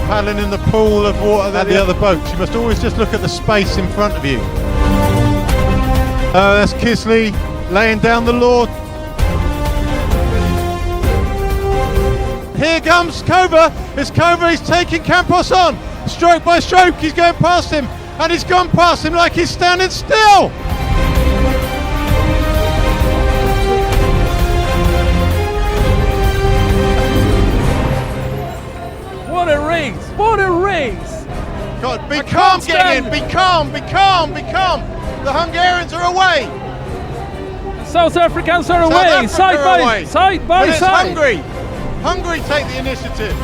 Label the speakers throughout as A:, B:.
A: Paddling in the pool of water at the other boats. You must always just look at the space in front of you. That's Kisley laying down the law. Here comes Cova. It's Cova. He's taking Campos on. Stroke by stroke. He's going past him. And he's gone past him like he's standing still.
B: What a race! What a race!
A: God, be calm, get in. Be calm, be calm, be calm. The Hungarians are away.
B: South Africans are away, side by side.
A: Hungary. Hungary take the initiative.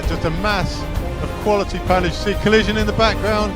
A: Just a mass of quality paddling. See collision in the background.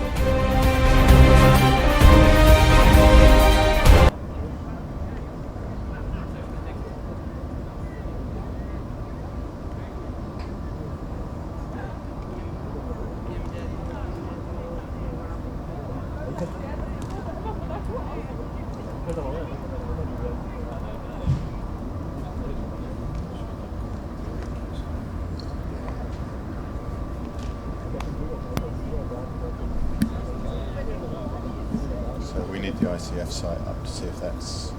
A: We need the ICF site up to see if that's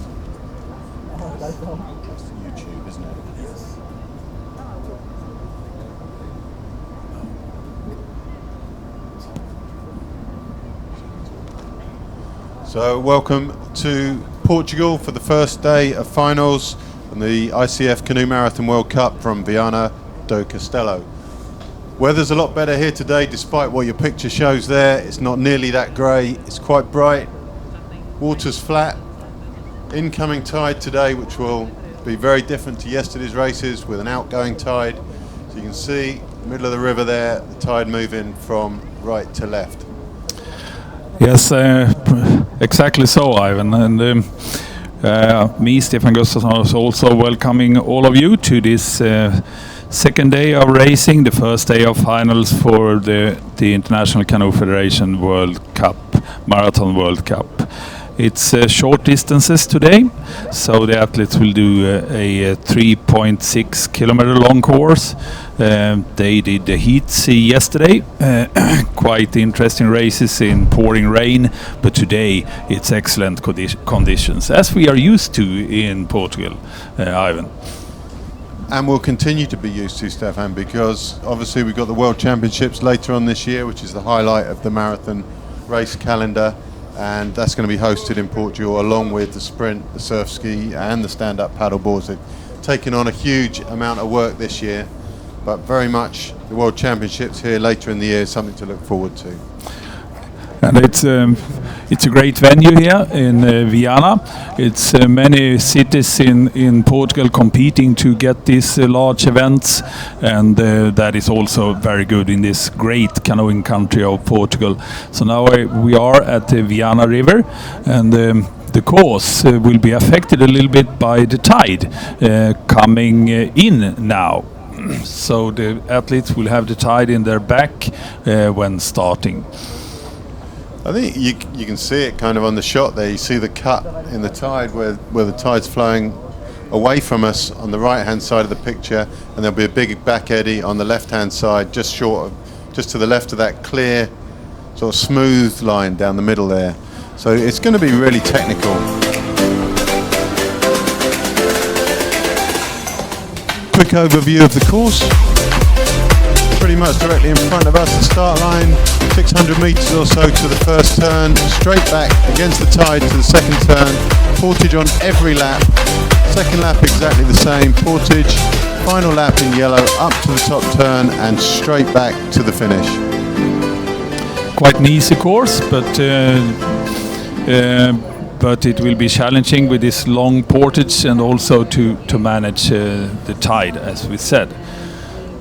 A: YouTube, isn't it? Yes. So welcome to Portugal for the first day of finals on the ICF Canoe Marathon World Cup from Viana do Castelo. Weather's a lot better here today despite what your picture shows there. It's not nearly that grey, it's quite bright. Water's flat. Incoming tide today, which will be very different to yesterday's races with an outgoing tide. So you can see middle of the river there, the tide moving from right to left.
C: Yes, exactly so, Ivan. And
B: Me, Stefan Gustafsson, is also welcoming all of you to this second day of racing, the first day of finals for the International Canoe Federation World Cup, Marathon World Cup. It's short distances today, so the athletes will do a 3.6 kilometer long course. They did the heats yesterday, quite interesting races in pouring rain, but today it's excellent conditions, as we are used to in Portugal, Ivan.
A: And we'll continue to be used to, Stefan, because obviously we've got the World Championships later on this year, which is the highlight of the marathon race calendar. And that's going to be hosted in Portugal, along with the sprint, the surf ski, and the stand-up paddle boards. They've taken on a huge amount of work this year, but very much the World Championships here later in the year is something to look forward to.
B: And it's a great venue here in Viana. It's many cities in Portugal competing to get these large events, and that is also very good in this great canoeing country of Portugal. So now we are at the Viana River, and the course will be affected a little bit by the tide coming in now. So the athletes will have the tide in their back when starting.
A: I think you can see it kind of on the shot there. You see the cut in the tide where the tide's flowing away from us on the right hand side of the picture, and there'll be a big back eddy on the left hand side, just to the left of that clear sort of smooth line down the middle there. So it's going to be really technical. Quick overview of the course. Pretty much directly in front of us, the start line, 600 metres or so to the first turn, straight back against the tide to the second turn, portage on every lap, second lap exactly the same, portage, final lap in yellow, up to the top turn and straight back to the finish.
B: Quite an easy course, but it will be challenging with this long portage and also to manage the tide, as we said.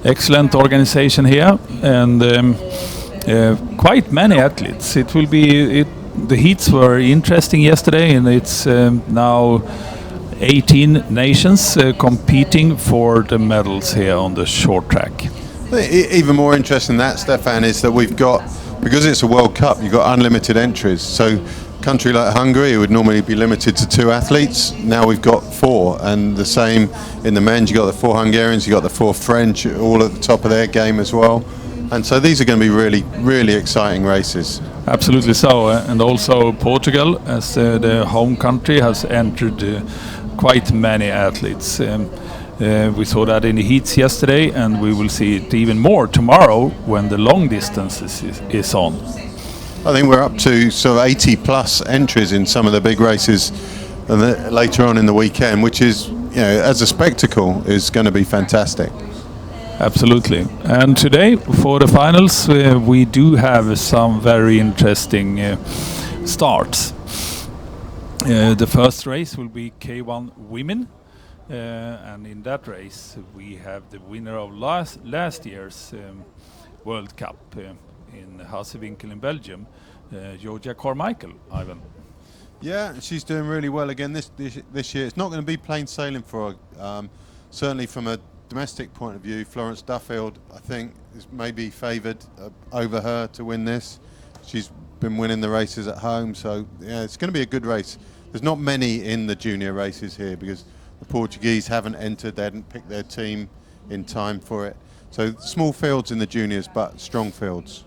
B: Excellent organization here, and quite many athletes. It will be the heats were interesting yesterday, and it's now 18 nations competing for the medals here on the short track.
A: Even more interesting than that, Stefan, is that we've got, because it's a World Cup, you've got unlimited entries. So a country like Hungary would normally be limited to 2 athletes. Now we've got 4, and the same in the men's. You've got the 4 Hungarians, you've got the 4 French, all at the top of their game as well. And so these are going to be really, really exciting races.
B: Absolutely so. And also Portugal, as the home country, has entered quite many athletes. We saw that in the heats yesterday, and we will see it even more tomorrow when the long distance is on.
A: I think we're up to sort of 80 plus entries in some of the big races later on in the weekend, which is, as a spectacle, is going to be fantastic.
B: Absolutely. And today, for the finals, we do have some very interesting starts. The first race will be K1 Women, and in that race we have the winner of last year's World Cup in Hassewinkel in Belgium, Georgia Carmichael, Ivan.
A: Yeah, she's doing really well again this year. It's not going to be plain sailing for her. Certainly from a domestic point of view, Florence Duffield, I think, is maybe favoured over her to win this. She's been winning the races at home, so yeah, it's going to be a good race. There's not many in the junior races here because the Portuguese haven't entered, they hadn't picked their team in time for it. So small fields in the juniors, but strong fields.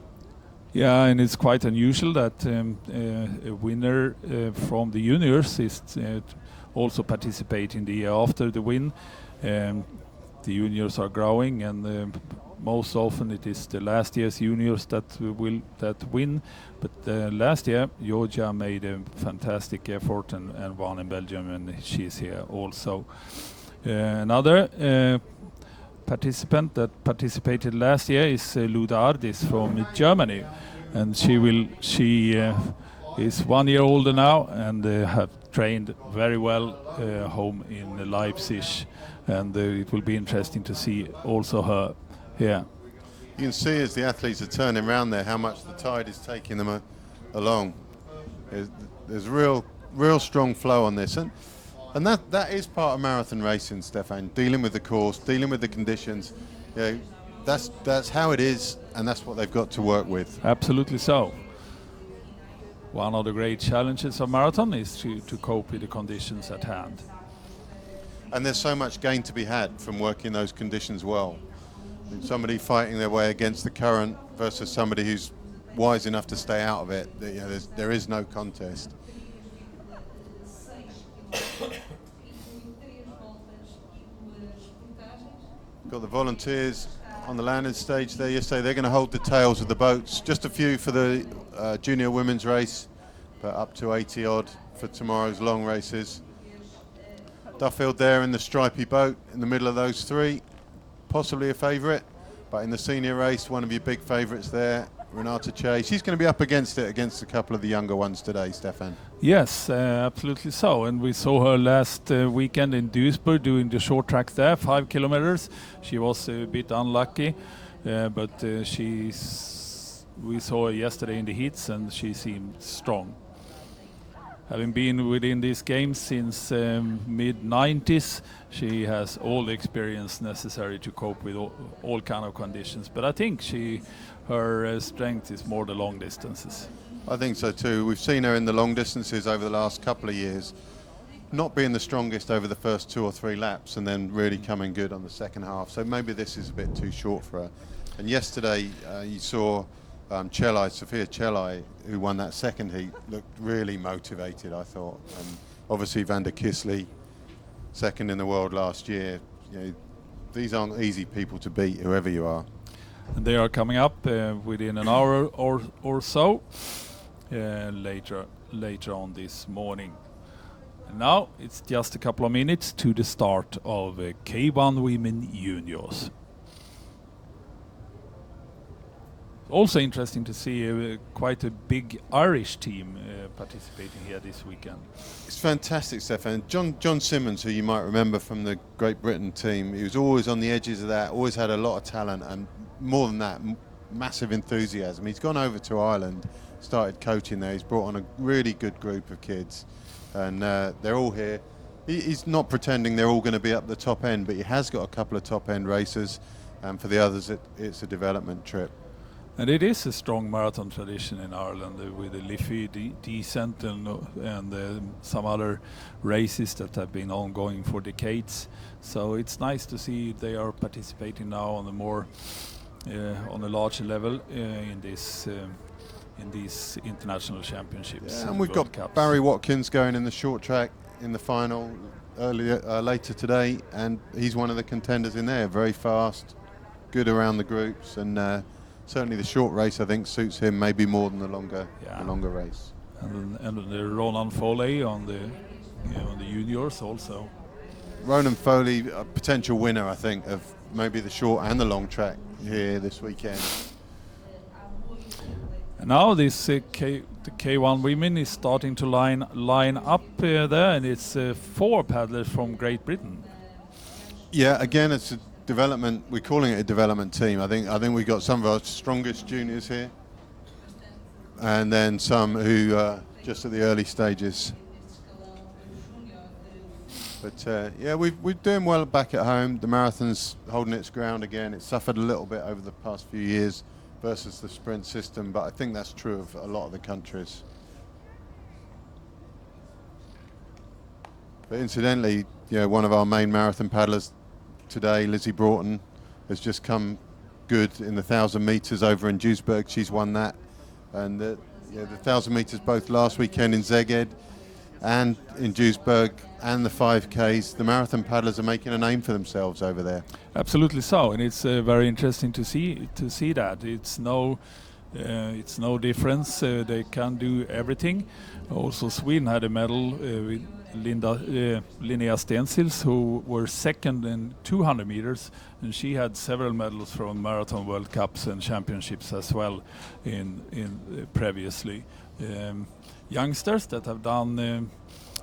B: Yeah, and it's quite unusual that a winner from the juniors is also participating the year after the win. The juniors are growing, and most often it is the last year's juniors that win. But last year, Georgia made a fantastic effort and won in Belgium, and she's here also. Another participant that participated last year is Luda Ardis from Germany, and she is 1 year older now and have trained very well home in Leipzig, and it will be interesting to see also her here.
A: You can see as the athletes are turning around there how much the tide is taking them along. There's real strong flow on this, and And that is part of marathon racing, Stefan. Dealing with the course, dealing with the conditions. You know, that's how it is, and that's what they've got to work with.
B: Absolutely so. One of the great challenges of marathon is to cope with the conditions at hand.
A: And there's so much gain to be had from working those conditions well. I mean, somebody fighting their way against the current versus somebody who's wise enough to stay out of it. You know, there is no contest. Got the volunteers on the landing stage there yesterday. They're going to hold the tails of the boats. Just a few for the junior women's race, but up to 80 odd for tomorrow's long races. Duffield there in the stripy boat in the middle of those three, possibly a favourite, but in the senior race, one of your big favourites there, Renata Che. She's going to be up against a couple of the younger ones today, Stefan.
B: Yes, absolutely so. And we saw her last weekend in Duisburg doing the short track there, 5 kilometers. She was a bit unlucky, but we saw her yesterday in the heats and she seemed strong. Having been within this game since mid-90s, she has all the experience necessary to cope with all kind of conditions. But I think her strength is more the long distances.
A: I think so too. We've seen her in the long distances over the last couple of years, not being the strongest over the first 2 or 3 laps and then really coming good on the second half. So maybe this is a bit too short for her. And yesterday you saw Sophia Celai, who won that second heat, looked really motivated, I thought. And obviously Van der Kisley, second in the world last year. You know, these aren't easy people to beat, whoever you are.
B: And they are coming up within an hour or so later on this morning. And now it's just a couple of minutes to the start of K1 Women Juniors. Also interesting to see quite a big Irish team participating here this weekend.
A: It's fantastic, Stefan. John Simmons, who you might remember from the Great Britain team, he was always on the edges of that, always had a lot of talent, and more than that, massive enthusiasm. He's gone over to Ireland, started coaching there. He's brought on a really good group of kids, and they're all here. He's not pretending they're all going to be up the top end, but he has got a couple of top end races, and for the others it's a development trip.
B: And it is a strong marathon tradition in Ireland with the Liffey descent and some other races that have been ongoing for decades. So it's nice to see they are participating now on a more on a larger level in these international championships.
A: Yeah, and we've got
B: Cups.
A: Barry Watkins going in the short track in the final later today, and he's one of the contenders in there. Very fast, good around the groups, and certainly the short race I think suits him maybe more than the longer race.
B: And the Ronan Foley on the juniors also.
A: Ronan Foley, a potential winner I think of maybe the short and the long track here this weekend.
B: And now this the K1 women is starting to line up there, and it's 4 paddlers from Great Britain.
A: Yeah, again it's a development. We're calling it a development team. I think we got some of our strongest juniors here, and then some who are just at the early stages. But yeah, we're doing well back at home. The marathon's holding its ground again. It suffered a little bit over the past few years versus the sprint system, but I think that's true of a lot of the countries. But incidentally, one of our main marathon paddlers today, Lizzie Broughton, has just come good in the 1,000 metres over in Duisburg. She's won that, and the 1,000 metres both last weekend in Szeged and in Duisburg, and the 5Ks. The marathon paddlers are making a name for themselves over there.
B: Absolutely so, and it's very interesting to see that it's no difference. They can do everything. Also, Sweden had a medal with Linnea Stensils, who were second in 200 meters, and she had several medals from Marathon World Cups and championships as well in previously. Youngsters that have done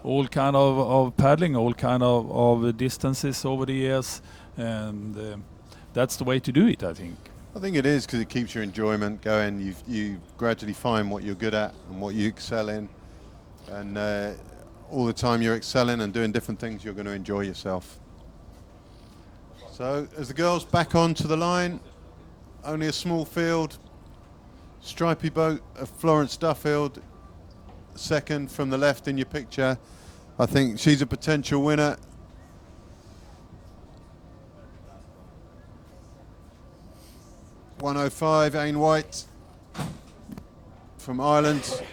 B: all kind of paddling, all kind of distances over the years, and that's the way to do it, I think.
A: I think it is, because it keeps your enjoyment going. You gradually find what you're good at and what you excel in, and all the time you're excelling and doing different things, you're going to enjoy yourself. So as the girls back onto the line, only a small field, stripy boat of Florence Duffield, second from the left in your picture. I think she's a potential winner. .105, Ain White from Ireland.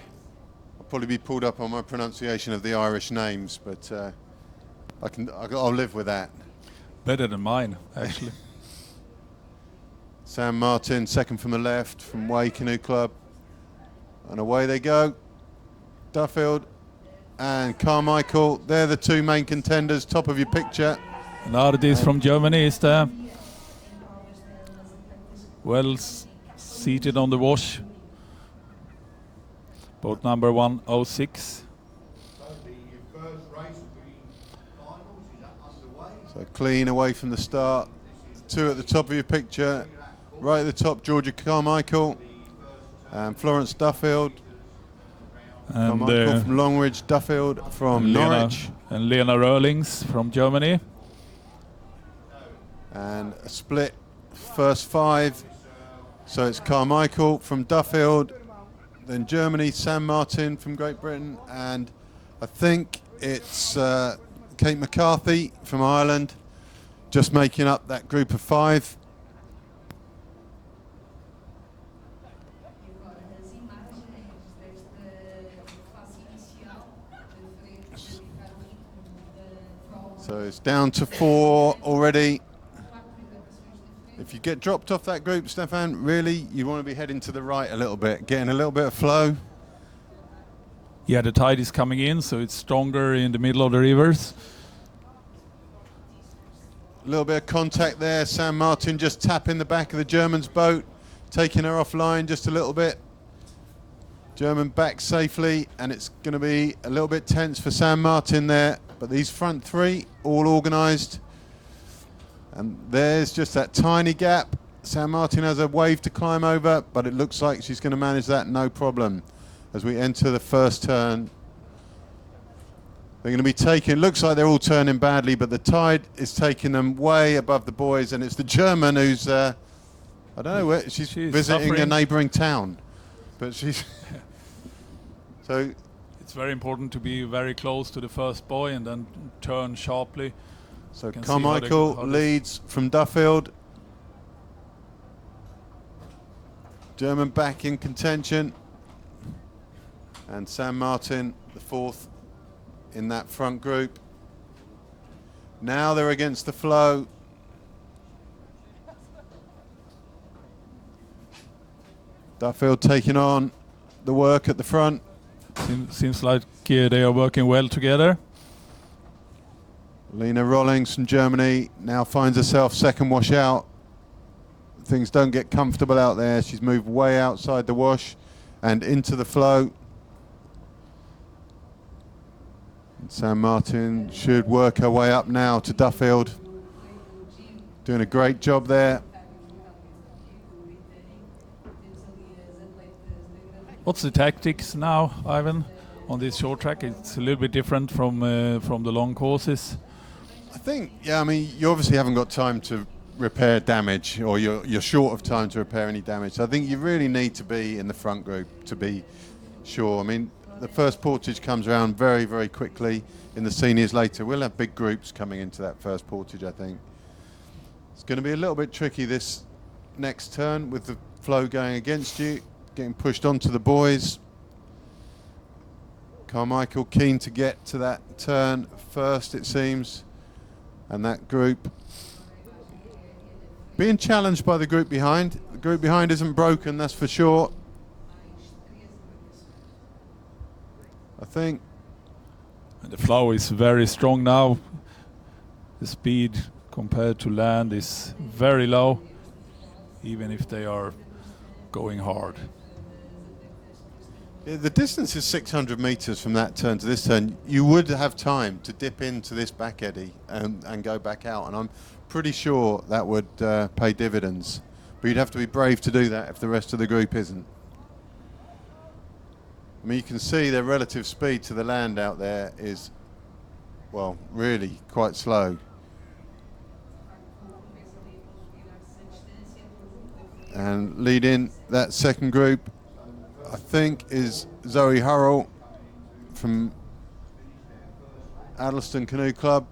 A: I'll probably be pulled up on my pronunciation of the Irish names, but I'll live with that.
B: Better than mine, actually.
A: Sam Martin, second from the left from Way Canoe Club. And away they go. Duffield and Carmichael, they're the two main contenders, top of your picture.
B: Nardis from Germany is there. Well seated on the wash. Boat number 106.
A: So clean away from the start. Two at the top of your picture. Right at the top, Georgia Carmichael and Florence Duffield.
B: And
A: Carmichael from Longridge, Duffield from Norwich.
B: And Lena Röhlings from Germany.
A: And a split first five. So it's Carmichael from Duffield, then Germany, Sam Martin from Great Britain, and I think it's Kate McCarthy from Ireland, just making up that group of five. So it's down to four already. If you get dropped off that group, Stefan, really, you want to be heading to the right a little bit, getting a little bit of flow.
B: Yeah, the tide is coming in, so it's stronger in the middle of the rivers.
A: A little bit of contact there. Sam Martin just tapping the back of the German's boat, taking her offline just a little bit. German back safely, and it's going to be a little bit tense for Sam Martin there. But these front three, all organised. And there's just that tiny gap. Sam Martin has a wave to climb over, but it looks like she's going to manage that no problem as we enter the first turn. They're going to be taking, looks like they're all turning badly, but the tide is taking them way above the boys, and it's the German who's, I don't know, where she's visiting
B: suffering.
A: a neighbouring town. But she's... So
B: it's very important to be very close to the first buoy and then turn sharply.
A: So Carmichael leads from Duffield. German back in contention. And Sam Martin, the fourth in that front group. Now they're against the flow. Duffield taking on the work at the front.
B: Seems like they are working well together.
A: Lena Rollings from Germany now finds herself second wash out. Things don't get comfortable out there. She's moved way outside the wash and into the flow. And Sam Martin should work her way up now to Duffield. Doing a great job there.
B: What's the tactics now, Ivan, on this short track? It's a little bit different from the long courses.
A: I think, yeah, I mean, you obviously haven't got time to repair damage, or you're short of time to repair any damage. So I think you really need to be in the front group to be sure. I mean, the first portage comes around very, very quickly. In the seniors later, we'll have big groups coming into that first portage, I think. It's going to be a little bit tricky this next turn with the flow going against you, getting pushed onto the buoys. Carmichael keen to get to that turn first, it seems. And that group being challenged by the group behind. The group behind isn't broken, that's for sure. I think.
B: And the flow is very strong now. The speed compared to land is very low, even if they are going hard.
A: Yeah, the distance is 600 metres from that turn to this turn. You would have time to dip into this back eddy and go back out, and I'm pretty sure that would pay dividends. But you'd have to be brave to do that if the rest of the group isn't. I mean, you can see their relative speed to the land out there is, well, really quite slow. And leading that second group, I think, is Zoe Hurrell from Addleston Canoe Club.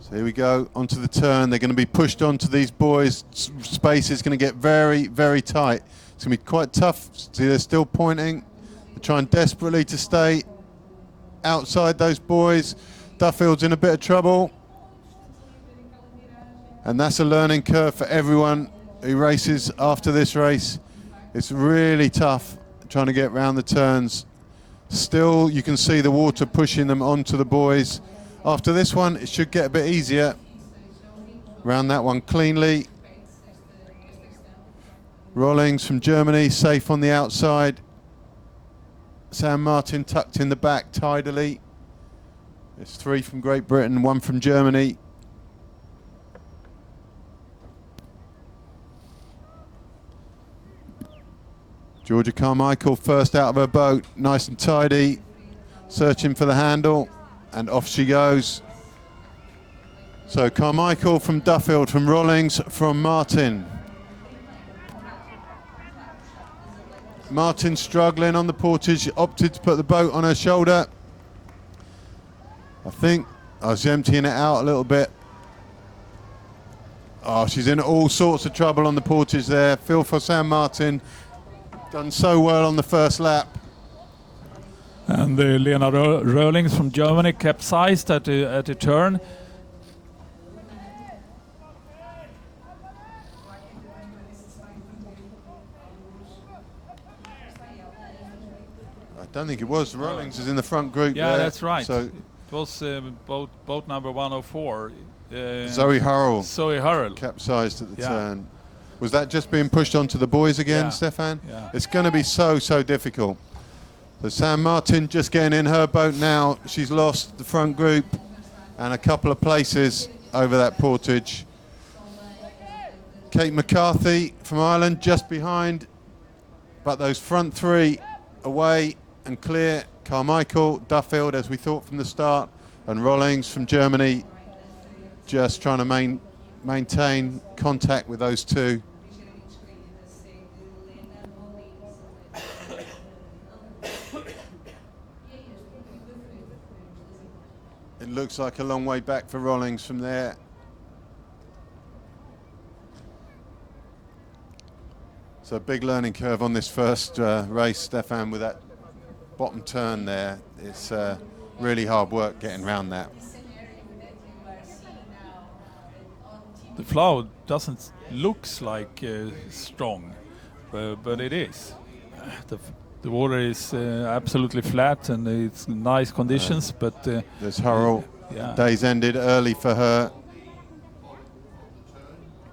A: So here we go, onto the turn. They're going to be pushed onto these boys. Space is going to get very, very tight. It's going to be quite tough. See, they're still pointing. They're trying desperately to stay outside those boys. Duffield's in a bit of trouble. And that's a learning curve for everyone who races after this race. It's really tough trying to get round the turns. Still, you can see the water pushing them onto the boys. After this one, it should get a bit easier. Round that one cleanly. Rollings from Germany, safe on the outside. San Martin tucked in the back tidily. There's 3 from Great Britain, 1 from Germany. Georgia Carmichael first out of her boat, nice and tidy, searching for the handle, and off she goes. So Carmichael from Duffield, from Rollings, from Martin. Martin struggling on the portage, opted to put the boat on her shoulder. I think I was emptying it out a little bit. Oh, she's in all sorts of trouble on the portage there. Feel for San Martin. Done so well on the first lap.
B: And Lena Röhlings from Germany capsized at the turn.
A: I don't think it was. Röhlings is in the front group.
B: Yeah,
A: there.
B: that's right.
A: So
B: it was boat number 104.
A: Zoe Hurrell.
B: Zoe Hurrell
A: Capsized at the turn. Was that just being pushed onto the boys again, Stefan?
B: Yeah.
A: It's going to be so difficult. So San Martin just getting in her boat now. She's lost the front group and a couple of places over that portage. Kate McCarthy from Ireland just behind, but those front 3 away and clear. Carmichael, Duffield, as we thought from the start, and Rollings from Germany just trying to maintain contact with those 2. It looks like a long way back for Rollings from there. So a big learning curve on this first race, Stefan, with that bottom turn there. It's really hard work getting around that.
B: The flow doesn't looks like strong, but it is. The water is absolutely flat and it's nice conditions, but
A: there's Hurrell. Day's ended early for her.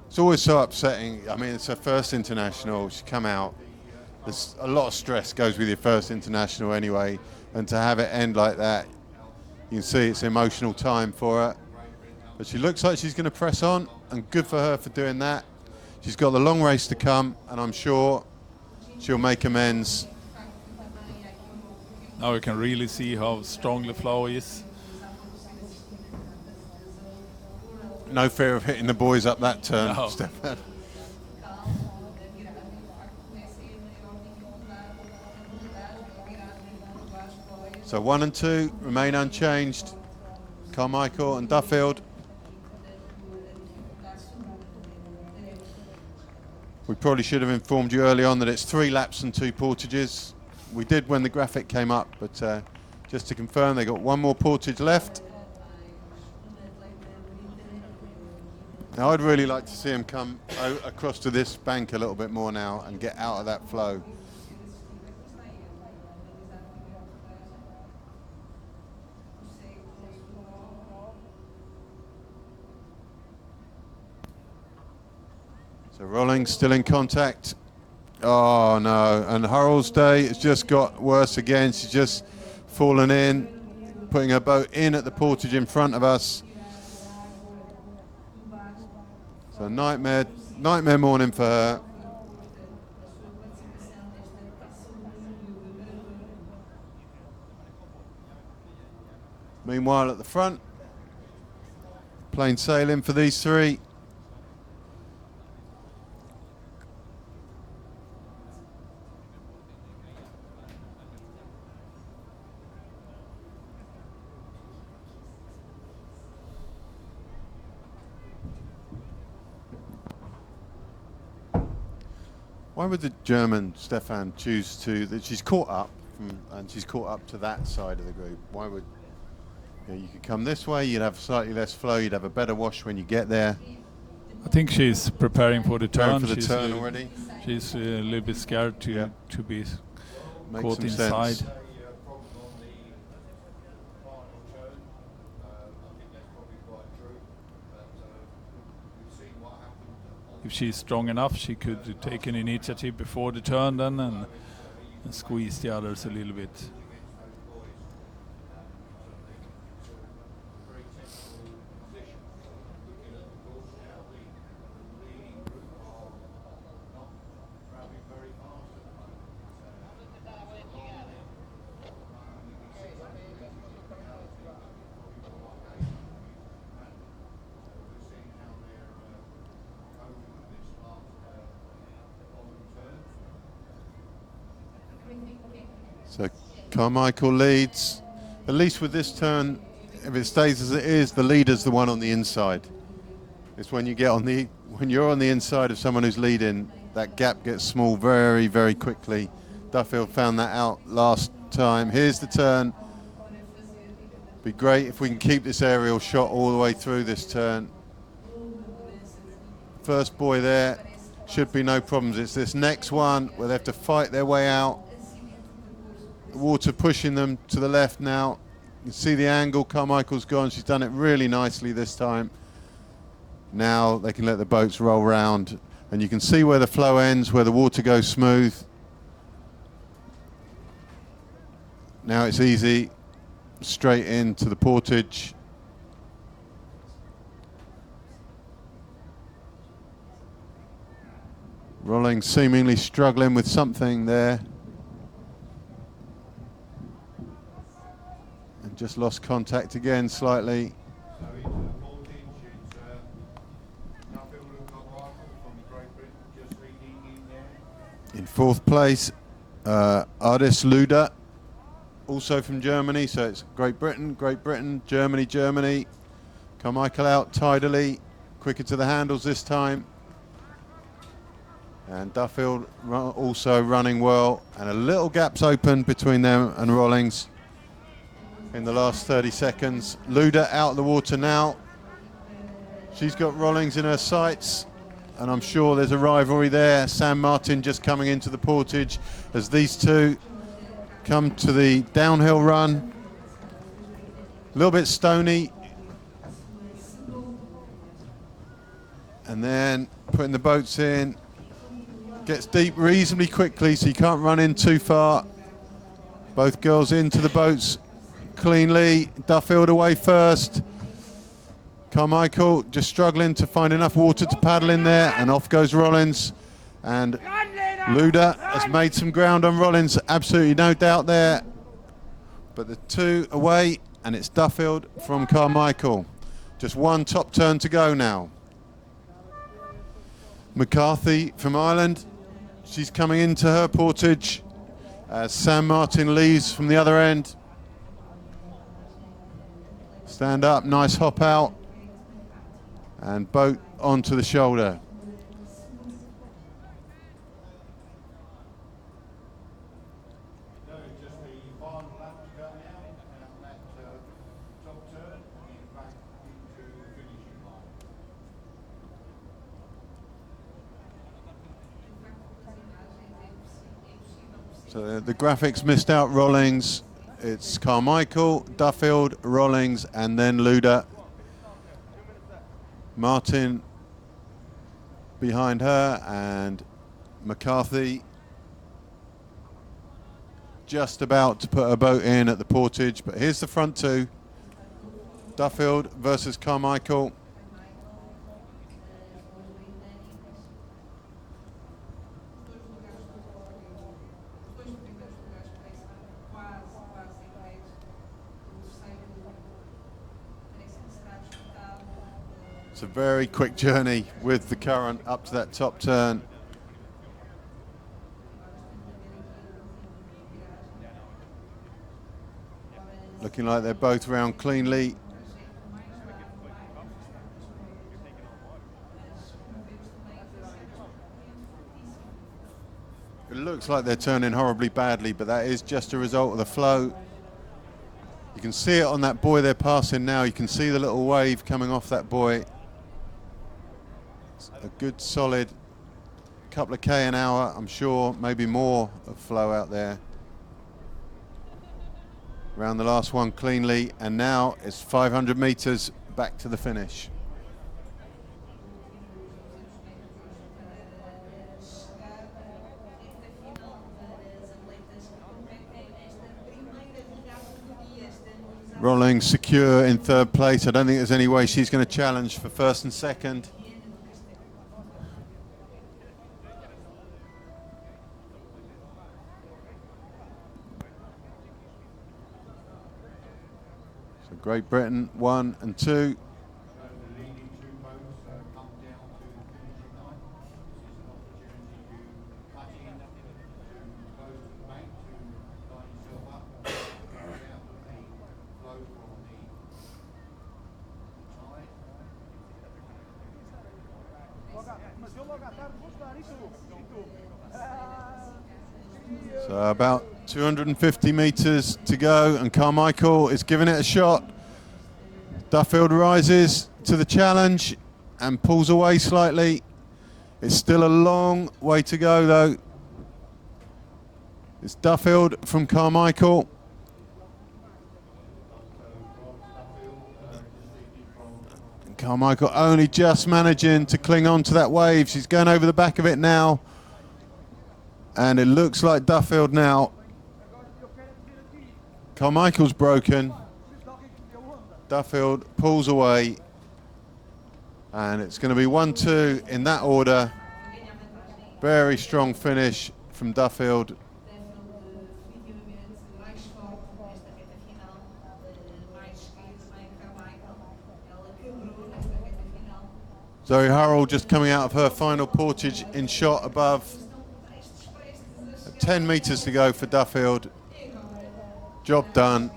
A: It's always so upsetting. I mean, it's her first international. She's come out. There's a lot of stress goes with your first international anyway, and to have it end like that, you can see it's emotional time for her. But she looks like she's going to press on, and good for her for doing that. She's got the long race to come, and I'm sure she'll make amends.
B: Now you can really see how strong the flow is.
A: No fear of hitting the boys up that turn,
B: no.
A: Stefan. So 1 and 2 remain unchanged. Carmichael and Duffield. We probably should have informed you early on that it's 3 laps and 2 portages. We did when the graphic came up, but just to confirm, they got 1 more portage left. Now I'd really like to see him come across to this bank a little bit more now and get out of that flow. So Rollings still in contact. Oh no, and Hurrell's day has just got worse again. She's just fallen in, putting her boat in at the portage in front of us. So nightmare morning for her. Meanwhile at the front, plain sailing for these three. Why would the German Stefan choose that she's caught up and she's caught up to that side of the group? Why would you could come this way, you'd have slightly less flow, you'd have a better wash when you get there.
B: I think she's preparing for the turn.
A: For the turn already.
B: She's a little bit scared to be caught inside.
A: Sense.
B: If she's strong enough, she could take an initiative before the turn then and squeeze the others a little bit.
A: So Carmichael leads. At least with this turn, if it stays as it is, the leader's the one on the inside. It's when you're on the inside of someone who's leading, that gap gets small very, very quickly. Duffield found that out last time. Here's the turn. Be great if we can keep this aerial shot all the way through this turn. First buoy there, should be no problems. It's this next one where they have to fight their way out. The water pushing them to the left now. You can see the angle. Carmichael's gone. She's done it really nicely this time. Now they can let the boats roll round, and you can see where the flow ends, where the water goes smooth. Now it's easy, straight into the portage. Rolling seemingly struggling with something there. And just lost contact again slightly. In fourth place, Ardis Luda, also from Germany, so it's Great Britain, Germany. Carmichael out tidily, quicker to the handles this time. And Duffield also running well, and a little gap's open between them and Rollings in the last 30 seconds. Luda out of the water now. She's got Rollings in her sights, and I'm sure there's a rivalry there. Sam Martin just coming into the portage as these two come to the downhill run. A little bit stony. And then putting the boats in. Gets deep reasonably quickly, so you can't run in too far. Both girls into the boats cleanly. Duffield away first. Carmichael just struggling to find enough water to paddle in there, and off goes Rollins. And Luda has made some ground on Rollins, absolutely no doubt there. But the two away, and it's Duffield from Carmichael. Just one top turn to go now. McCarthy from Ireland, she's coming into her portage as Sam Martin leaves from the other end. Stand up, nice hop out, and boat onto the shoulder. So the graphics missed out Rollings. It's Carmichael, Duffield, Rollings, and then Luda. Martin behind her, and McCarthy. just about to put her boat in at the portage, but here's the front two. Duffield versus Carmichael. It's a very quick journey with the current up to that top turn. Looking like they're both round cleanly. It looks like they're turning horribly badly, but that is just a result of the flow. You can see it on that buoy they're passing now. You can see the little wave coming off that buoy. It's a good solid couple of K an hour, I'm sure, maybe more of flow out there. Around the last one cleanly, and now it's 500 meters back to the finish. Rolling secure in third place. I don't think there's any way she's going to challenge for first and second. So Great Britain 1 and 2. So about 250 meters to go, and Carmichael is giving it a shot. Duffield rises to the challenge and pulls away slightly. It's still a long way to go though. It's Duffield from Carmichael. And Carmichael only just managing to cling on to that wave. She's going over the back of it now. And it looks like Duffield now. Carmichael's broken. Duffield pulls away. And it's going to be 1-2 in that order. Very strong finish from Duffield. Zoe Hurrell just coming out of her final portage in shot above. 10 meters to go for Duffield. Job done.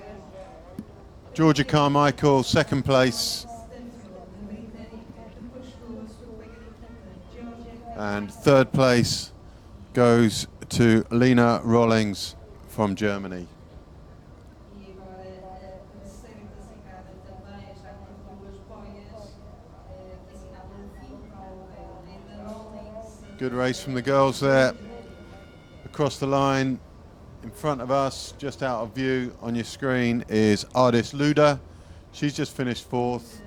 A: Georgia Carmichael, second place. And third place goes to Lena Rollings from Germany. Good race from the girls there. Across the line, in front of us, just out of view on your screen, is Ardis Luda. She's just finished fourth.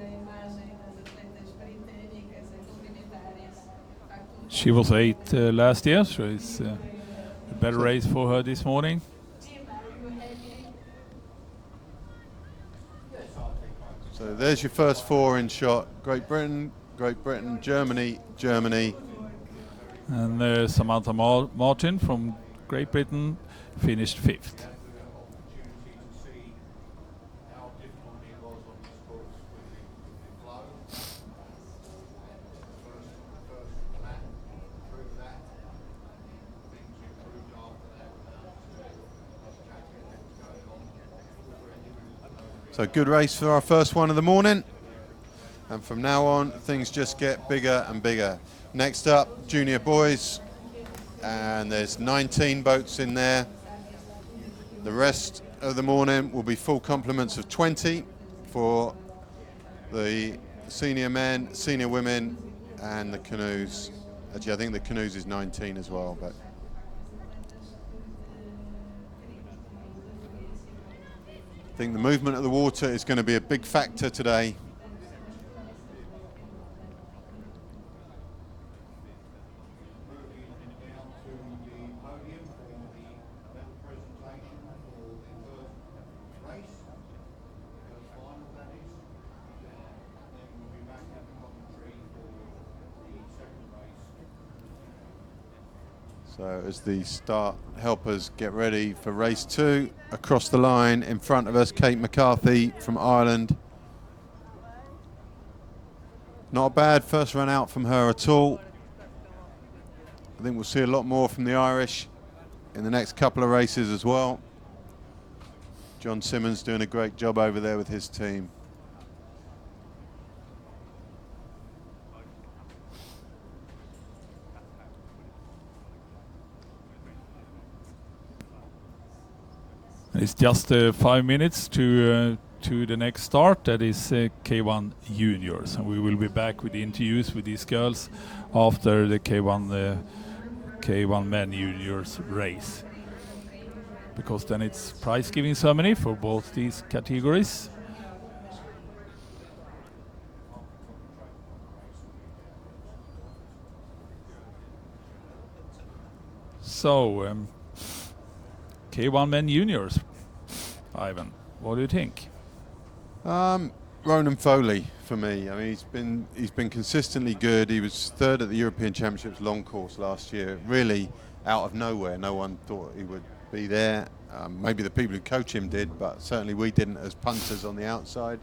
B: She was 8th last year, so it's a better race for her this morning.
A: So there's your first four in shot. Great Britain, Germany, Germany.
B: And Samantha Martin from Great Britain finished 5th.
A: So good race for our first one of the morning. And from now on, things just get bigger and bigger. Next up, junior boys. And there's 19 boats in there. The rest of the morning will be full complements of 20 for the senior men, senior women, and the canoes. Actually, I think the canoes is 19 as well, but I think the movement of the water is going to be a big factor today. Moving down to the podium for the medal presentation. So as the start helpers get ready for race 2, across the line in front of us, Kate McCarthy from Ireland. Not a bad first run out from her at all. I think we'll see a lot more from the Irish in the next couple of races as well. John Simmons doing a great job over there with his team.
B: It's just 5 minutes to the next start. That is K1 Juniors, and we will be back with the interviews with these girls after the K1 Men Juniors race, because then it's prize giving ceremony for both these categories. So K1 Men Juniors, Ivan, what do you think?
A: Ronan Foley for me. I mean, he's been consistently good. He was third at the European Championships long course last year. Really out of nowhere. No one thought he would be there. Maybe the people who coach him did, but certainly we didn't as punters on the outside.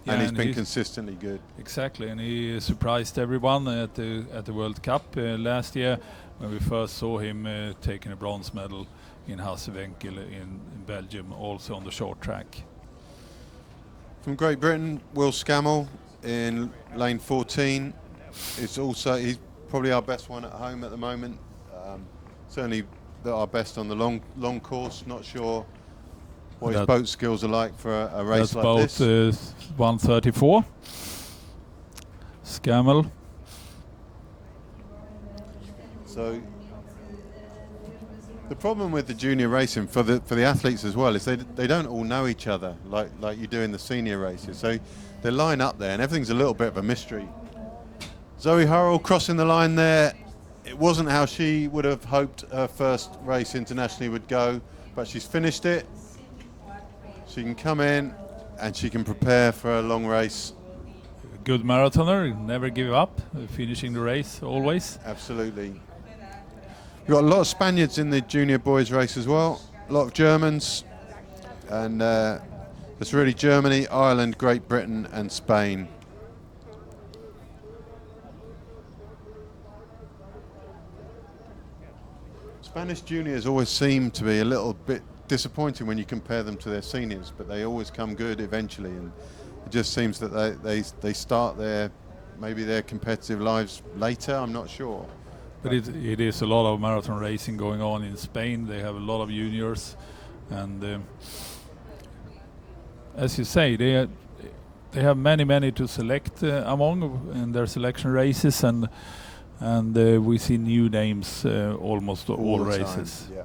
A: Yeah, and he's been consistently good.
B: Exactly, and he surprised everyone at the World Cup last year when we first saw him taking a bronze medal in Hassewenkel in Belgium, also on the short track.
A: From Great Britain, Will Scammell in lane 14. He's probably our best one at home at the moment. Certainly our best on the long course. Not sure what his boat skills are like for a race like this.
B: That's about 134. Scammell.
A: So the problem with the junior racing for the athletes as well is they don't all know each other like you do in the senior races. So they line up there and everything's a little bit of a mystery. Zoe Hurrell crossing the line there. It wasn't how she would have hoped her first race internationally would go, but she's finished it. She can come in and she can prepare for a long race.
B: Good marathoner, never give up, finishing the race always.
A: Absolutely. We've got a lot of Spaniards in the junior boys race as well, a lot of Germans, and it's really Germany, Ireland, Great Britain and Spain. Spanish juniors always seem to be a little bit disappointing when you compare them to their seniors, but they always come good eventually, and it just seems that they start maybe their competitive lives later, I'm not sure.
B: But it is a lot of marathon racing going on in Spain. They have a lot of juniors, and as you say, they have many to select among in their selection races, and we see new names almost all races.
A: Yeah.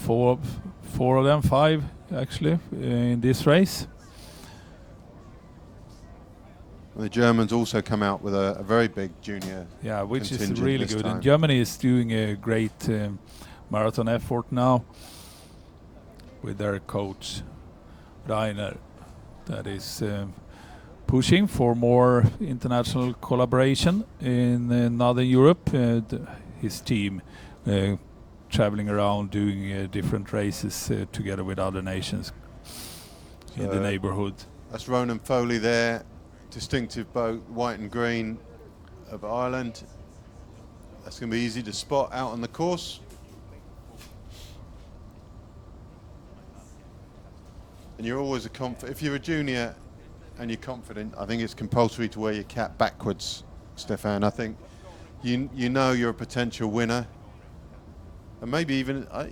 B: Four of them, 5 actually, in this race.
A: The Germans also come out with a very big junior.
B: Yeah, which is really good.
A: Time.
B: And Germany is doing a great marathon effort now with their coach Rainer, that is pushing for more international collaboration in Northern Europe. His team traveling around doing different races together with other nations in the neighborhood.
A: That's Ronan Foley there. Distinctive boat, white and green of Ireland. That's going to be easy to spot out on the course. And you're always if you're a junior and you're confident, I think it's compulsory to wear your cap backwards, Stefan. I think you know you're a potential winner. And maybe even, I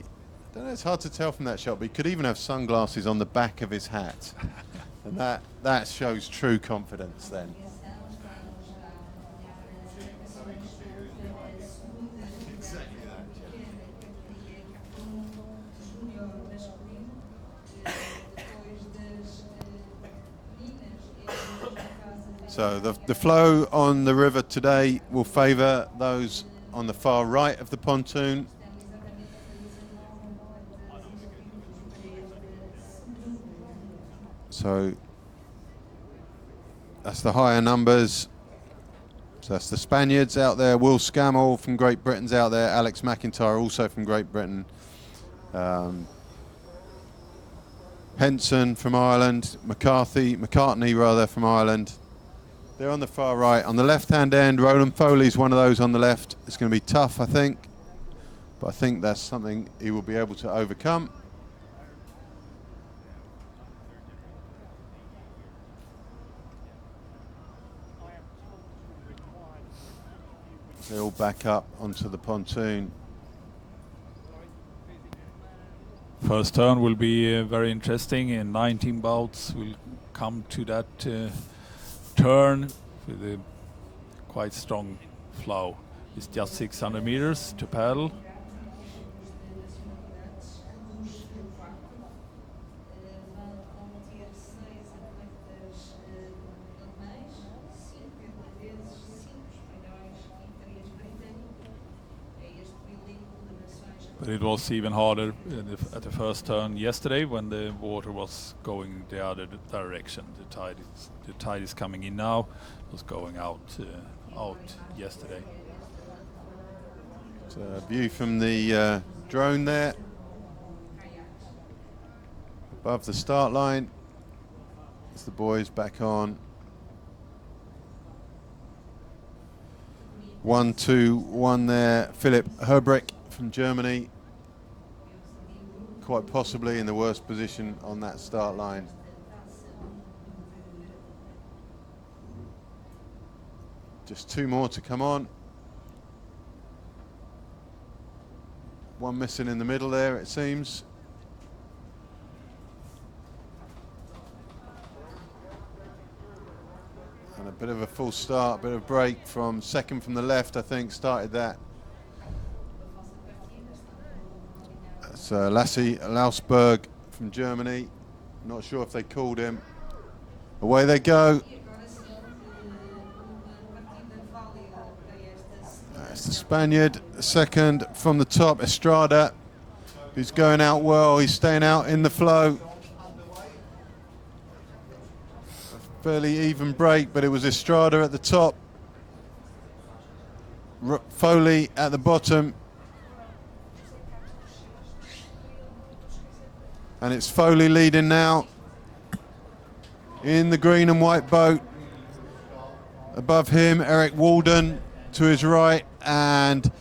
A: don't know, it's hard to tell from that shot, but he could even have sunglasses on the back of his hat. And that shows true confidence then. So the flow on the river today will favour those on the far right of the pontoon. So that's the higher numbers, So that's the Spaniards out there. Will Scammell from Great Britain's out there. Alex McIntyre also from Great Britain. Henson from Ireland. McCartney rather, from Ireland. They're on the far right. On the left-hand end, Roland Foley's one of those on the left. It's going to be tough, I think. But I think that's something he will be able to overcome. They all back up onto the pontoon.
B: First turn will be very interesting, and 19 boats will come to that turn with a quite strong flow. It's just 600 meters to paddle. But it was even harder at the first turn yesterday when the water was going the other direction. The tide is coming in now. It was going out yesterday.
A: It's a view from the drone there, above the start line. As the boys back on. 1-2-1 there. Philipp Herbrick from Germany, quite possibly in the worst position on that start line. Just two more to come on. One missing in the middle there, it seems. And a bit of a false start, bit of break from second from the left, I think, started that. That's Lasse Lausberg from Germany. Not sure if they called him. Away they go. That's the Spaniard. Second from the top, Estrada, who's going out well. He's staying out in the flow. A fairly even break, but it was Estrada at the top. Foley at the bottom. And it's Foley leading now in the green and white boat. Above him, Eric Walden to his right, and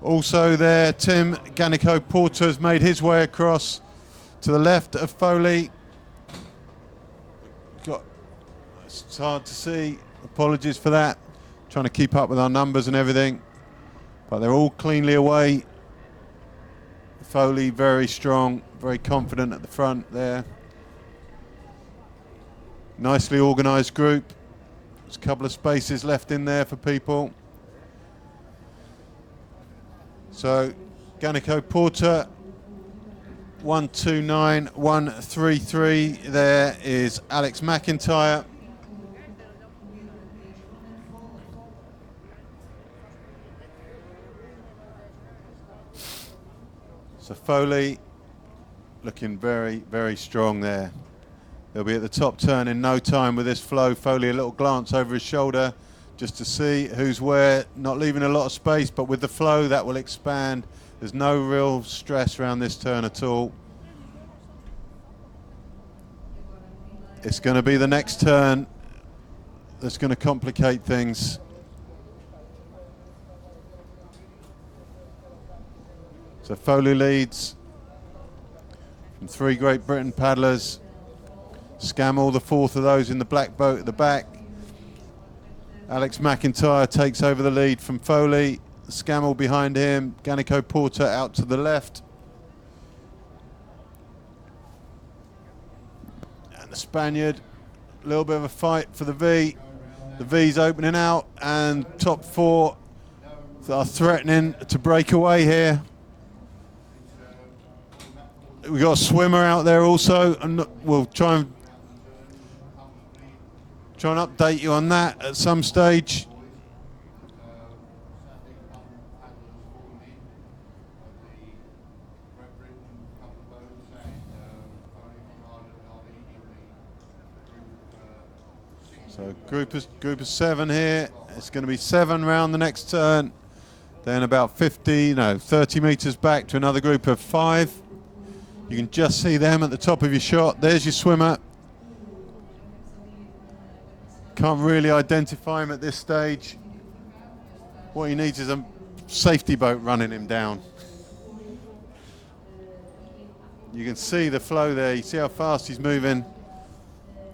A: also there, Tim Ganico Porter has made his way across to the left of Foley. It's hard to see. Apologies for that. Trying to keep up with our numbers and everything, but they're all cleanly away. Foley very strong, very confident at the front there. Nicely organised group. There's a couple of spaces left in there for people. So Ganico Porter 129.133. There is Alex McIntyre. So Foley looking very, very strong there. They'll be at the top turn in no time with this flow. Foley a little glance over his shoulder just to see who's where, not leaving a lot of space, but with the flow that will expand. There's no real stress around this turn at all. It's going to be the next turn that's going to complicate things. So Foley leads from three Great Britain paddlers. Scammell, the fourth of those in the black boat at the back. Alex McIntyre takes over the lead from Foley. Scammell behind him. Ganico Porter out to the left. And the Spaniard, a little bit of a fight for the V. The V's opening out, and top four are threatening to break away here. We've got a swimmer out there also, and we'll try and update you on that at some stage. So So group of 7 here. It's going to be 7 round the next turn. Then about 30 meters back to another group of 5. You can just see them at the top of your shot. There's your swimmer. Can't really identify him at this stage. What he needs is a safety boat running him down. You can see the flow there. You see how fast he's moving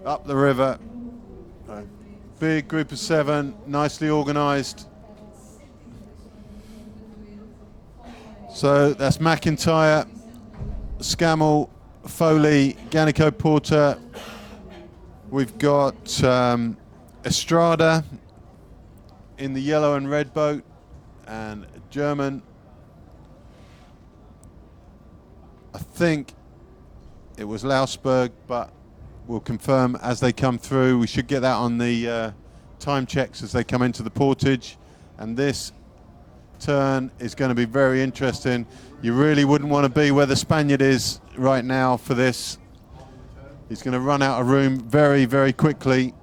A: up the river. Big group of 7, nicely organised. So that's McIntyre, Scammell, Foley, Ganico Porter. We've got Estrada in the yellow and red boat, and German. I think it was Lausberg, but we'll confirm as they come through. We should get that on the time checks as they come into the portage. And this turn is going to be very interesting. You really wouldn't want to be where the Spaniard is right now for this. He's going to run out of room very, very quickly.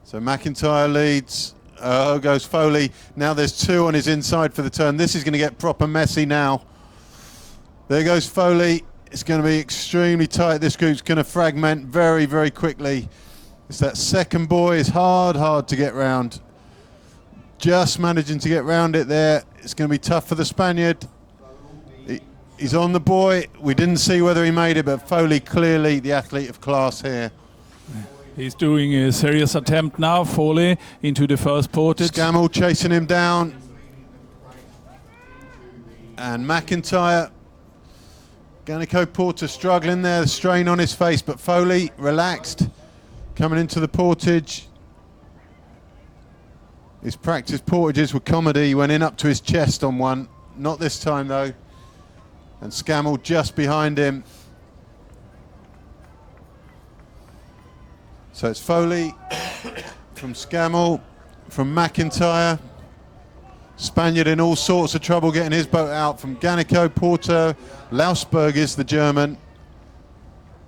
A: So McIntyre leads. Goes Foley. Now there's 2 on his inside for the turn. This is going to get proper messy now. There goes Foley. It's going to be extremely tight. This group's going to fragment very, very quickly. It's that second buoy. It's hard to get round. Just managing to get round it there. It's going to be tough for the Spaniard. He's on the buoy. We didn't see whether he made it, but Foley clearly the athlete of class here.
B: He's doing a serious attempt now, Foley, into the first portage.
A: Scammell chasing him down. And McIntyre. Ganico Porter struggling there, the strain on his face, but Foley relaxed, coming into the portage. His practice portages were comedy. He went in up to his chest on one, not this time though. And Scammell just behind him. So it's Foley from Scammell, from McIntyre. Spaniard in all sorts of trouble getting his boat out from Ganico Porter. Lausberg is the German.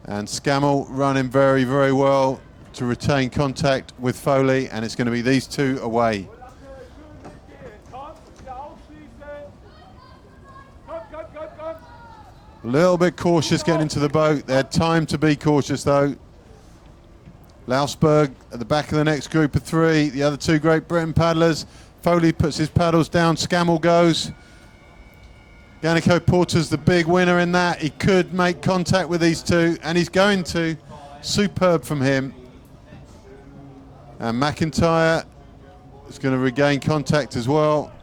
A: And Scammell running very, very well to retain contact with Foley, and it's going to be these 2 away. A little bit cautious getting into the boat. They had time to be cautious though. Lausberg at the back of the next group of 3. The other 2 Great Britain paddlers. Foley puts his paddles down. Scammell goes. Ganico Porter's the big winner in that. He could make contact with these 2, and he's going to. Superb from him. And McIntyre is going to regain contact as well.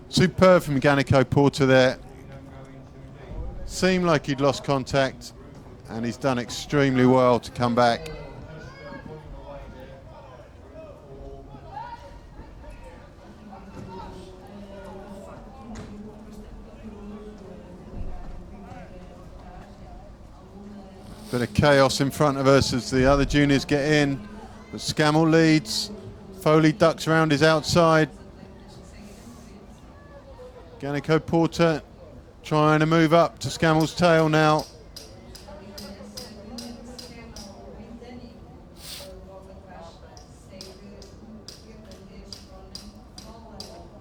A: Superb from Ganico Porter there. Seemed like he'd lost contact, and he's done extremely well to come back. Bit of chaos in front of us as the other juniors get in. But Scammell leads. Foley ducks around his outside. Ganico Porter trying to move up to Scammell's tail now.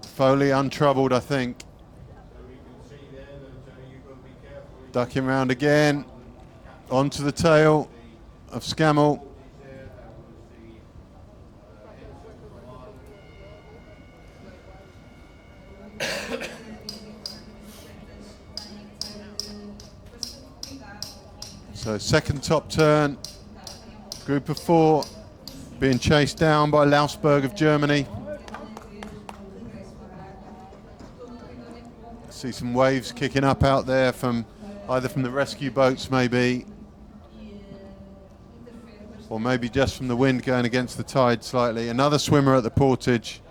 A: Foley untroubled, I think. Ducking round again. Onto the tail of Scammell. So second top turn, group of 4 being chased down by Lausberg of Germany. See some waves kicking up out there from either from the rescue boats maybe, or maybe just from the wind going against the tide slightly. Another swimmer at the portage.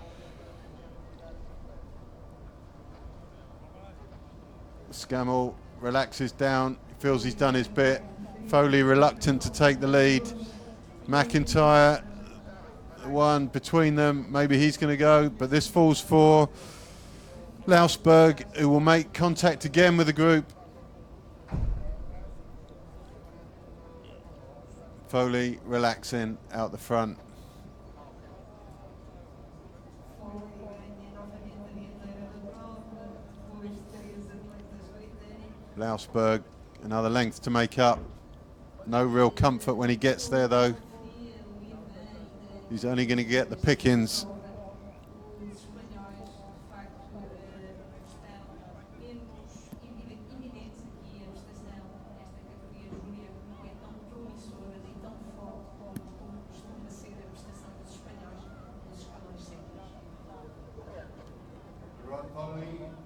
A: Scammell relaxes down, feels he's done his bit. Foley reluctant to take the lead. McIntyre, the one between them, maybe he's going to go, but this falls for Lausberg, who will make contact again with the group. Foley relaxing out the front. Lausberg, another length to make up. No real comfort when he gets there though. He's only going to get the pickings.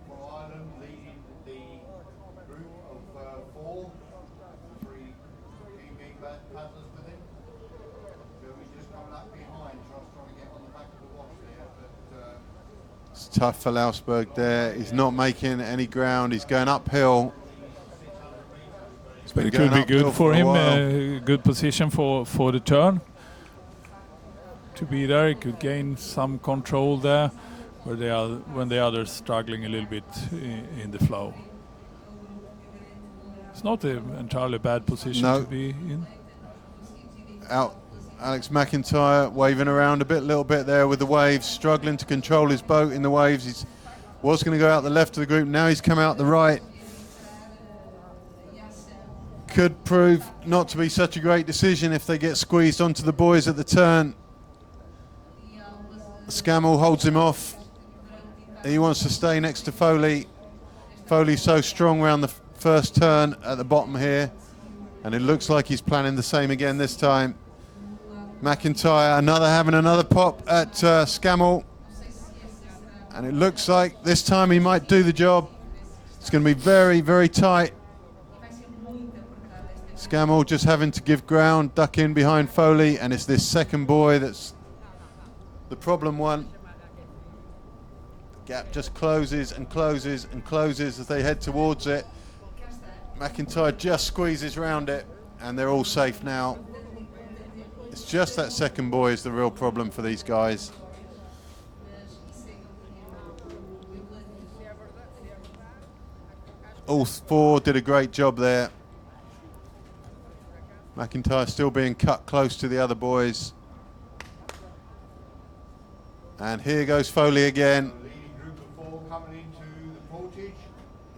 C: For Ireland, leading the group of 4, 3 key paddlers with him. He's just coming up behind, trying to get on the back of the watch there, but
A: it's tough for Lausberg there. He's not making any ground. He's going uphill.
B: But it could be good for him. Good position for the turn. To be there, he could gain some control there, when the others struggling a little bit in the flow. It's not an entirely bad position to be in.
A: Out, Alex McIntyre waving around a little bit there with the waves, struggling to control his boat in the waves. He was going to go out the left of the group. Now he's come out the right. Could prove not to be such a great decision if they get squeezed onto the buoys at the turn. Scammell holds him off. He wants to stay next to Foley. Foley's so strong around the first turn at the bottom here, and it looks like he's planning the same again this time. McIntyre having another pop at Scammell, and it looks like this time he might do the job. It's going to be very, very tight. Scammell just having to give ground, duck in behind Foley, and it's this second buoy that's the problem one. The gap just closes and closes and closes as they head towards it. McIntyre just squeezes round it, and they're all safe now. It's just that second buoy is the real problem for these guys. All 4 did a great job there. McIntyre still being cut close to the other boys. And here goes Foley again.
C: leading group of 4 coming into the portage.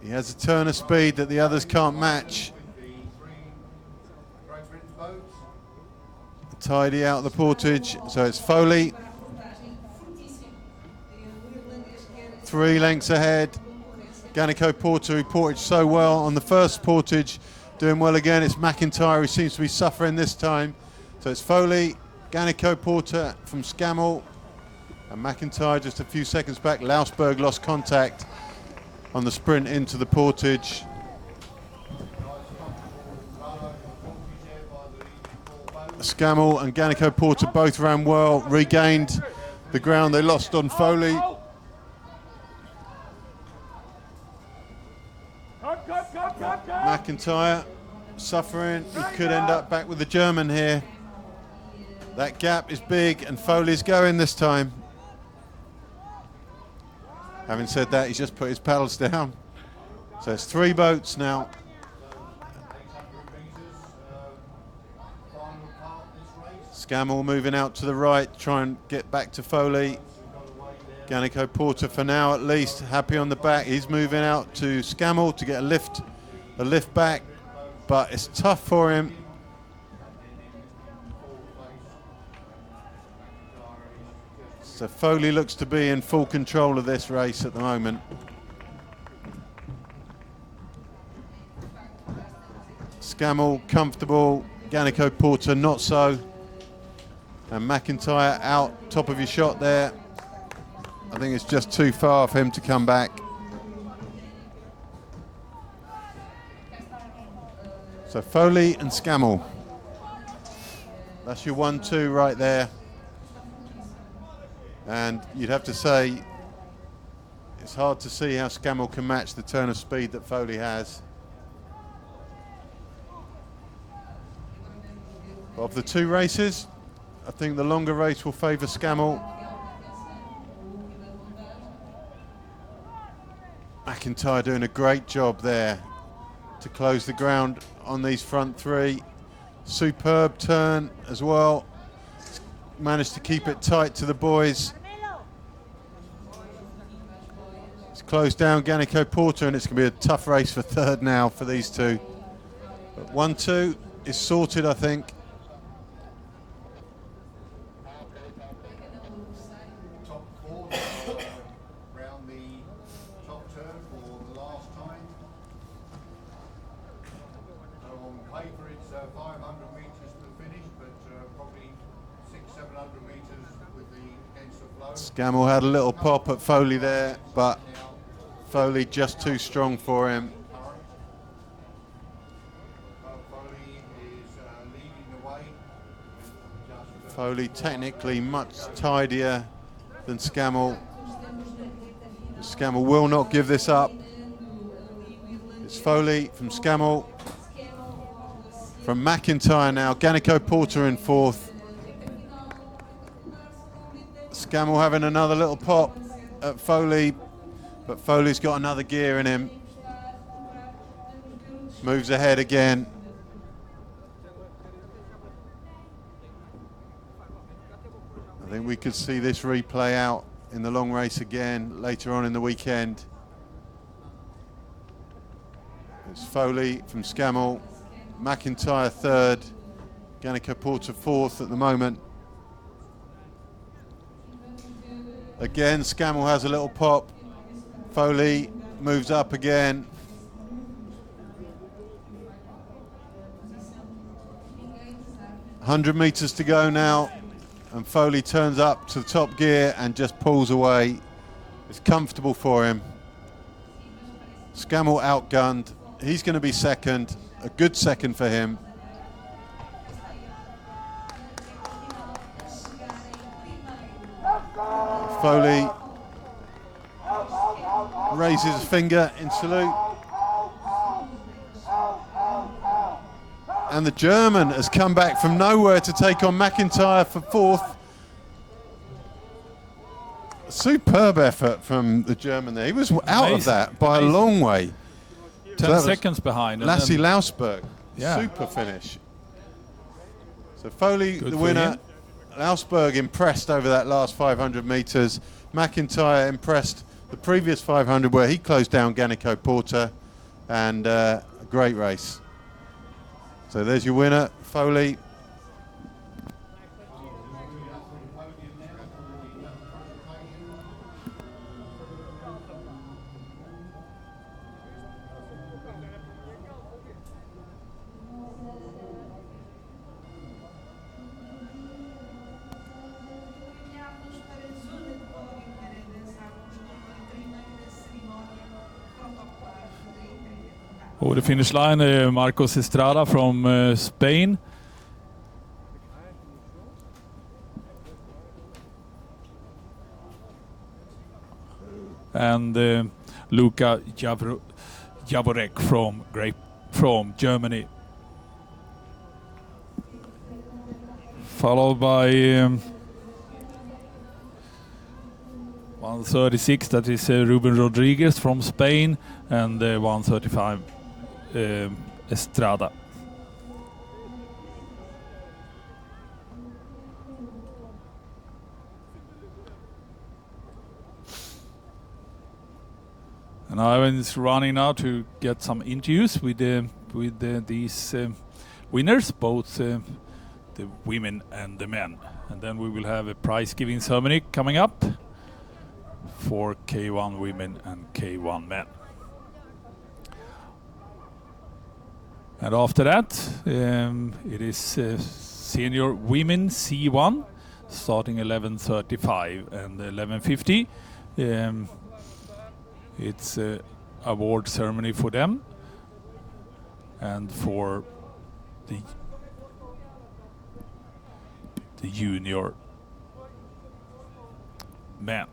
A: He has a turn of speed that the others can't match.
C: With the 3 Great Britain's boats.
A: Tidy out the portage. So it's Foley. 3 lengths ahead. Ganico Porter, who portaged so well on the first portage, doing well again. It's McIntyre who seems to be suffering this time. So it's Foley, Ganico Porter from Scammell, and McIntyre just a few seconds back. Lausberg lost contact on the sprint into the portage. Scammell and Ganico Porter both ran well, regained the ground they lost on Foley. McIntyre suffering. He could end up back with the German here. That gap is big, and Foley's going this time. Having said that, he's just put his paddles down. So it's 3 boats now. Scammell moving out to the right, try and get back to Foley. Ganico Porter, for now at least, happy on the back. He's moving out to Scammell to get a lift back, but it's tough for him. So Foley looks to be in full control of this race at the moment. Scammell comfortable, Ganico Porter not so. And McIntyre out top of your shot there. I think it's just too far for him to come back. So Foley and Scammell. That's your 1-2 right there. And you'd have to say it's hard to see how Scammell can match the turn of speed that Foley has. Of the 2 races, I think the longer race will favour Scammell. McIntyre doing a great job there to close the ground on these front 3. Superb turn as well. Managed to keep it tight to the boys. It's closed down Ganico Porter, and it's going to be a tough race for third now for these two. But 1-2 is sorted, I think.
C: Top four round the top turn for the last time. So on paper it's 500 metres to finish, but probably 600-700 metres with the against the flow.
A: Scammell had a little pop at Foley there, but Foley just too strong for him.
C: Foley is leading the way.
A: Foley technically much tidier than Scammell. Scammell will not give this up. It's Foley from Scammell. From McIntyre now, Ganico Porter in fourth. Scammell having another little pop at Foley, but Foley's got another gear in him. Moves ahead again. I think we could see this replay out in the long race again later on in the weekend. It's Foley from Scammell, McIntyre third, Ganico Porter fourth at the moment. Again, Scammell has a little pop. Foley moves up again. "100 metres to go now, and Foley turns up to the top gear and just pulls away. It's comfortable for him. Scammell outgunned. He's going to be second, a good second for him. Foley raises a finger in salute. And the German has come back from nowhere to take on McIntyre for fourth. A superb effort from the German there. He was out of that by a long way.
B: 10 seconds behind.
A: Lasse Lausberg.
B: Yeah.
A: Super finish. So Foley,
B: Good
A: the
B: for
A: winner.
B: him.
A: Lausberg impressed over that last 500 metres. McIntyre impressed the previous 500 where he closed down Ganico Porter. And a great race. So there's your winner, Foley.
B: Over the finish line, Marcos Estrada from Spain. And Luka Javorek from Germany. Followed by 136, that is Ruben Rodriguez from Spain, and 135 Estrada. And Ivan is running now to get some interviews with these winners, both the women and the men. And then we will have a prize giving ceremony coming up for K1 women and K1 men. And after that, it is senior women C1 starting 11:35 and 11:50. It's an award ceremony for them and for the junior men.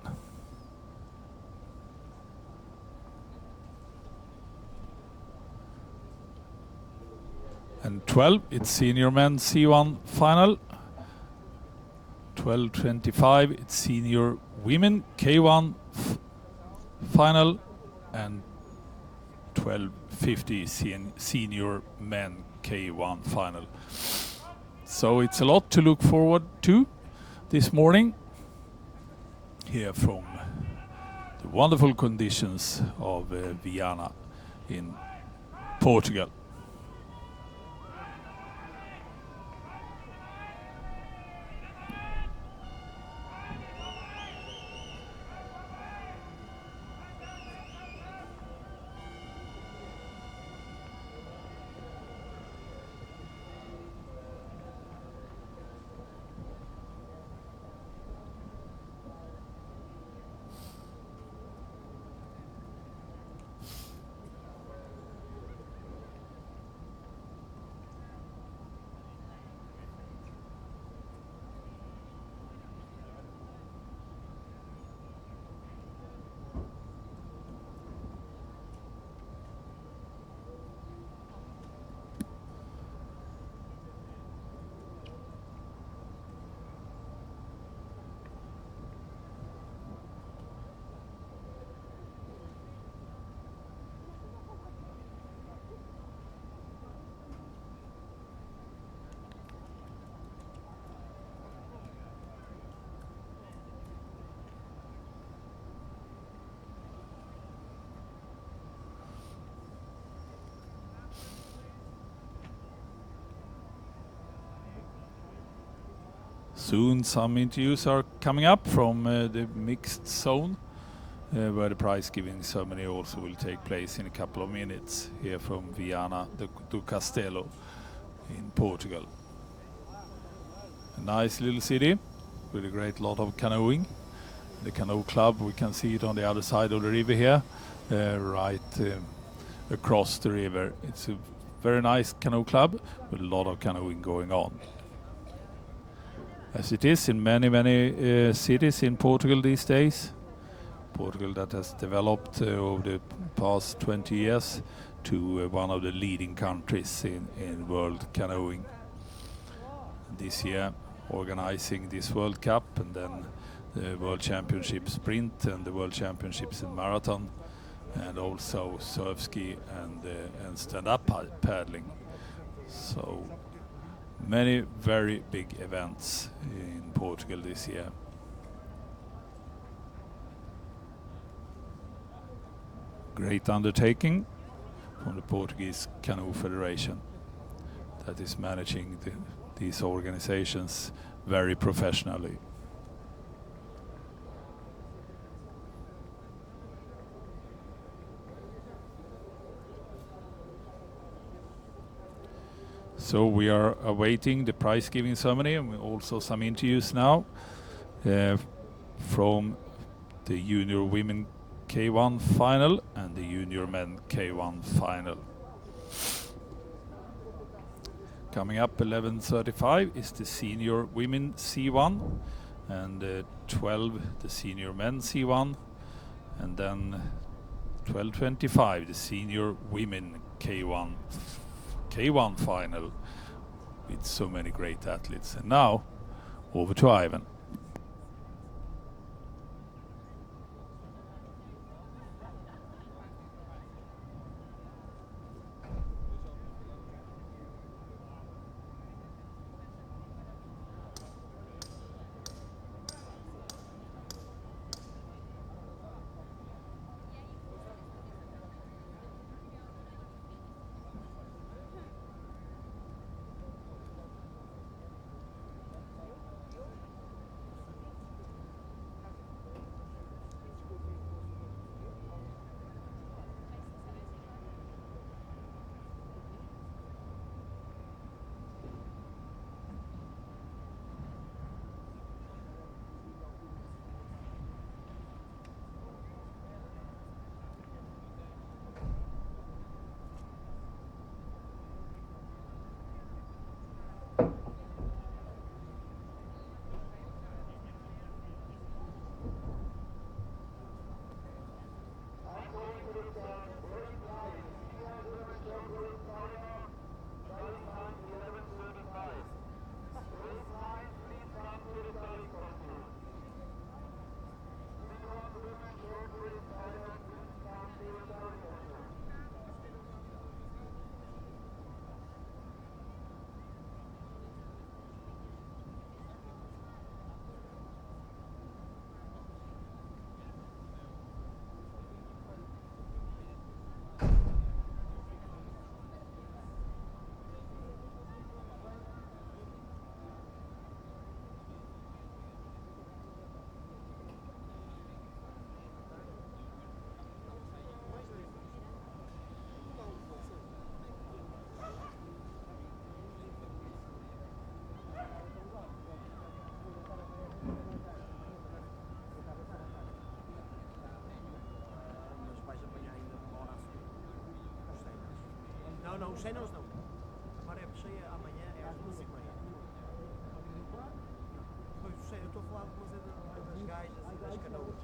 B: And 12, it's senior men C1 final. 12:25, it's senior women K1 final, and 12:50 senior men K1 final. So it's a lot to look forward to this morning here from the wonderful conditions of Viana in Portugal. Soon some interviews are coming up from the mixed zone, where the prize giving ceremony also will take place in a couple of minutes here from Viana to Castelo in Portugal. A nice little city with a great lot of canoeing. The Canoe Club, we can see it on the other side of the river here, right across the river. It's a very nice canoe club with a lot of canoeing going on. As it is in many cities in Portugal these days. Portugal that has developed over the past 20 years to one of the leading countries in world canoeing. This year organizing this World Cup and then the World Championship Sprint and the World Championships in Marathon, and also surf ski and stand-up paddling. So many very big events in Portugal this year. Great undertaking from the Portuguese Canoe Federation that is managing these organizations very professionally. So we are awaiting the prize giving ceremony and also some interviews now from the Junior Women K1 final and the Junior Men K1 final. Coming up 11:35 is the Senior Women C1 and 12 the Senior Men C1, and then 12:25 the Senior Women K1 final with so many great athletes. And now over to Ivan.
D: Não, os séniores não. A maré cheia amanhã é às 12h30. Pois, eu sei, eu estou a falar das gajas e das canoas.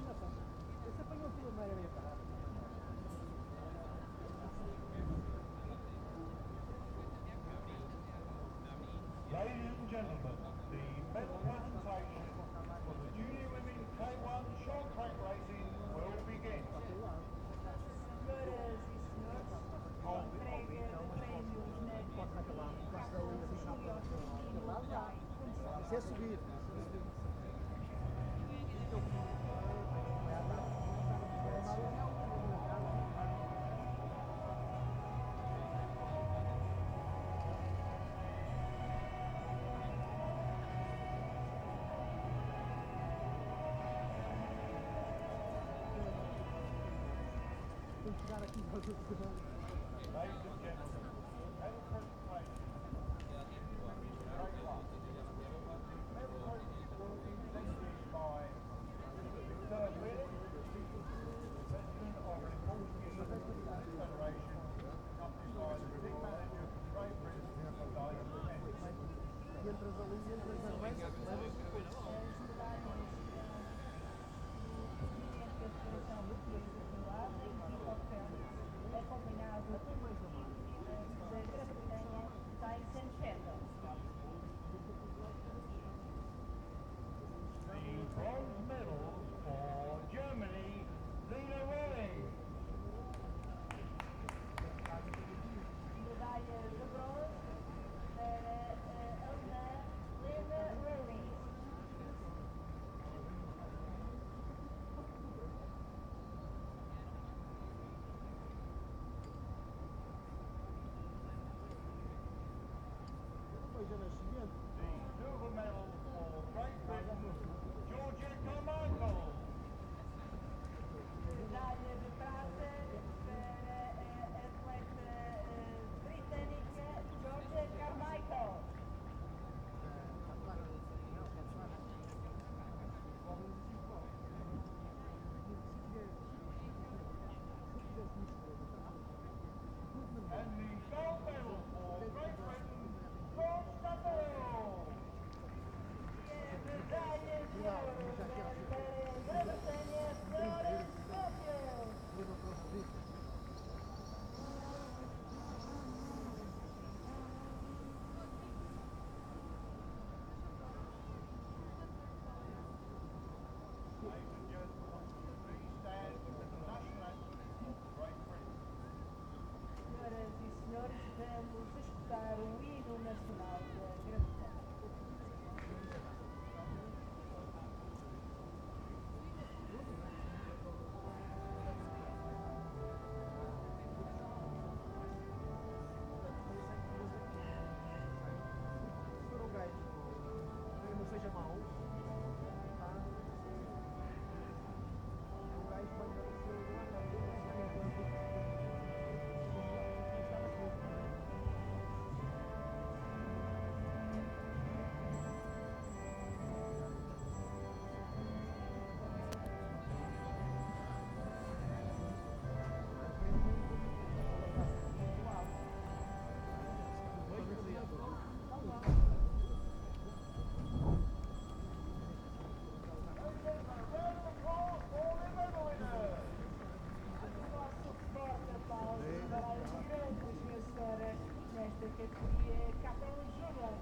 D: Esse apanhou tudo a maré bem parada.
E: Ladies and gentlemen, the medal presentation for the Junior Women K1 Short Track Racing will begin.
F: Senhoras e senhores, entrega de prémios na Castelo
D: Isso é subir.
E: Ladies and gentlemen, medal presentation. Grade 1. Medal presents will be presented by Mr. Willis, President of the Portuguese Federation, accompanied by the Big Manager of Great Britain,
F: é combinado da Grã-Bretanha está em Castelo.
E: The bronze medal for Germany, Lina Rowley.
F: Medalha de bronze para a alemã Lina Rowley.
E: The silver medal for Great Britain, Georgia Carmichael.
F: Medalha de prata para a atleta britânica Georgia Carmichael.
E: And the gold medal for Great Britain, Castelo.
F: Medalha de ouro para a Grã-Bretanha, Florence Schofield.
E: Ladies and gentlemen, please stand for the national anthem of Great Britain.
F: Senhoras e senhores, vamos escutar o hino nacional da Grã-Bretanha.
D: Não seja mau.
F: Nesta categoria Castelo Júnior.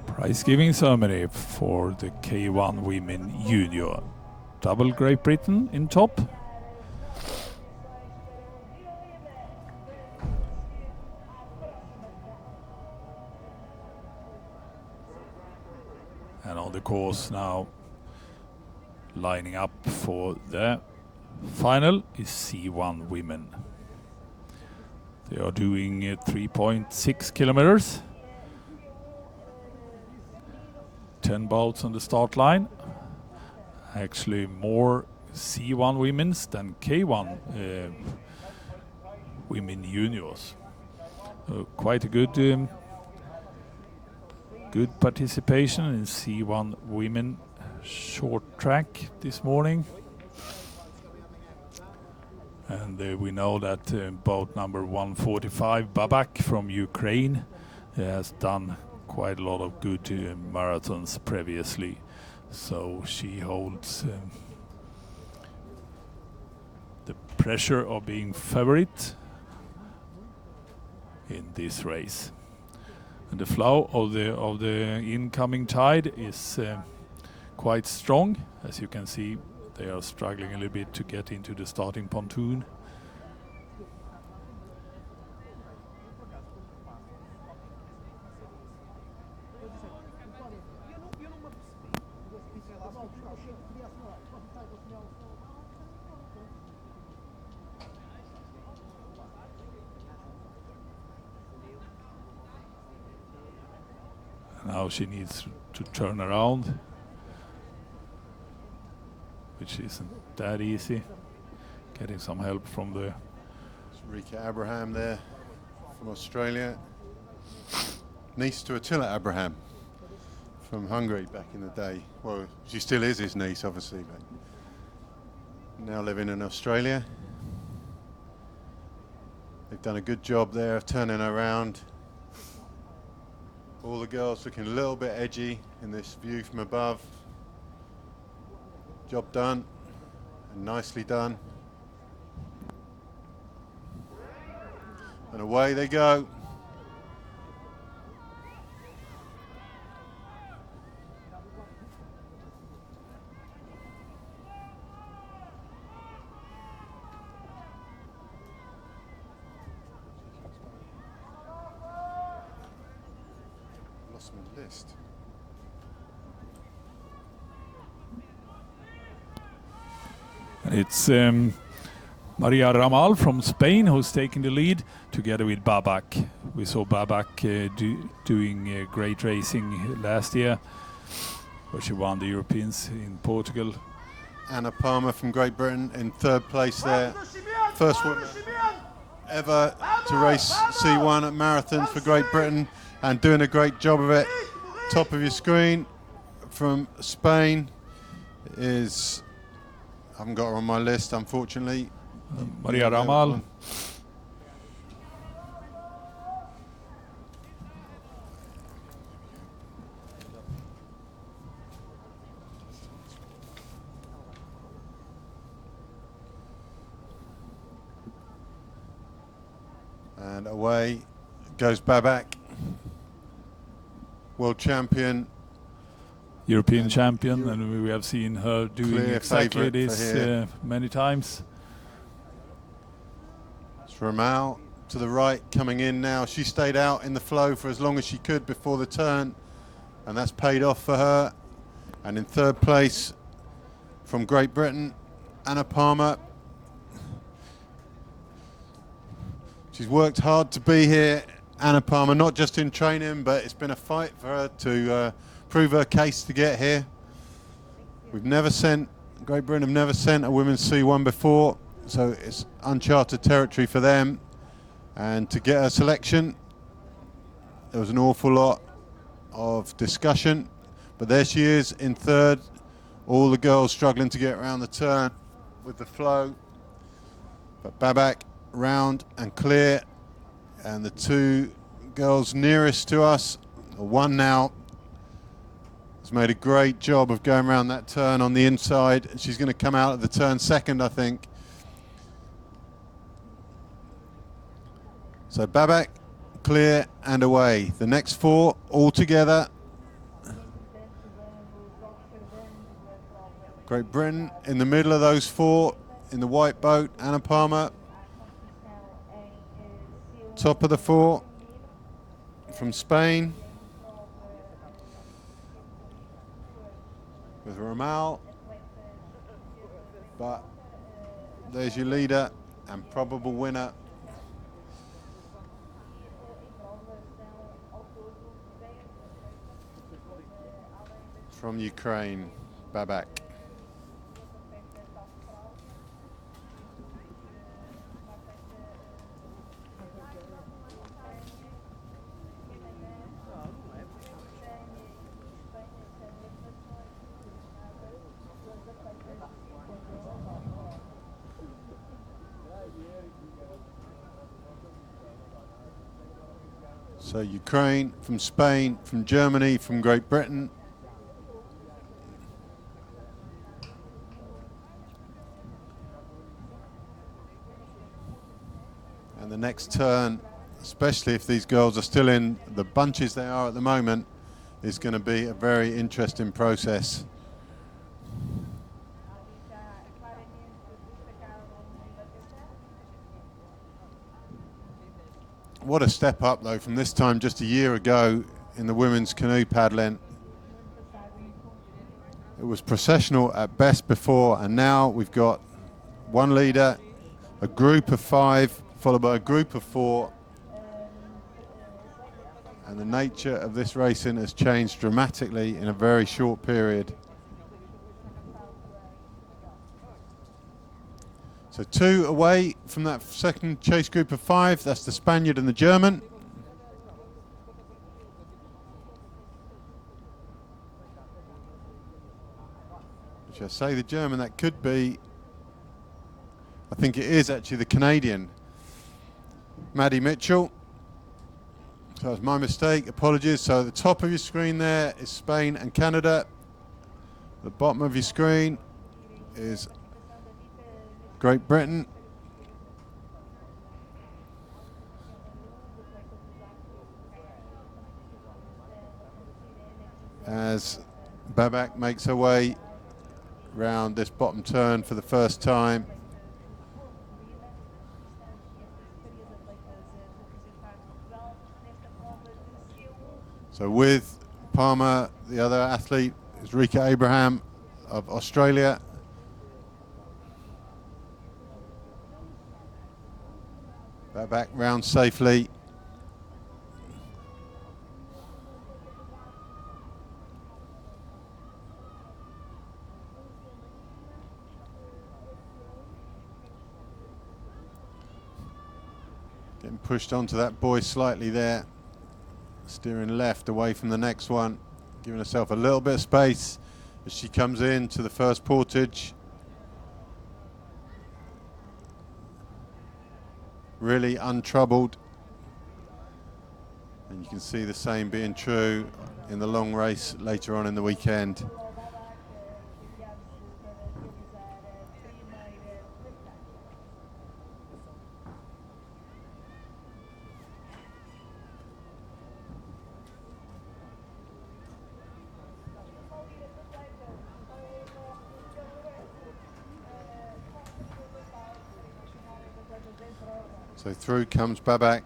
B: Prize giving ceremony for the K1 Women Junior. Double Great Britain in top. And on the course now, lining up for the final is C1 Women. They are doing 3.6 kilometers. 10 boats on the start line. Actually more C1 women's than K1 women juniors. Quite a good good participation in C1 women short track this morning. And we know that boat number 145, Babak from Ukraine, has done quite a lot of good marathons previously. So she holds the pressure of being favorite in this race. And the flow of the incoming tide is quite strong. As you can see, they are struggling a little bit to get into the starting pontoon. Now she needs to turn around, which isn't that easy. Getting some help from the
A: Rika Abraham there from Australia. Niece to Attila Abraham from Hungary back in the day. Well, she still is his niece, obviously, but now living in Australia. They've done a good job there of turning around. All the girls looking a little bit edgy in this view from above. Job done, and nicely done. And away they go. Lost my list.
B: It's Maria Ramal from Spain who's taking the lead together with Babak. We saw Babak doing great racing last year, where she won the Europeans in Portugal.
A: Anna Palmer from Great Britain in third place there. First woman ever to race C1 at marathons for Great Britain and doing a great job of it. Top of your screen from Spain is, I haven't got her on my list unfortunately.
B: Maria Ramal.
A: And away goes Babak, world champion.
B: European champion, and we have seen her doing
A: Clear
B: exactly
A: favourite for
B: this
A: here.
B: many times.
A: It's Ramal to the right coming in now. She stayed out in the flow for as long as she could before the turn, and that's paid off for her. And in third place from Great Britain, Anna Palmer. She's worked hard to be here, Anna Palmer, not just in training, but it's been a fight for her to prove her case to get here. We've never sent, Great Britain have never sent a women's C1 before, so it's uncharted territory for them. And to get her selection, there was an awful lot of discussion, but there she is in third. All the girls struggling to get around the turn with the flow, but Babak round and clear, and the two girls nearest to us, one now, has made a great job of going around that turn on the inside. She's going to come out of the turn second, I think. So Babak, clear and away. The next four all together. Great Britain in the middle of those four in the white boat. Anna Palmer, top of the four from Spain with Ramal. But there's your leader and probable winner. From Ukraine, Babak. So Ukraine, from Spain, from Germany, from Great Britain. And the next turn, especially if these girls are still in the bunches they are at the moment, is going to be a very interesting process. What a step up though from this time just a year ago in the women's canoe paddling. It was processional at best before, and now we've got one leader, a group of 5, followed by a group of 4. And the nature of this racing has changed dramatically in a very short period. So 2 away from that second chase group of 5. That's the Spaniard and the German. Which I say the German, that could be, I think it is actually the Canadian, Maddie Mitchell. So that's my mistake, apologies. So at the top of your screen there is Spain and Canada. The bottom of your screen is Great Britain. As Babak makes her way round this bottom turn for the first time. So with Palmer, the other athlete is Rika Abraham of Australia. Babak round safely. Getting pushed onto that buoy slightly there. Steering left away from the next one. Giving herself a little bit of space as she comes in to the first portage. Really untroubled. And you can see the same being true in the long race later on in the weekend. So through comes Babak.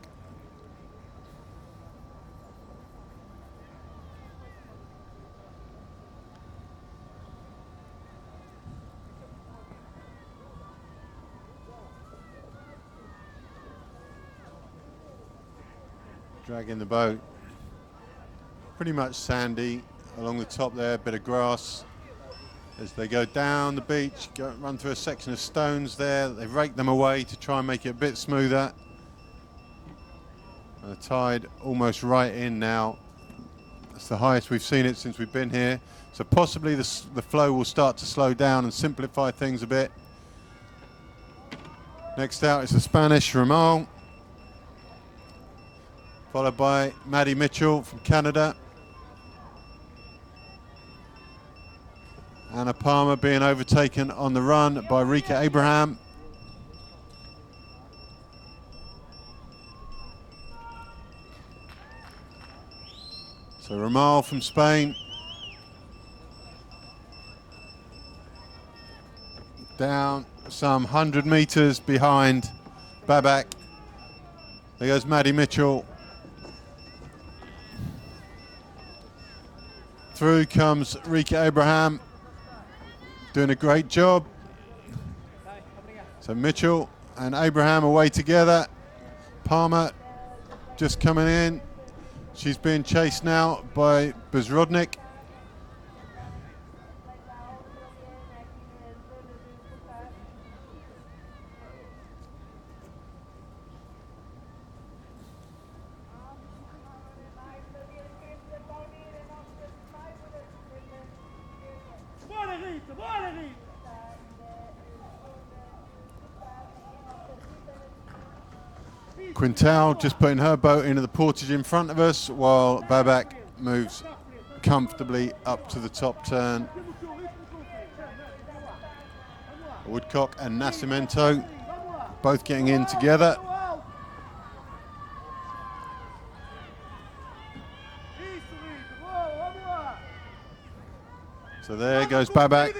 A: Dragging the boat. Pretty much sandy along the top there, a bit of grass. As they go down the beach, run through a section of stones there. They rake them away to try and make it a bit smoother. And the tide almost right in now. That's the highest we've seen it since we've been here. So possibly the flow will start to slow down and simplify things a bit. Next out is the Spanish Ramal, followed by Maddie Mitchell from Canada. Anna Palmer being overtaken on the run by Rika Abraham. So Ramal from Spain. Down some 100 meters behind Babak. There goes Maddie Mitchell. Through comes Rika Abraham. Doing a great job. So Mitchell and Abraham away together. Palmer just coming in. She's being chased now by Bezrodnik. Quintal just putting her boat into the portage in front of us while Babak moves comfortably up to the top turn. Woodcock and Nascimento both getting in together. So there goes Babak.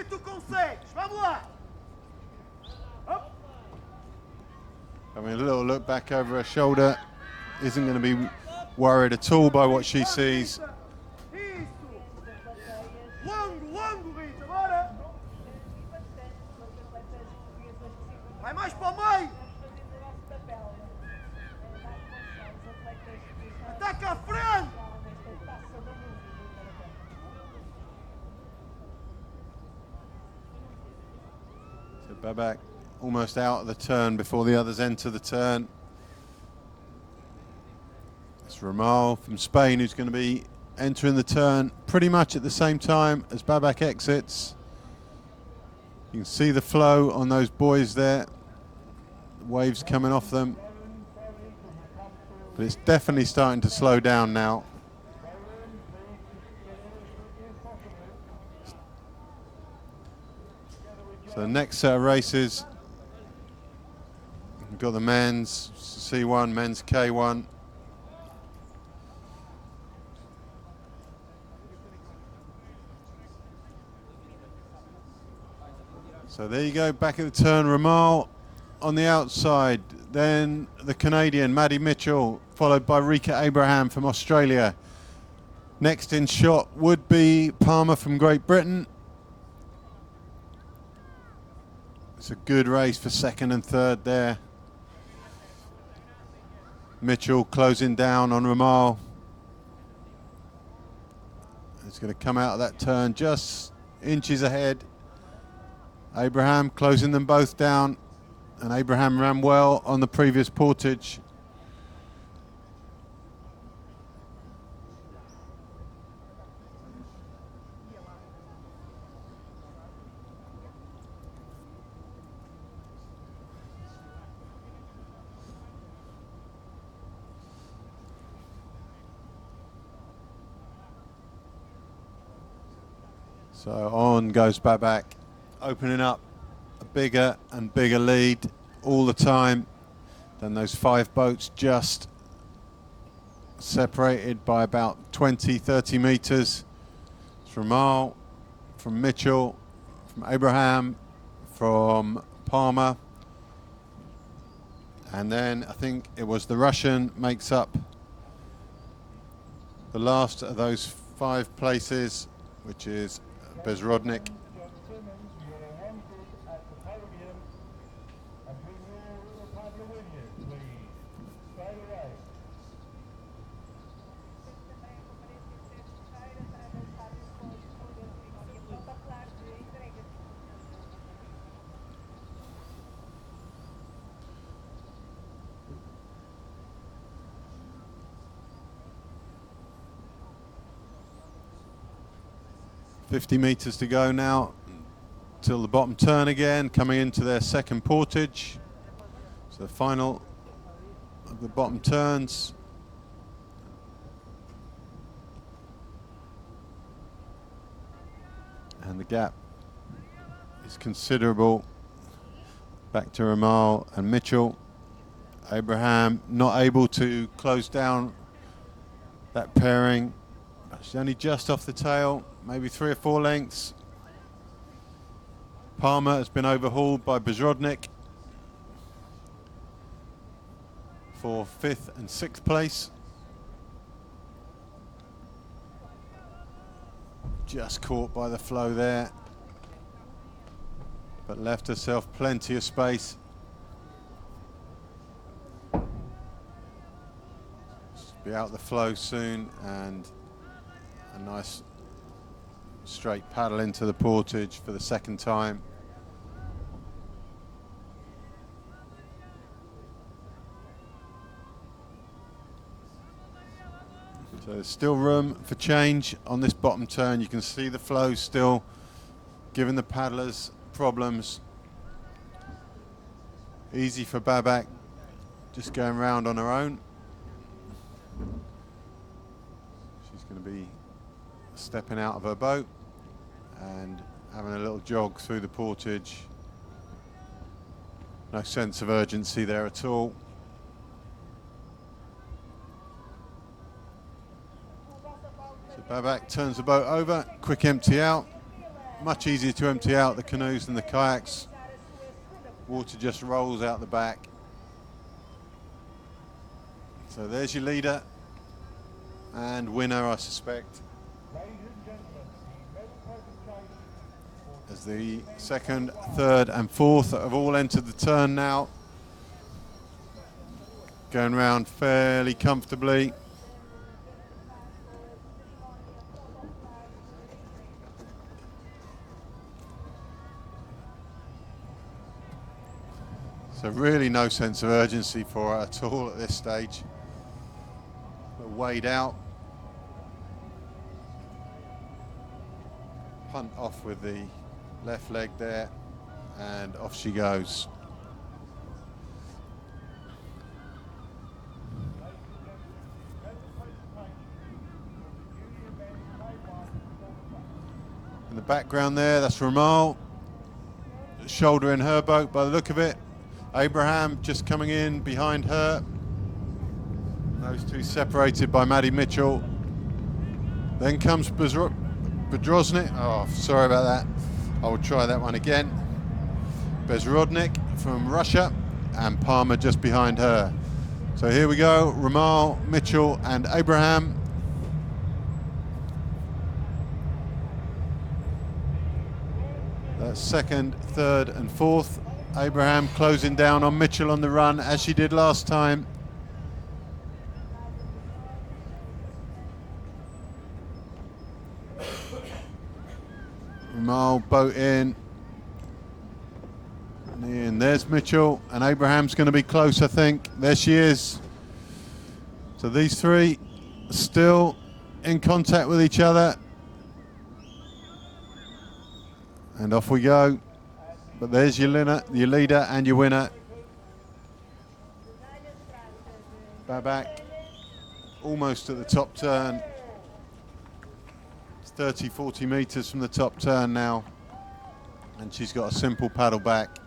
A: Having a little look back over her shoulder. Isn't going to be worried at all by what she sees.
D: Vai mais para o meio! Ataca à frente!
A: So Babak almost out of the turn before the others enter the turn. It's Ramal from Spain who's going to be entering the turn pretty much at the same time as Babak exits. You can see the flow on those buoys there. The waves coming off them. But it's definitely starting to slow down now. So the next set of races, we've got the men's C1, men's K1. So there you go, back at the turn, Ramal on the outside, then the Canadian, Maddie Mitchell, followed by Rika Abraham from Australia. Next in shot would be Palmer from Great Britain. It's a good race for second and third there. Mitchell closing down on Ramal. It's going to come out of that turn just inches ahead. Abraham closing them both down, and Abraham ran well on the previous portage. So on goes Babak, opening up a bigger and bigger lead all the time. Then those five boats just separated by about 20-30 meters. It's Ramal, from Mitchell, from Abraham, from Palmer, and then I think it was the Russian makes up the last of those 5 places, which is Bezrodnik. $50 meters to go now till the bottom turn again, coming into their second portage. So the final of the bottom turns. And the gap is considerable. Back to Ramal and Mitchell. Abraham not able to close down that pairing. She's only just off the tail, maybe 3 or 4 lengths. Palmer has been overhauled by Bezrodnik for 5th and 6th place. Just caught by the flow there, but left herself plenty of space. She'll be out the flow soon, and a nice straight paddle into the portage for the second time. So there's still room for change on this bottom turn. You can see the flow still giving the paddlers problems. Easy for Babak just going round on her own. She's going to be stepping out of her boat and having a little jog through the portage. No sense of urgency there at all. So Babak turns the boat over, quick empty out. Much easier to empty out the canoes than the kayaks. Water just rolls out the back. So there's your leader and winner, I suspect,
E: Ladies and gentlemen, the medal presentation
A: as the second, third and fourth have all entered the turn now. Going round fairly comfortably. So really no sense of urgency for her at all at this stage. But weighed out. Punt off with the left leg there, and off she goes. In the background there, that's Ramal, shouldering her boat by the look of it. Abraham just coming in behind her. Those two separated by Maddie Mitchell. Then comes Bedroznik. Oh, sorry about that. I will try that one again. Bezrodnik from Russia, and Palmer just behind her. So here we go, Ramal, Mitchell and Abraham. That's second, third and fourth. Abraham closing down on Mitchell on the run, as she did last time. Ramal boat in. And there's Mitchell, and Abraham's going to be close, I think. There she is. So these three still in contact with each other. And off we go. But there's your leader and your winner. Babak almost at the top turn. It's 30, 40 metres from the top turn now. And she's got a simple paddle back.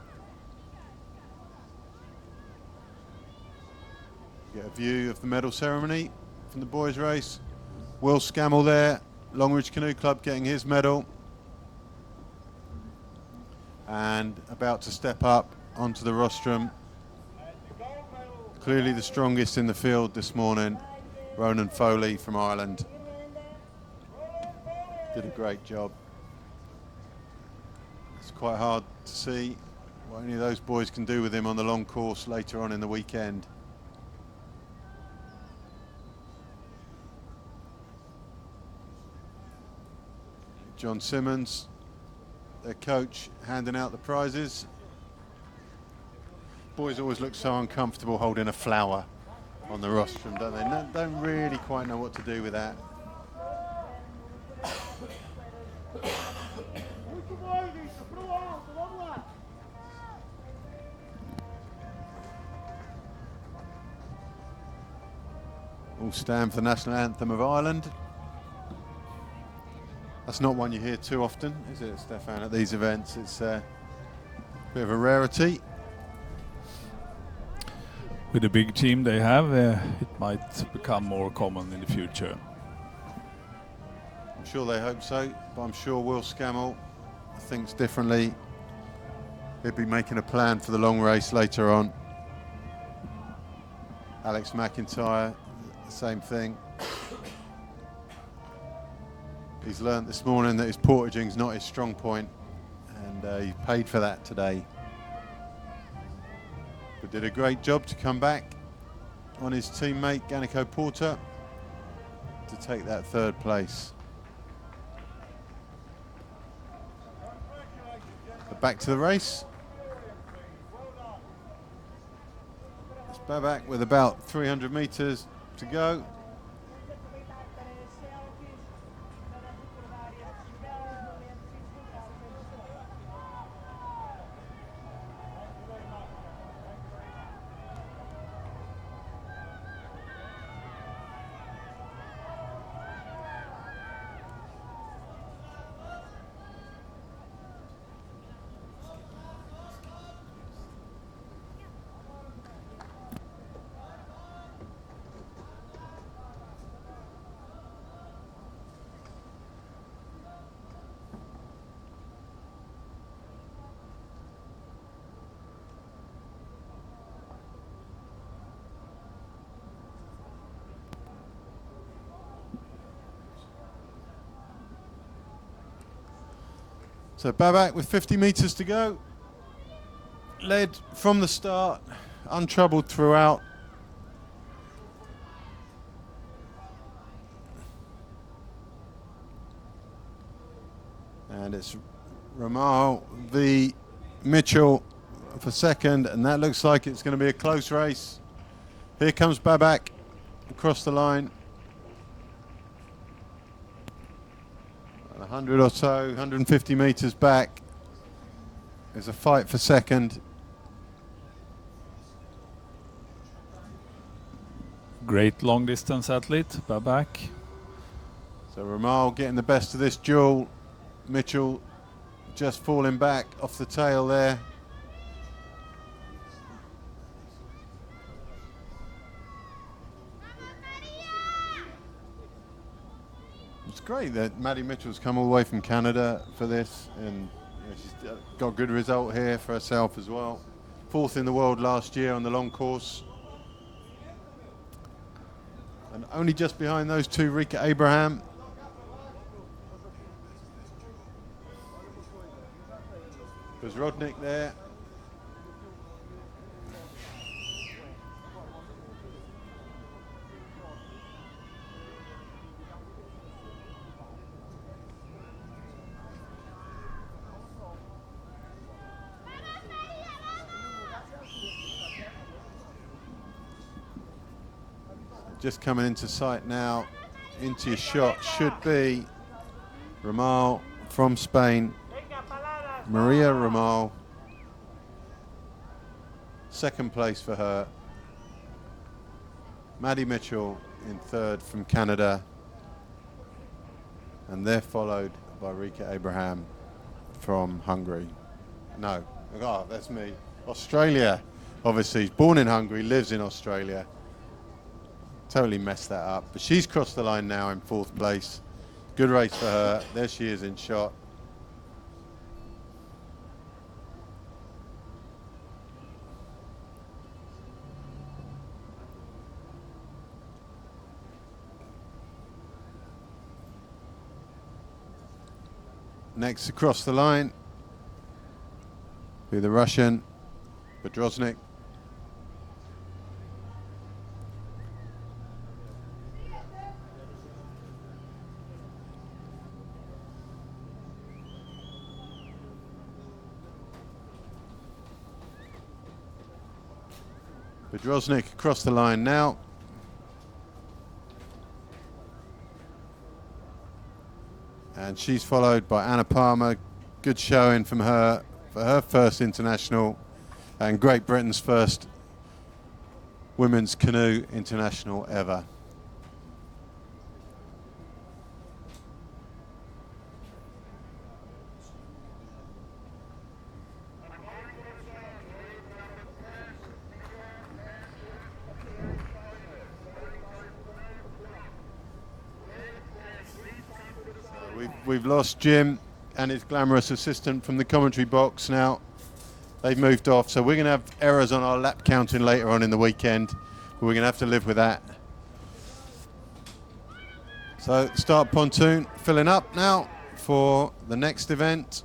A: Get a view of the medal ceremony from the boys' race. Will Scammell there, Longridge Canoe Club, getting his medal. And about to step up onto the rostrum. Clearly the strongest in the field this morning, Ronan Foley from Ireland. Did a great job. It's quite hard to see what any of those boys can do with him on the long course later on in the weekend. John Simmons, their coach, handing out the prizes. Boys always look so uncomfortable holding a flower on the rostrum, don't they? No, don't really quite know what to do with that.
E: Muito bem, Lisa, pro alto, vamos lá.
A: All stand for the national anthem of Ireland. That's not one you hear too often, is it, Stefan, at these events? It's a bit of a rarity.
B: With the big team they have, it might become more common in the future.
A: I'm sure they hope so, but I'm sure Will Scammell thinks differently. He'll be making a plan for the long race later on. Alex McIntyre, the same thing. He's learnt this morning that his portaging's not his strong point, and he paid for that today. But did a great job to come back on his teammate Ganico Porter to take that third place. But back to the race. It's Babak with about 300 metres to go. So Babak with 50 metres to go. Led from the start, untroubled throughout. And it's Ramal v Mitchell for second, and that looks like it's going to be a close race. Here comes Babak across the line. 100 or so, 150 metres back. There's a fight for second.
B: Great long distance athlete, Babak.
A: So Ramal getting the best of this duel. Mitchell just falling back off the tail there. It's great that Maddie Mitchell's come all the way from Canada for this, and she's got a good result here for herself as well. 4th in the world last year on the long course. And only just behind those two, Rika Abraham. There's Rodnick there. Just coming into sight now, into your shot should be Ramal from Spain. Maria Ramal, second place for her. Maddie Mitchell in third from Canada. And they're followed by Rika Abraham from Hungary. No, oh, that's me. Australia, obviously. He's born in Hungary, lives in Australia. Totally messed that up. But she's crossed the line now in 4th place. Good race for her. There she is in shot. Next across the line be the Russian Bedroznik. Bedroznik across the line now. And she's followed by Anna Palmer. Good showing from her for her first international and Great Britain's first women's canoe international ever. We've lost Jim and his glamorous assistant from the commentary box now. They've moved off, so we're going to have errors on our lap counting later on in the weekend. But we're going to have to live with that. So start pontoon filling up now for the next event.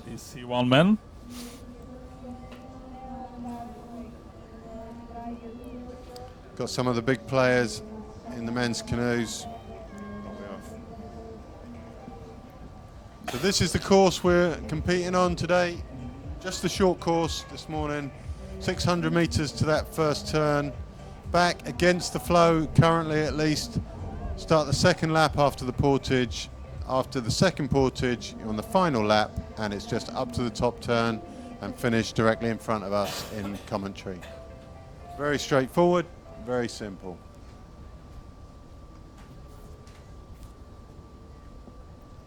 B: Please see one man.
A: Got some of the big players in the men's canoes. So this is the course we're competing on today. Just a short course this morning. 600 metres to that first turn. Back against the flow currently at least. Start the second lap after the portage. After the second portage, you're on the final lap, and it's just up to the top turn and finish directly in front of us in commentary. Very straightforward. Very simple.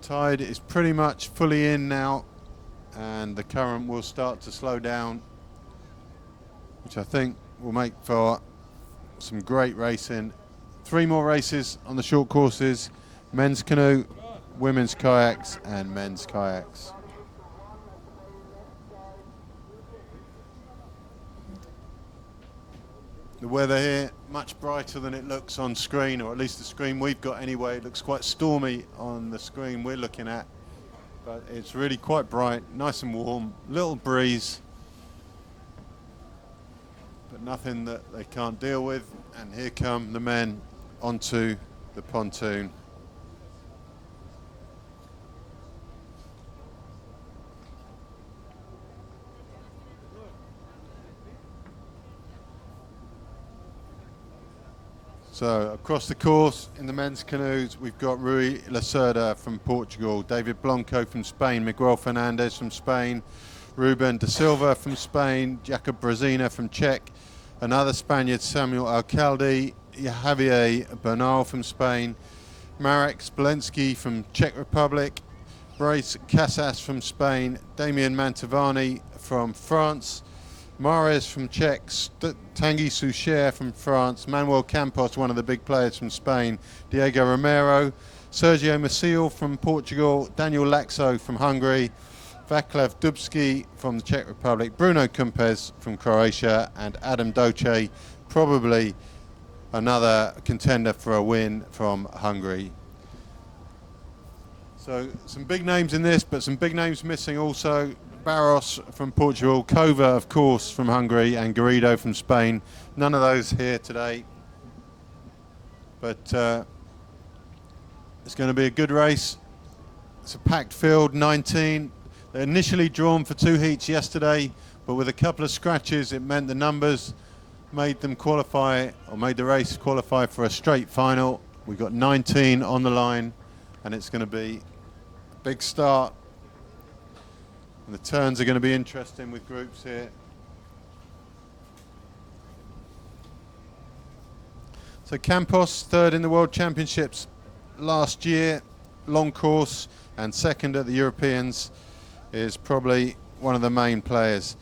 A: Tide is pretty much fully in now, and the current will start to slow down, which I think will make for some great racing. 3 more races on the short courses: men's canoe, women's kayaks, and men's kayaks. The weather here much brighter than it looks on screen, or at least the screen we've got anyway. It looks quite stormy on the screen we're looking at, but it's really quite bright, nice and warm, little breeze, but nothing that they can't deal with. And here come the men onto the pontoon. So across the course in the men's canoes, we've got Rui Lacerda from Portugal, David Blanco from Spain, Miguel Fernandez from Spain, Ruben da Silva from Spain, Jakob Brezina from Czech, another Spaniard, Samuel Alcalde, Javier Bernal from Spain, Marek Spolensky from Czech Republic, Brace Casas from Spain, Damian Mantovani from France, Mares from Czech, Tanguy Souchere from France, Manuel Campos, one of the big players from Spain, Diego Romero, Sergio Maciel from Portugal, Daniel Laxo from Hungary, Vaclav Dubski from the Czech Republic, Bruno Kumpez from Croatia, and Adam Doce, probably another contender for a win from Hungary. So some big names in this, but some big names missing also. Barros from Portugal, Kova, of course, from Hungary, and Garrido from Spain. None of those here today. But it's going to be a good race. It's a packed field, 19. They're initially drawn for 2 heats yesterday, but with a couple of scratches, it meant the numbers made them qualify, or made the race qualify for a straight final. We've got 19 on the line, and it's going to be a big start. And the turns are going to be interesting with groups here. So Campos, third in the World Championships last year, long course, and second at the Europeans, is probably one of the main players.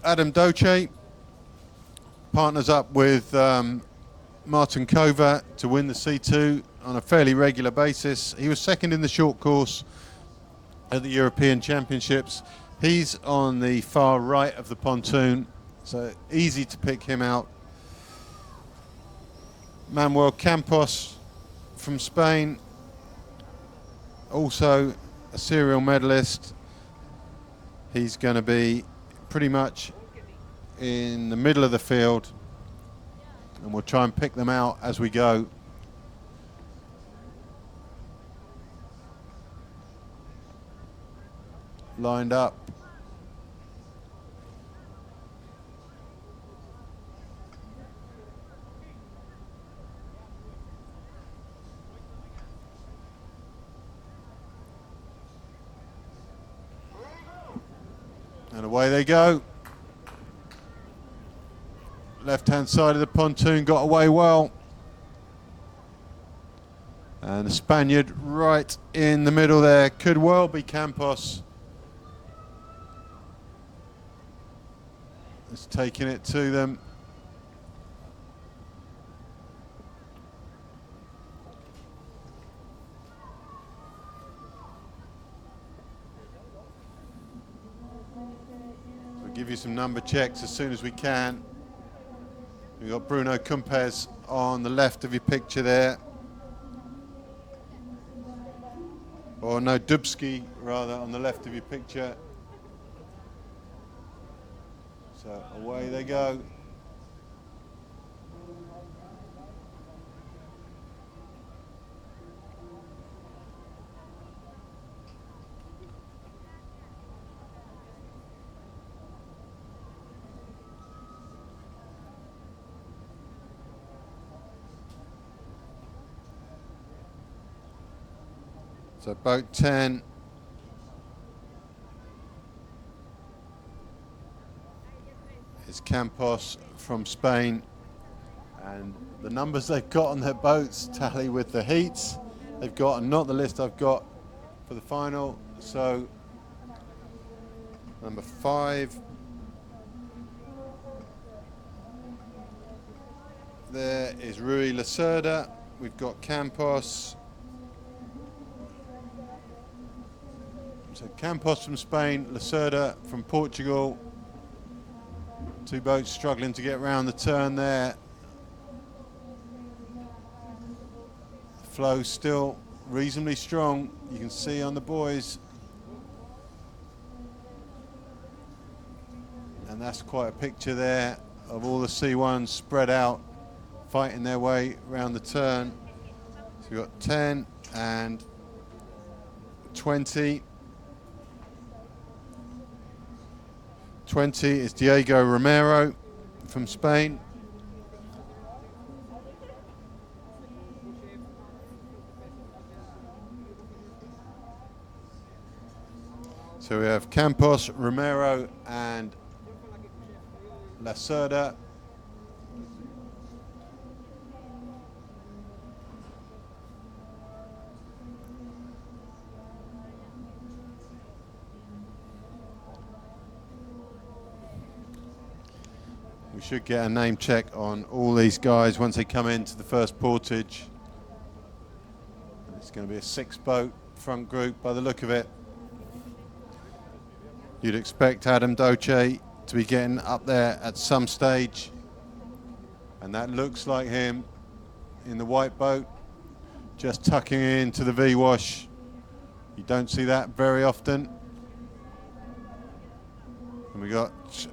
A: Adam Doce partners up with Martin Kova to win the C2 on a fairly regular basis. He was second in the short course at the European Championships. He's on the far right of the pontoon, so easy to pick him out. Manuel Campos from Spain, also a serial medalist. He's going to be pretty much in the middle of the field, and we'll try and pick them out as we go. Lined up. And away they go. Left-hand side of the pontoon got away well. And the Spaniard right in the middle there could well be Campos. It's taking it to them. We'll give you some number checks as soon as we can. We've got Bruno Kumpez on the left of your picture there. Or no, Dubski rather, on the left of your picture. So away they go. So boat 10. Is Campos from Spain, and the numbers they've got on their boats tally with the heats they've got, and not the list I've got for the final. So number 5 there is Rui Lacerda. We've got Campos. So Campos from Spain, Lacerda from Portugal. Two boats struggling to get round the turn there. flow still reasonably strong. You can see on the boys. And that's quite a picture there of all the C1s spread out, fighting their way around the turn. So we've got 10 and 20. 20 is Diego Romero from Spain. So we have Campos, Romero and Lacerda. We should get a name check on all these guys once they come into the first portage. It's going to be a 6-boat front group by the look of it. You'd expect Adam Doce to be getting up there at some stage, and that looks like him in the white boat, just tucking into the V-wash. You don't see that very often. And we got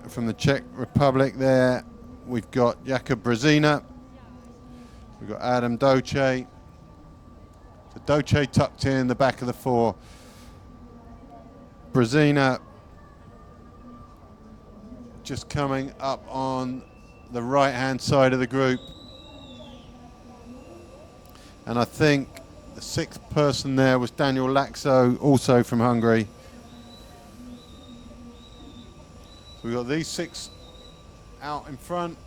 A: from the Czech Republic there, we've got Jakub Brzezina, we've got Adam Doce. So Doce tucked in the back of the 4. Brzezina just coming up on the right hand side of the group. And I think the 6th person there was Daniel Laxo, also from Hungary. So we've got these 6 out in front.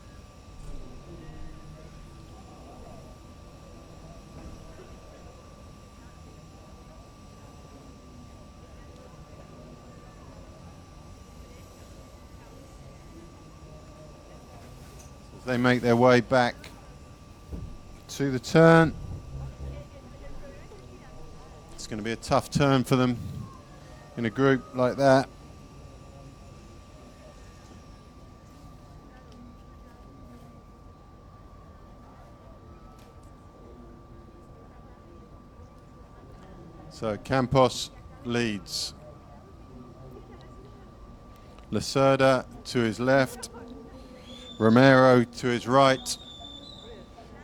A: They make their way back to the turn. It's going to be a tough turn for them in a group like that. So Campos leads. Lacerda to his left. Romero to his right.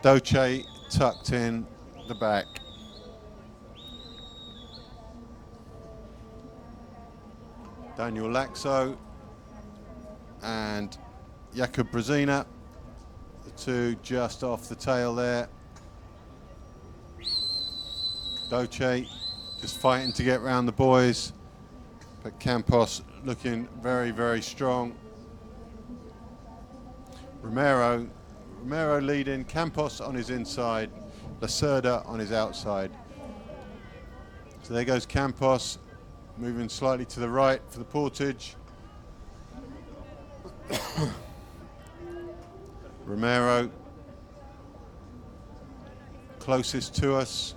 A: Doce tucked in the back. Daniel Laxo and Jakub Brzezina, the 2 just off the tail there. Doce just fighting to get round the boys, but Campos looking very, very strong. Romero leading, Campos on his inside, Lacerda on his outside. So there goes Campos, moving slightly to the right for the portage. Romero closest to us.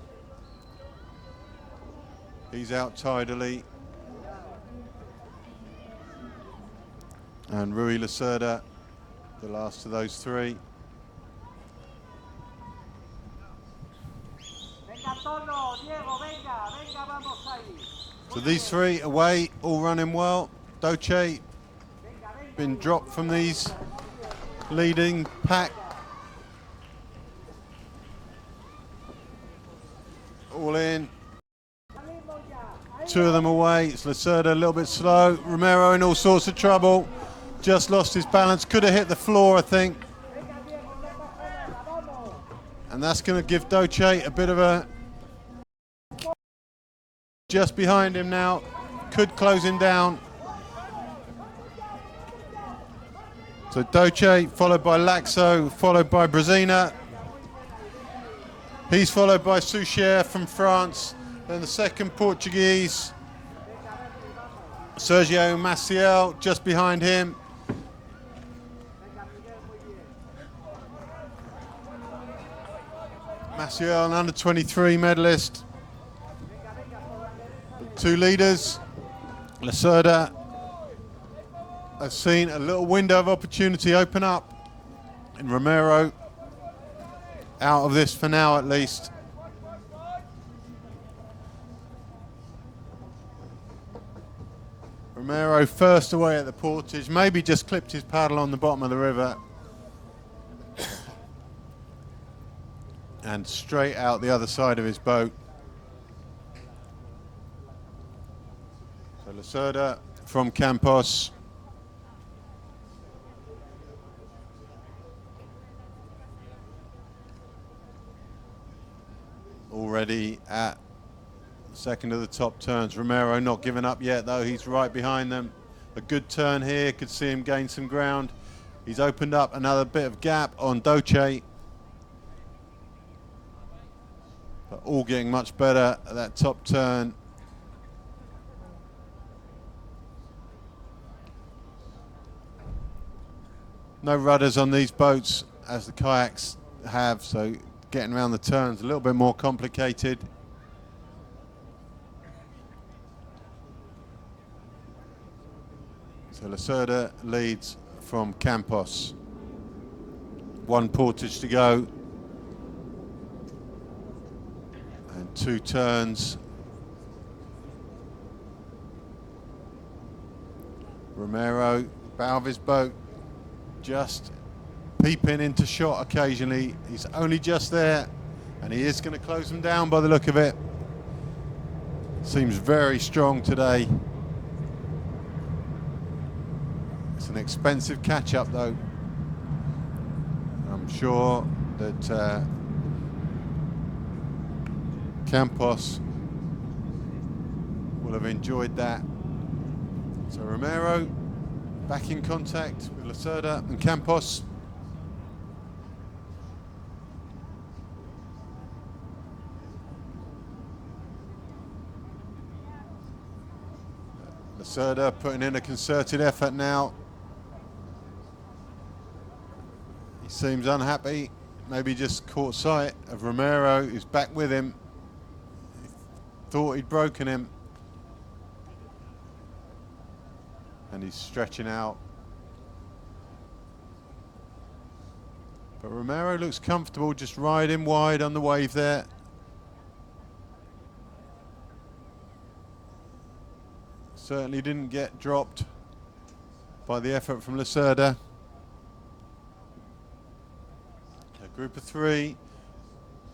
A: He's out tidally. And Rui Lacerda, the last of those 3. So these 3 away, all running well. Doce been dropped from these leading pack. All in. 2 of them away. It's Lacerda a little bit slow. Romero in all sorts of trouble. Just lost his balance. Could have hit the floor, I think. And that's going to give Doce a bit of a... Just behind him now. Could close him down. So Doce followed by Laxo, followed by Brzezina. He's followed by Souchier from France. Then the second Portuguese, Sergio Maciel, just behind him. Maciel, an under-23 medalist. The 2 leaders, Lacerda, have seen a little window of opportunity open up. And Romero out of this for now at least. Romero first away at the portage, maybe just clipped his paddle on the bottom of the river. And straight out the other side of his boat. So Lacerda from Campos. Already at second of the top turns. Romero not giving up yet though, he's right behind them. A good turn here, could see him gain some ground. He's opened up another bit of gap on Doce. But all getting much better at that top turn. No rudders on these boats as the kayaks have, so getting around the turns a little bit more complicated. So Lacerda leads from Campos. One portage to go. And 2 turns. Romero, bow of his boat, just peeping into shot occasionally. He's only just there, and he is going to close them down by the look of it. Seems very strong today. It's an expensive catch-up though. I'm sure that Campos will have enjoyed that. So Romero back in contact with Lacerda and Campos. Lacerda putting in a concerted effort now. He seems unhappy, maybe just caught sight of Romero, who's back with him. He thought he'd broken him. And he's stretching out. But Romero looks comfortable, just riding wide on the wave there. Certainly didn't get dropped by the effort from Lacerda. A group of 3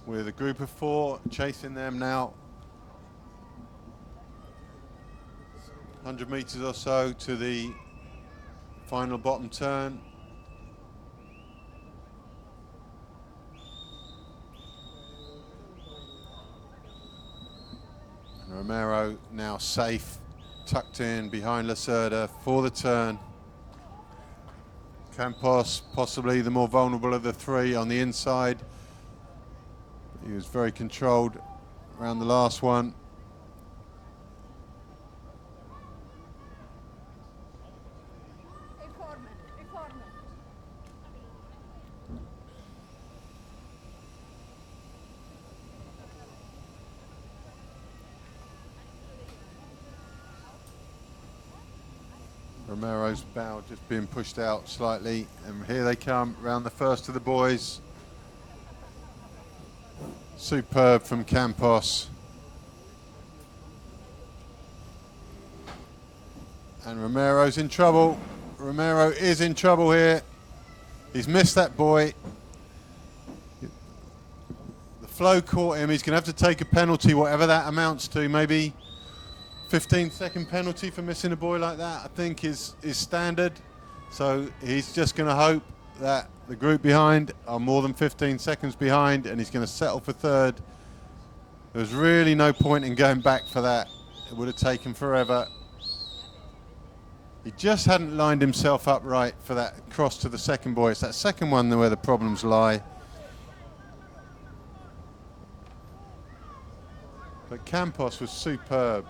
A: with a group of 4 chasing them now. 100 meters or so to the final bottom turn. And Romero now safe, tucked in behind Lacerda for the turn. Campos, possibly the more vulnerable of the 3 on the inside. He was very controlled around the last one. Romero's bow just being pushed out slightly, and here they come round the first of the boys. Superb from Campos. And Romero's in trouble. Romero is in trouble here. He's missed that buoy. The flow caught him. He's going to have to take a penalty, whatever that amounts to, maybe 15-second penalty for missing a buoy like that, I think is standard. So he's just going to hope that the group behind are more than 15 seconds behind, and he's going to settle for 3rd. There's really no point in going back for that. It would have taken forever. He just hadn't lined himself up right for that cross to the second buoy. It's that second one where the problems lie. But Campos was superb.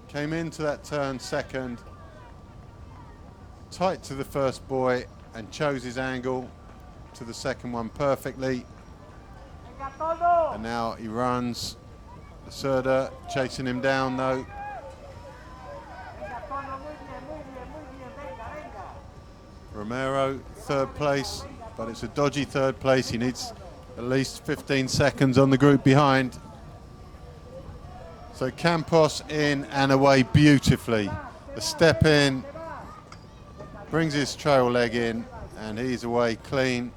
A: Came into that turn second, tight to the first buoy, and chose his angle to the second one perfectly. And now he runs. Lacerda chasing him down though. Romero, 3rd place, but it's a dodgy 3rd place. He needs at least 15 seconds on the group behind. So Campos in and away beautifully. a step in, brings his trail leg in, and he's away clean.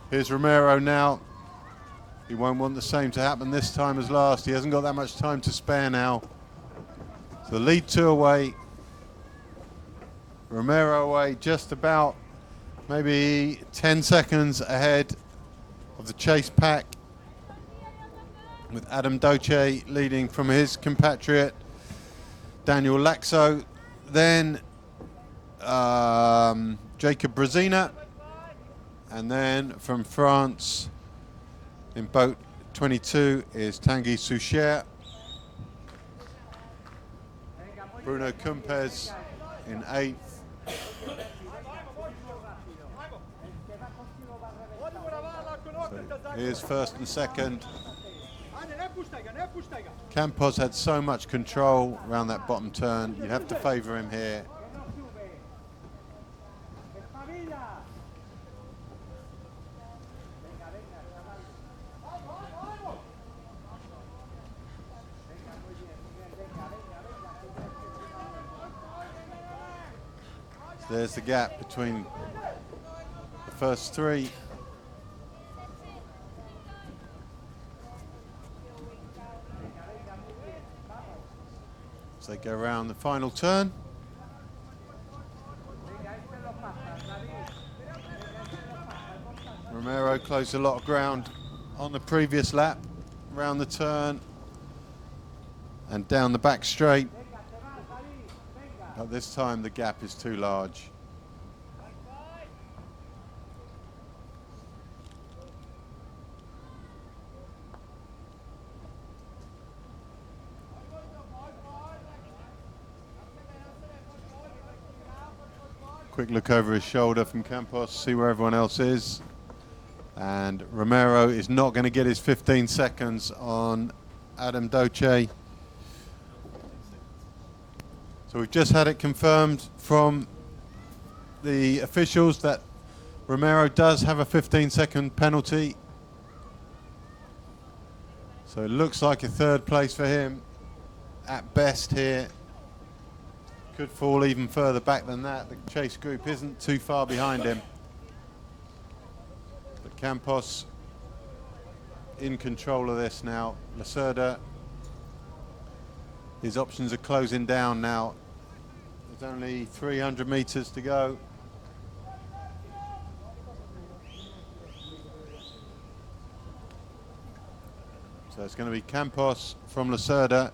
A: Here's Romero now. He won't want the same to happen this time as last. He hasn't got that much time to spare now. So the lead two away. Romero away just about maybe 10 seconds ahead of the chase pack, with Adam Doce leading from his compatriot Daniel Laxo, then Jacob Brezina, and then from France in boat 22 is Tanguy Souchere. Bruno Kumpez in 8th. So here's first and second. Campos had so much control around that bottom turn. You have to favour him here. So there's the gap between the first three. As they go around the final turn. Romero closed a lot of ground on the previous lap, around the turn and down the back straight. But this time the gap is too large. Quick look over his shoulder from Campos, see where everyone else is. And Romero is not going to get his 15 seconds on Adam Doce. So we've just had it confirmed from the officials that Romero does have a 15-second penalty. So it looks like a third place for him at best here. Could fall even further back than that. The chase group isn't too far behind him. But Campos in control of this now. Lacerda, his options are closing down now. There's only 300 meters to go. So it's going to be Campos from Lacerda.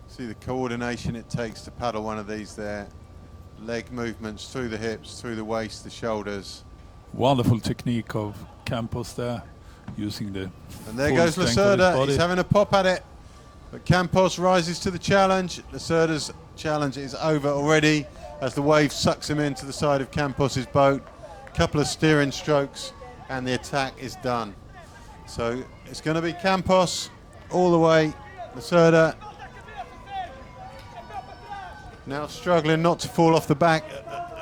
A: See the coordination it takes to paddle one of these there. Leg movements through the hips, through the waist, the shoulders.
B: Wonderful technique of Campos there, using the
A: And there
B: full
A: goes
B: strength of his
A: Lacerda,
B: body.
A: he's having a pop at it. But Campos rises to the challenge. Lacerda's challenge is over already as the wave sucks him into the side of Campos's boat. A couple of steering strokes and the attack is done. So it's going to be Campos all the way. Lacerda now struggling not to fall off the back,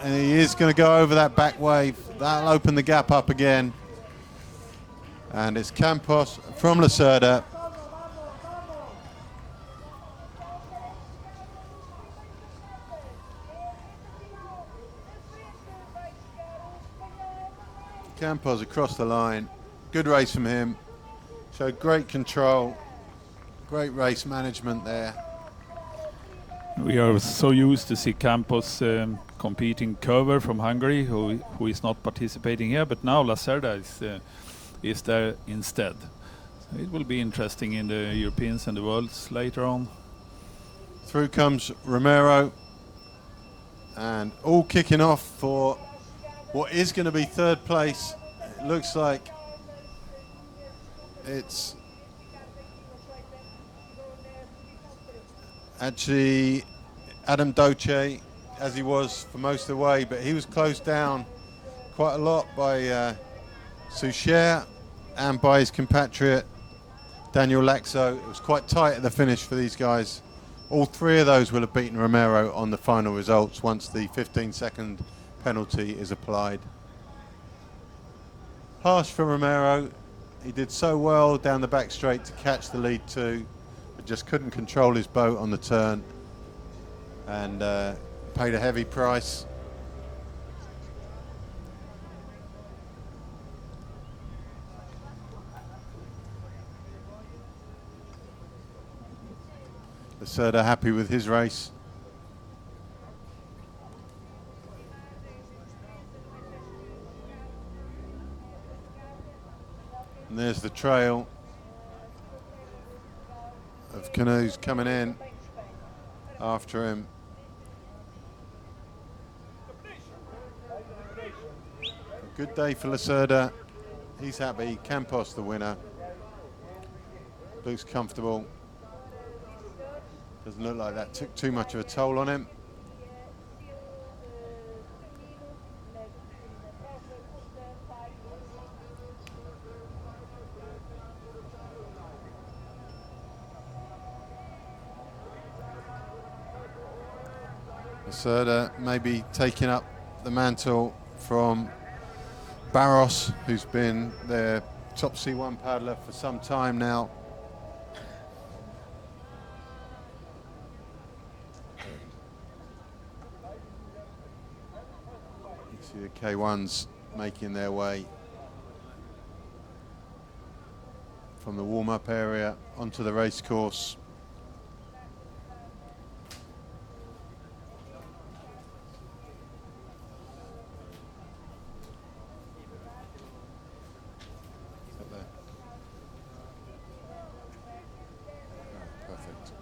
A: and he is going to go over that back wave. That'll open the gap up again. And it's Campos from Lacerda. Campos across the line. Good race from him. Showed great control. Great race management there.
B: We are so used to see Campos competing Cover from Hungary, who is not participating here, but now Lacerda is there instead. So it will be interesting in the Europeans and the Worlds later on.
A: Through comes Romero, and all kicking off for what is going to be third place. It looks like it's actually Adam Doce, as he was for most of the way, but he was closed down quite a lot by Souchere and by his compatriot Daniel Laxo. It was quite tight at the finish for these guys. All three of those will have beaten Romero on the final results once the 15-second penalty is applied. Harsh for Romero. He did so well down the back straight to catch the lead two, but just couldn't control his boat on the turn and paid a heavy price. Lacerda happy with his race. And there's the trail of canoes coming in after him. A good day for Lacerda. He's happy. Campos the winner. Looks comfortable. Doesn't look like that took too much of a toll on him. Lacerda maybe taking up the mantle from Barros, who's been their top C1 paddler for some time now. You see the K1s making their way from the warm-up area onto the race course. Perfect.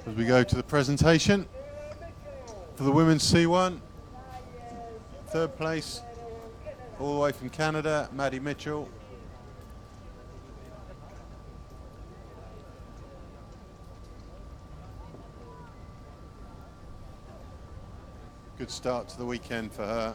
A: As we go to the presentation for the women's C1, third place, all the way from Canada, Maddie Mitchell. Good start to the weekend for her.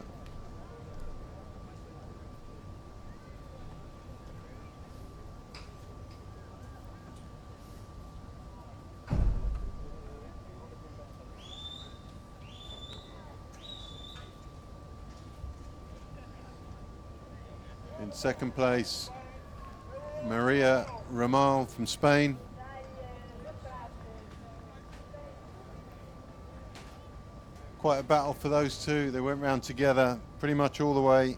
A: In second place, Maria Ramal from Spain. Quite a battle for those two. They went round together pretty much all the way.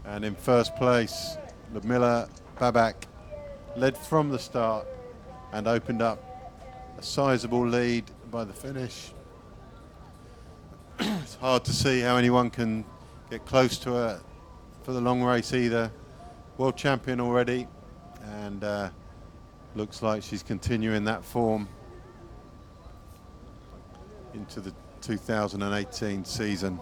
A: And in first place, Ludmila Babak led from the start and opened up a sizable lead by the finish. It's hard to see how anyone can get close to her for the long race either. World champion already, and looks like she's continuing that form into the 2018 season.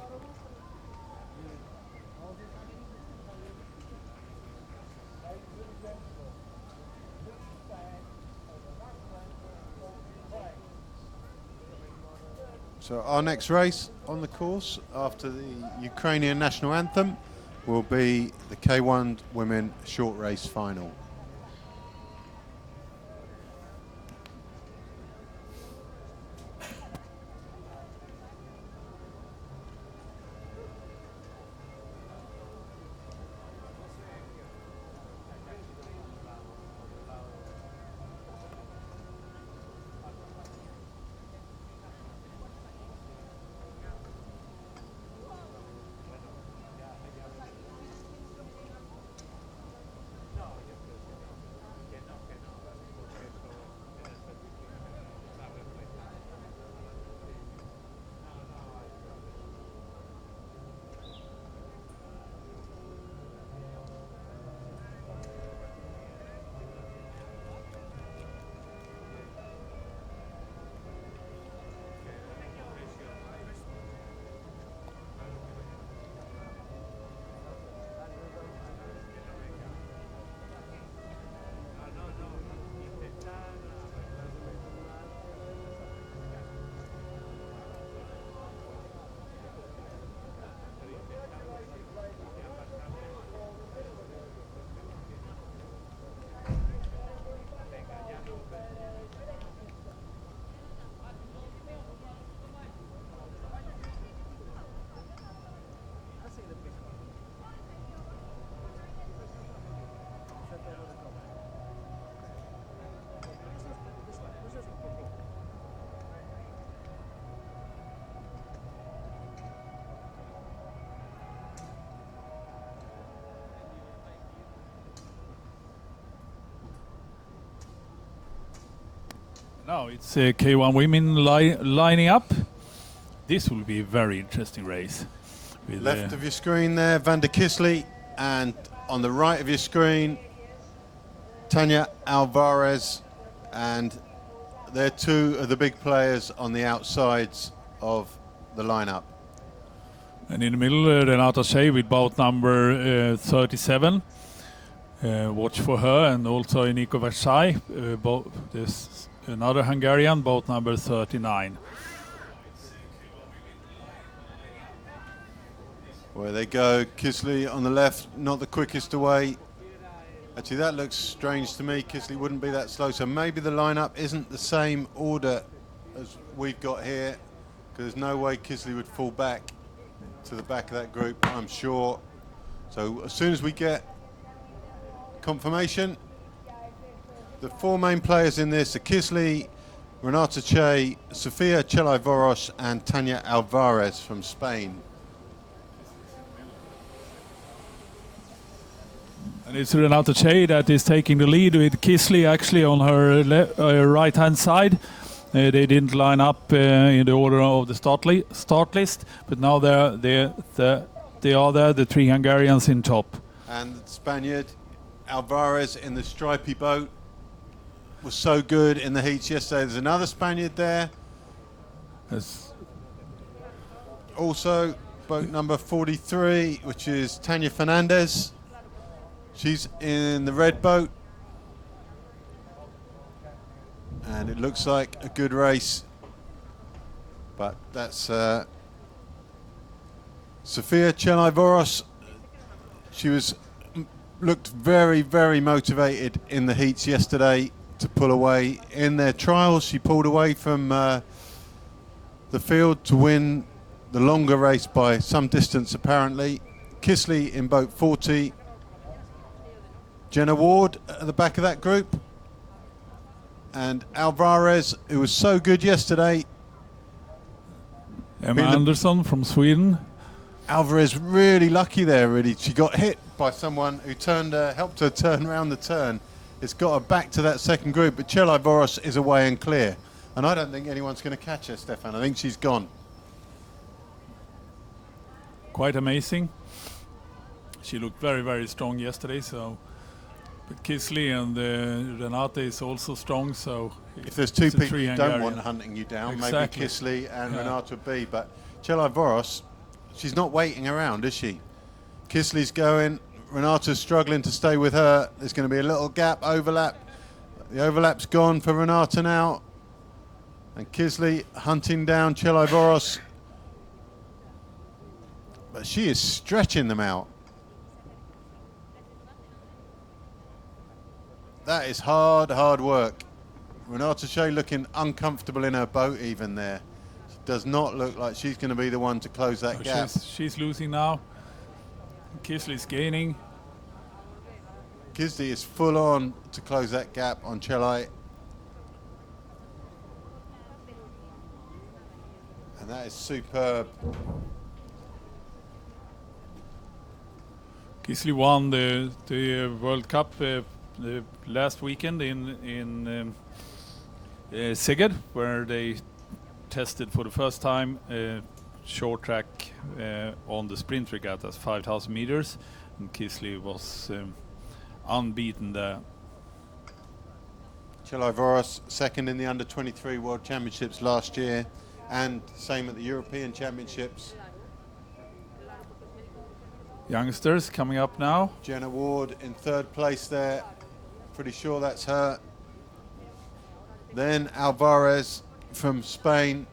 A: So our next race on the course after the Ukrainian national anthem will be the K1 Women Short Race Final.
B: Now it's K1 women lining up. This will be a very interesting race. With,
A: Left of your screen there, Van der Kisley, and on the right of your screen, Tanya Alvarez, and they're two of the big players on the outsides of the lineup.
B: and in the middle, Renata Shea with boat number 37. Watch for her, and also Nico Versailles, this another Hungarian, boat number 39.
A: Where they go, Kisley on the left, not the quickest away. Actually, that looks strange to me. Kisley wouldn't be that slow, so maybe the lineup isn't the same order as we've got here, because there's no way Kisley would fall back to the back of that group, I'm sure. So as soon as we get confirmation, the four main players in this are Kisley, Renata Che, Sofia Chelai-Voros, and Tanya Alvarez from Spain.
B: And it's Renata Che that is taking the lead, with Kisley actually on her right-hand side. They didn't line up in the order of the start list, but now they are there, the three Hungarians in top.
A: And the Spaniard Alvarez in the stripy boat was so good in the heats yesterday. There's another Spaniard there. Also, boat number 43, which is Tanya Fernandez. She's in the red boat. And it looks like a good race. But that's Sofia Chelai-Voros. She looked very, very motivated in the heats yesterday to pull away. In their trials, she pulled away from the field to win the longer race by some distance, apparently. Kisley in boat 40. Jenna Ward at the back of that group. And Alvarez, who was so good yesterday.
B: Emma Andersson from Sweden.
A: Alvarez really lucky there, really. She got hit by someone who helped her turn around the turn. It's got her back to that second group, but Chelai-Voros is away and clear. And I don't think anyone's going to catch her, Stefan. I think she's gone.
B: Quite amazing. She looked very, very strong yesterday, so... But Kisley and Renata is also strong, so...
A: If there's two people who don't want hunting you down,
B: exactly.
A: Maybe Kisley and Renata would be. But Chelai-Voros, she's not waiting around, is she? Kisley's going, Renata's struggling to stay with her. There's going to be a little overlap. The overlap's gone for Renata now. And Kisley hunting down Chelai-Voros. But she is stretching them out. That is hard work. Renata Shea looking uncomfortable in her boat even there. She does not look like she's going to be the one to close that gap.
B: She's losing now. Kisley's gaining.
A: Kisley is full on to close that gap on Chelai. And that is superb.
B: Kisley won the World Cup the last weekend in Szeged, where they tested for the first time short track on the sprint regattas, 5,000 meters, and Kisley was unbeaten there.
A: Chelai-Voros second in the under-23 World Championships last year, and same at the European Championships.
B: Youngsters coming up now.
A: Jenna Ward in third place there. Pretty sure that's her. Then Alvarez from Spain,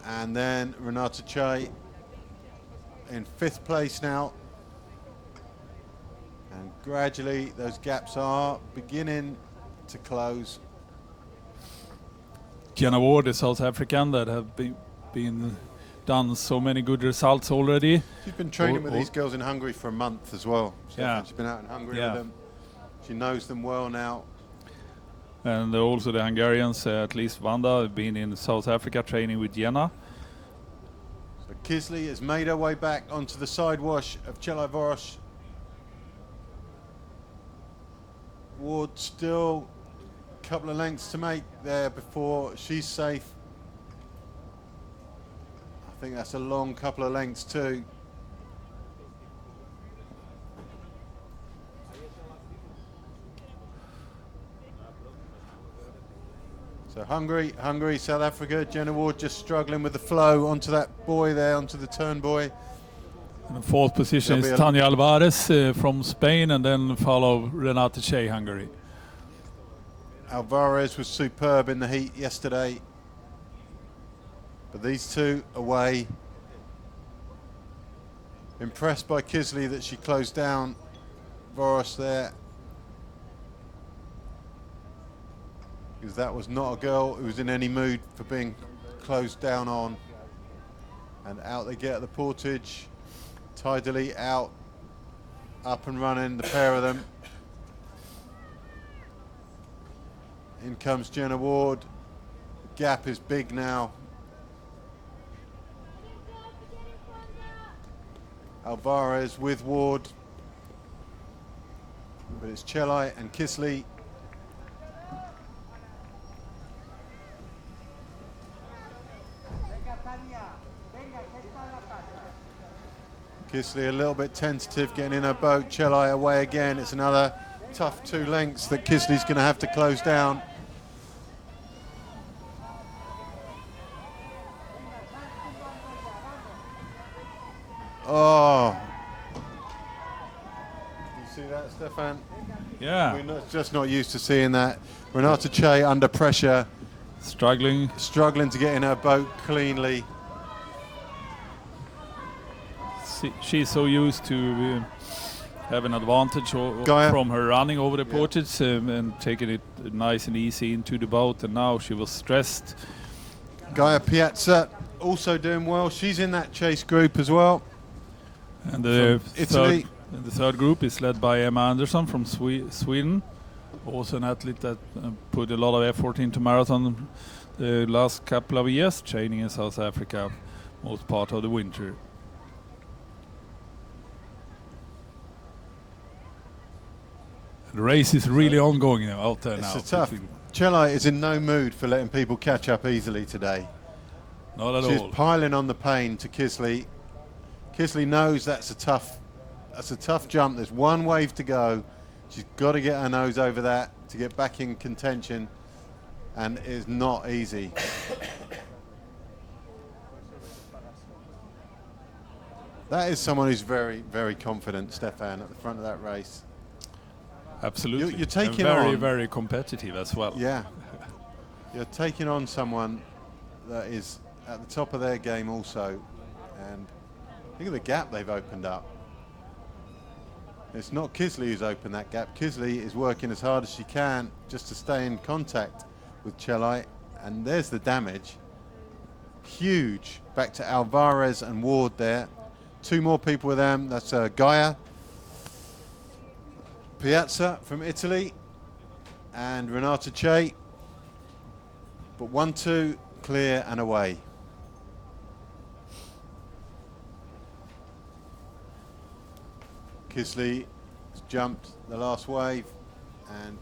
A: and then Renata Che in fifth place now. And gradually those gaps are beginning to close.
B: Jenna Ward, the South African that have been done so many good results already.
A: She's been training with these girls in Hungary for a month as well.
B: Yeah.
A: She's been out in Hungary with them. She knows them well now.
B: And also the Hungarians, at least Vanda, have been in South Africa training with Jenna.
A: So Kisley has made her way back onto the side wash of Chelai-Voros. Ward still couple of lengths to make there before she's safe. I think that's a long couple of lengths too. So Hungary, South Africa. Jenna Ward just struggling with the flow onto that buoy there, onto the turn buoy.
B: And the fourth position
A: There'll
B: is
A: be a-
B: Tanya Alvarez from Spain, and then follow Renate Che, Hungary.
A: Alvarez was superb in the heat yesterday. But these two away. Impressed by Kisley that she closed down Voros there. Because that was not a girl who was in any mood for being closed down on. And out they get at the portage. Tidally out, up and running, the pair of them. In comes Jenna Ward. The gap is big now. Alvarez with Ward. But it's Chelai and Kisley.
D: Venga, Tania. Venga, que está en la casa.
A: Kisley a little bit tentative getting in her boat. Chelai away again. It's another tough 2 lengths that Kisley's going to have to close down. Oh. You see that, Stefan?
B: Yeah,
A: We're just not used to seeing that. Renata Che under pressure,
B: struggling.
A: struggling to get in her boat cleanly.
B: She's so used to have an advantage
A: Gaia.
B: from her running over the portage and taking it nice and easy into the boat, and now she was stressed.
A: Gaia Piazza also doing well. She's in that chase group as well.
B: And the
A: From Italy.
B: third group is led by Emma Andersson from Sweden, also an athlete that put a lot of effort into marathon the last couple of years, training in South Africa most part of the winter. The race is really ongoing now out there
A: It's
B: now.
A: a tough. Chelai is in no mood for letting people catch up easily today.
B: Not at
A: She's
B: all.
A: piling on the pain to Kisley. Kisley knows that's a tough jump. There's one wave to go. She's got to get her nose over that to get back in contention, and it's not easy. That is someone who's very, very confident, Stefan, at the front of that race.
B: Absolutely.
A: You're taking
B: and very,
A: on-
B: very competitive as well.
A: Yeah. You're taking on someone that is at the top of their game also, and look at the gap they've opened up. It's not Kisley who's opened that gap. Kisley is working as hard as she can just to stay in contact with Chelai, and there's the damage. Huge. Back to Alvarez and Ward there. 2 more people with them. That's Gaia Piazza from Italy and Renata Che. But 1-2, clear and away. Kisley has jumped the last wave and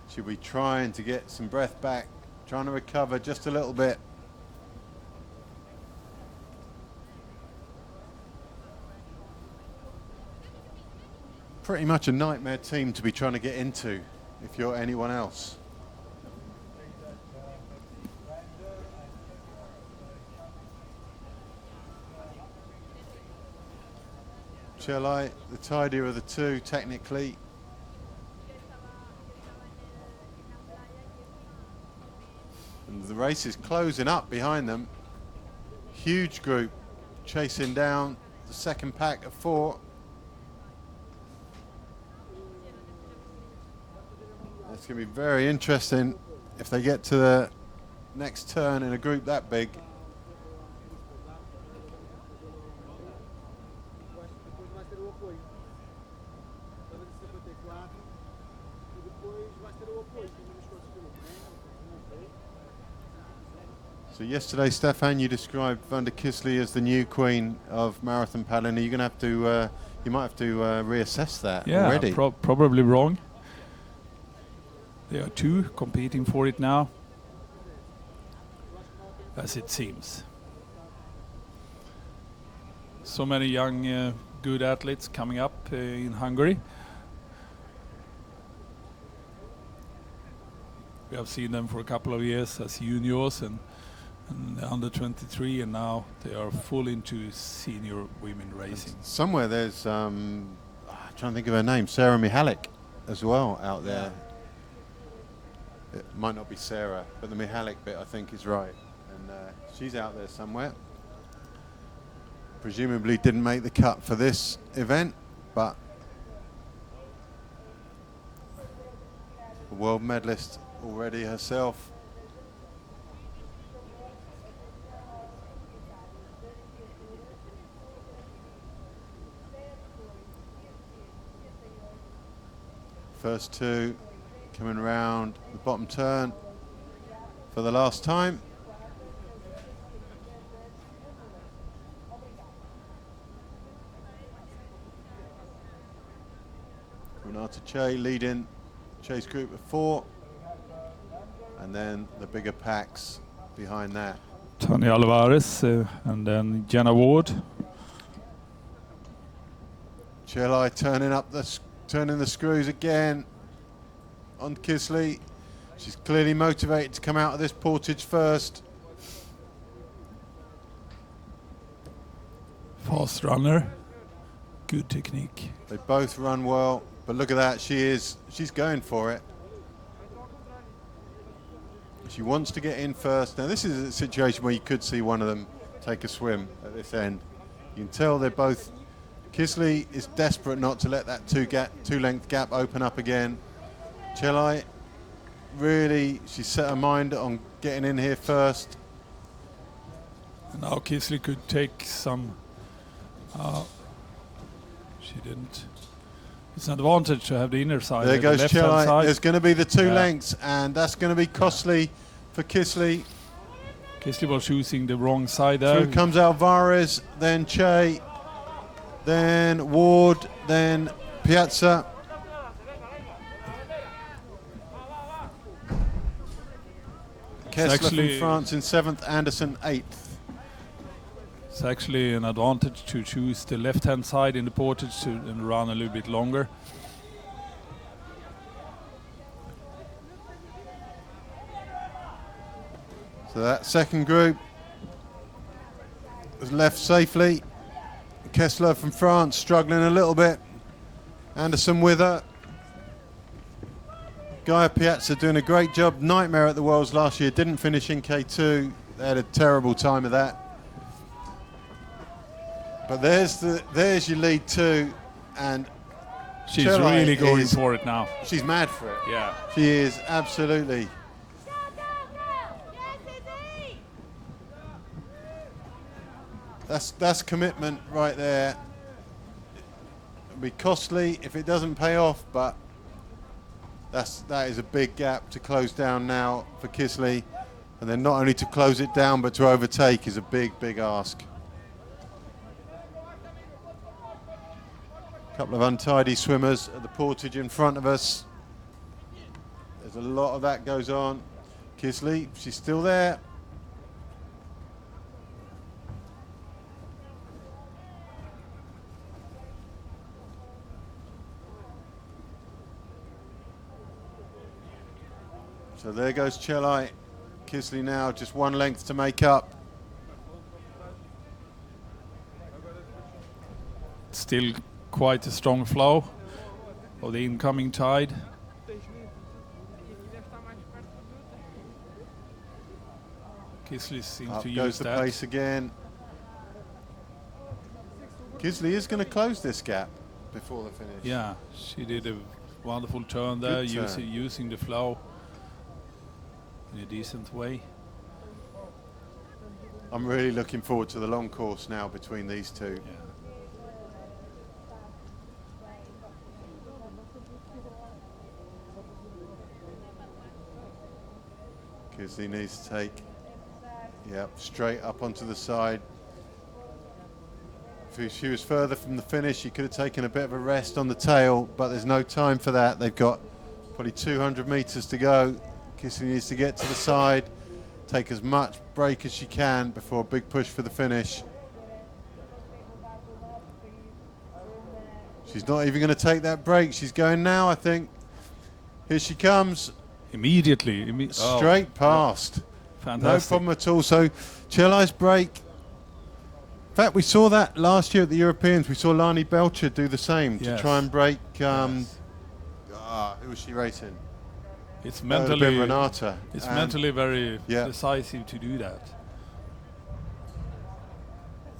A: she'll be trying to get some breath back, trying to recover just a little bit. Pretty much a nightmare team to be trying to get into if you're anyone else. Chelai, the tidier of the two technically. And the race is closing up behind them. Huge group chasing down the second pack of 4. It's going to be very interesting if they get to the next turn in a group that big.
D: Depois vai ter o apoio. Estava de 54 e depois vai ter o apoio também nos próximos minutos.
A: So yesterday, Stefan, you described Van der Kisley as the new queen of marathon paddling. Are you going to have to? You might have to reassess that
B: Yeah,
A: already.
B: probably wrong. There are two competing for it now, as it seems. So many young, good athletes coming up in Hungary. We have seen them for a couple of years as juniors and under 23, and now they are full into senior women racing.
A: Somewhere there's, I'm trying to think of her name, Sarah Mihalik as well out there. It might not be Sarah, but the Mihalik bit I think is right. And she's out there somewhere. Presumably didn't make the cut for this event, but a world medalist already herself. First two coming around the bottom turn for the last time. Renata Che leading Che's group of 4, and then the bigger packs behind that.
B: Tony Alvarez and then Jenna Ward.
A: Chelai turning the screws again on Kisley. She's clearly motivated to come out of this portage first.
B: Fast runner, good technique.
A: They both run well, but look at that, she's going for it. She wants to get in first. Now this is a situation where you could see one of them take a swim at this end. You can tell they're both, Kisley is desperate not to let that two length gap open up again. Chelai, really, she's set her mind on getting in here first.
B: And now Kisley could take some, she didn't. It's an advantage to have the inner side.
A: There goes Chelai. There's going to be the two
B: Yeah.
A: lengths, and that's going to be costly for Kisley.
B: Kisley was choosing the wrong side there.
A: Through comes Alvarez, then Che, then Ward, then Piazza. Kessler from France in 7th, Anderson 8th.
B: It's actually an advantage to choose the left-hand side in the portage and run a little bit longer.
A: So that second group was left safely. Kessler from France struggling a little bit. Anderson with her. Gaia Piazza doing a great job. Nightmare at the Worlds last year. Didn't finish in K2. They had a terrible time of that. But there's your lead two, and
B: She's
A: Chelai
B: really going for it now.
A: She's mad for it.
B: Yeah.
A: She is absolutely. That's commitment right there. It'll be costly if it doesn't pay off, but that is a big gap to close down now for Kisley, and then not only to close it down but to overtake is a big ask. Couple of untidy swimmers at the portage in front of us. There's a lot of that goes on. Kisley, she's still there. So there goes Chelai. Kisley now just one length to make up.
B: Still quite a strong flow of the incoming tide. Kisley seems
A: Up
B: to
A: goes
B: use
A: the
B: that.
A: pace again. Kisley is going to close this gap before the finish.
B: Yeah, she did a wonderful turn there,
A: Good turn.
B: using the flow in a decent way.
A: I'm really looking forward to the long course now between these two.
B: Yeah.
A: Kisley needs to take, straight up onto the side. If she was further from the finish, she could have taken a bit of a rest on the tail, but there's no time for that. They've got Probably 200 metres to go. Kissing needs to get to the side, take as much break as she can before a big push for the finish. She's not even going to take that break. She's going now, I think. Here she comes.
B: Immediately.
A: Straight past.
B: Fantastic.
A: No problem at all. So, Chelai's break. In fact, we saw that last year at the Europeans. We saw Lani Belcher do the same to
B: Yes.
A: try and break.
B: Yes.
A: Who was she racing?
B: It's
A: That would have been
B: mentally,
A: Renata.
B: it's
A: And
B: mentally very
A: Yeah.
B: decisive to do that.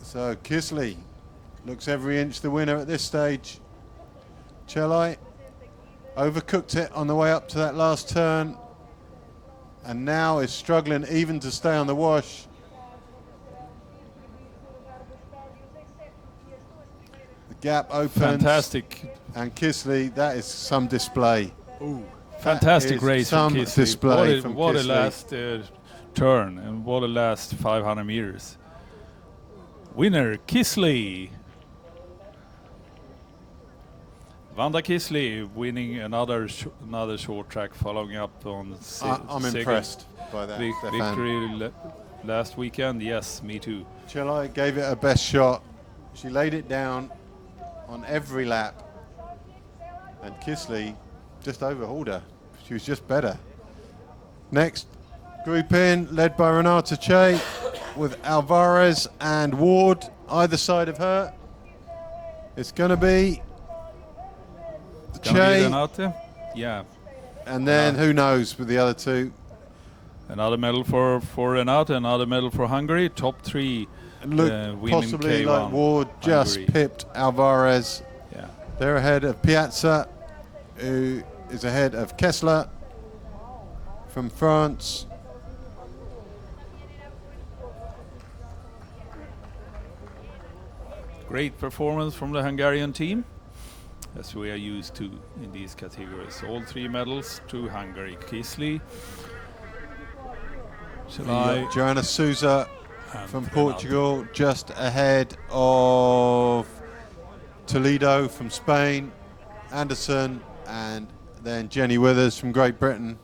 A: So Kisley looks every inch the winner at this stage. Chelai overcooked it on the way up to that last turn, and now is struggling even to stay on the wash. The gap opens.
B: Fantastic.
A: And Kisley, that is some display.
B: Fantastic
A: is
B: race from
A: some
B: Kisley.
A: display from
B: what a
A: Kisley.
B: last turn, and what a last 500 meters. Winner, Kisley. Vanda Kisley winning another short track, following up on
A: I'm
B: second
A: impressed by that, Stefan.
B: victory last weekend. Yes, me too.
A: Chelai gave it her best shot. She laid it down on every lap, and Kisley just overhauled her. She was just better. Next group in, led by Renata Che, with Alvarez and Ward either side of her. It's going to be
B: Gonna be
A: Che,
B: Renate. Yeah,
A: and then who knows with the other two.
B: another medal for Renate, another medal for Hungary. Top three.
A: And look,
B: women
A: possibly
B: K1
A: like Ward just
B: Hungary.
A: pipped Alvarez.
B: Yeah.
A: They're ahead of Piazza, who is ahead of Kessler from France.
B: Great performance from the Hungarian team, as we are used to in these categories. All three medals to Hungary. Kisley, Chelai,
A: Joanna Souza
B: and
A: from
B: Renate.
A: Portugal, just ahead of Toledo from Spain, Anderson, and then Jenny Withers from Great Britain.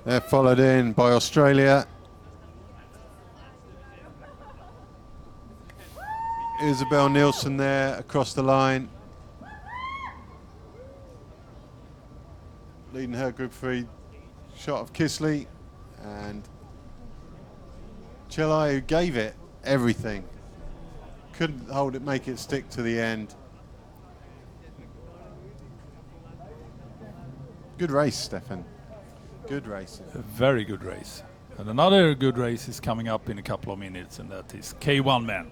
A: They're followed in by Australia. Isabel Nielsen there across the line, leading her group 3 shot of Kisley, and Chelai, who gave it everything, couldn't hold it, make it stick to the end. Good race, Stefan. Good race.
B: A very good race. And another good race is coming up in a couple of minutes, and that is K1 men.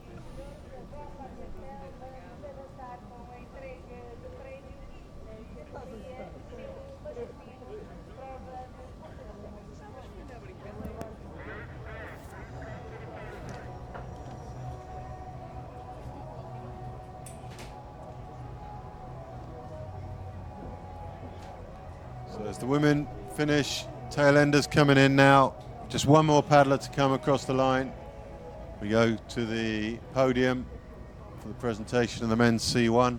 A: So as the women finish, tail enders coming in now. Just one more paddler to come across the line. We go to the podium for the presentation of the men's C1.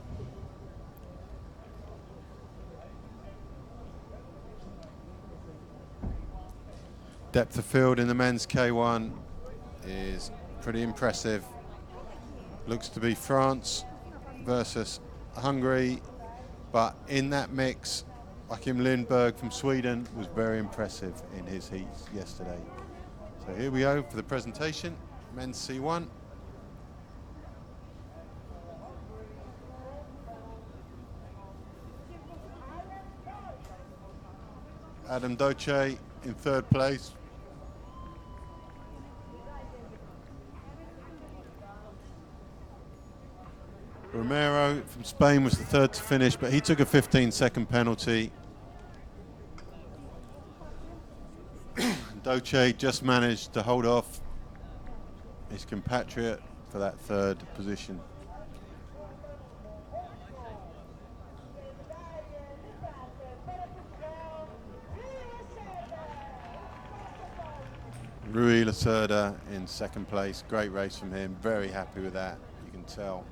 A: Depth of field in the men's K1 is pretty impressive. Looks to be France versus Hungary, but in that mix, Joachim Lindberg from Sweden was very impressive in his heats yesterday. So here we go for the presentation, men's C1. Adam Doce in third place. Romero from Spain was the third to finish, but he took a 15-second penalty. Doce just managed to hold off his compatriot for that third position. Rui Lacerda in second place. Great race from him. Very happy with that, you can tell.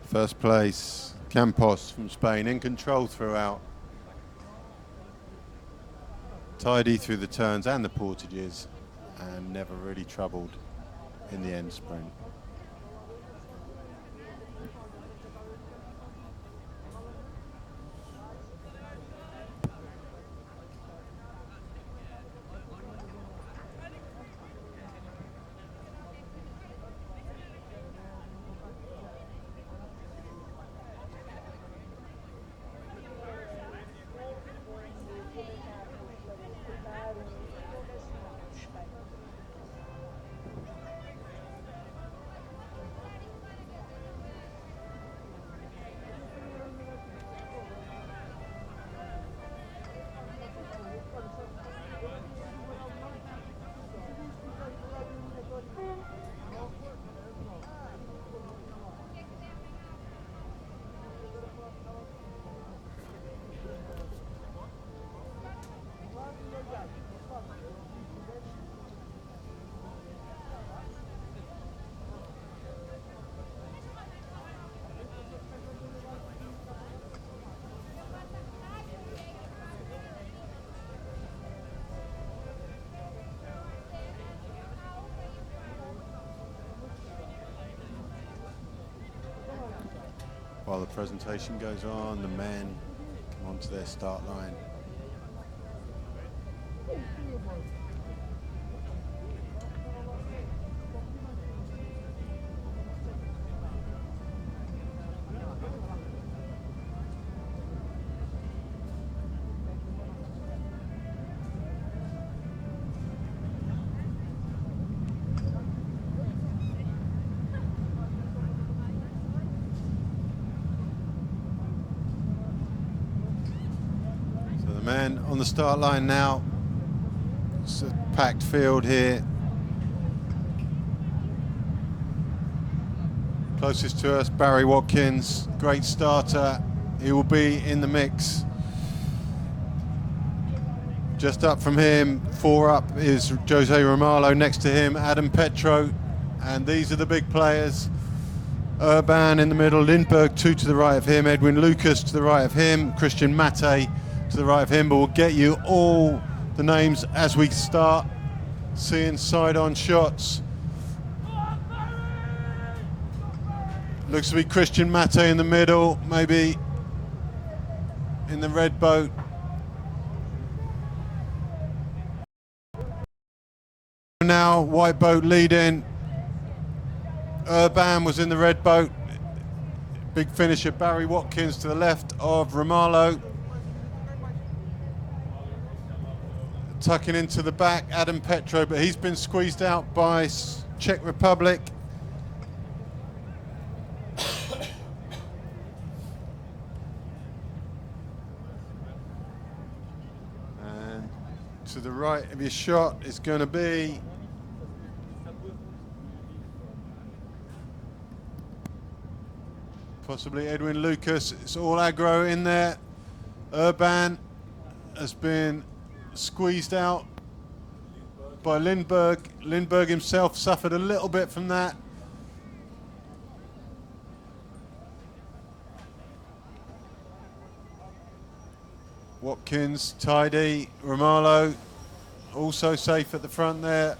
A: First place, Campos from Spain, in control throughout. Tidy through the turns and the portages, and never really troubled in the end sprint. While the presentation goes on, the men come onto their start line. Men on the start line now. It's a packed field here. Closest to us, Barry Watkins, great starter. He will be in the mix. Just up from him, 4 up is Jose Romalo. Next to him, Adam Petro. And these are the big players. Urban in the middle, Lindberg 2 to the right of him, Edwin Lucas to the right of him, Christian Mate to the right of him, but we'll get you all the names as we start seeing side-on shots. Looks to be Christian Mate in the middle, maybe in the red boat. Now, white boat leading. Urban was in the red boat. Big finisher, Barry Watkins to the left of Romalo. Tucking into the back, Adam Petro, but he's been squeezed out by Czech Republic. And to the right of your shot is going to be possibly Edwin Lucas. It's all aggro in there. Urban has been squeezed out by Lindberg. Lindberg himself suffered a little bit from that. Watkins, tidy. Romalo also safe at the front there.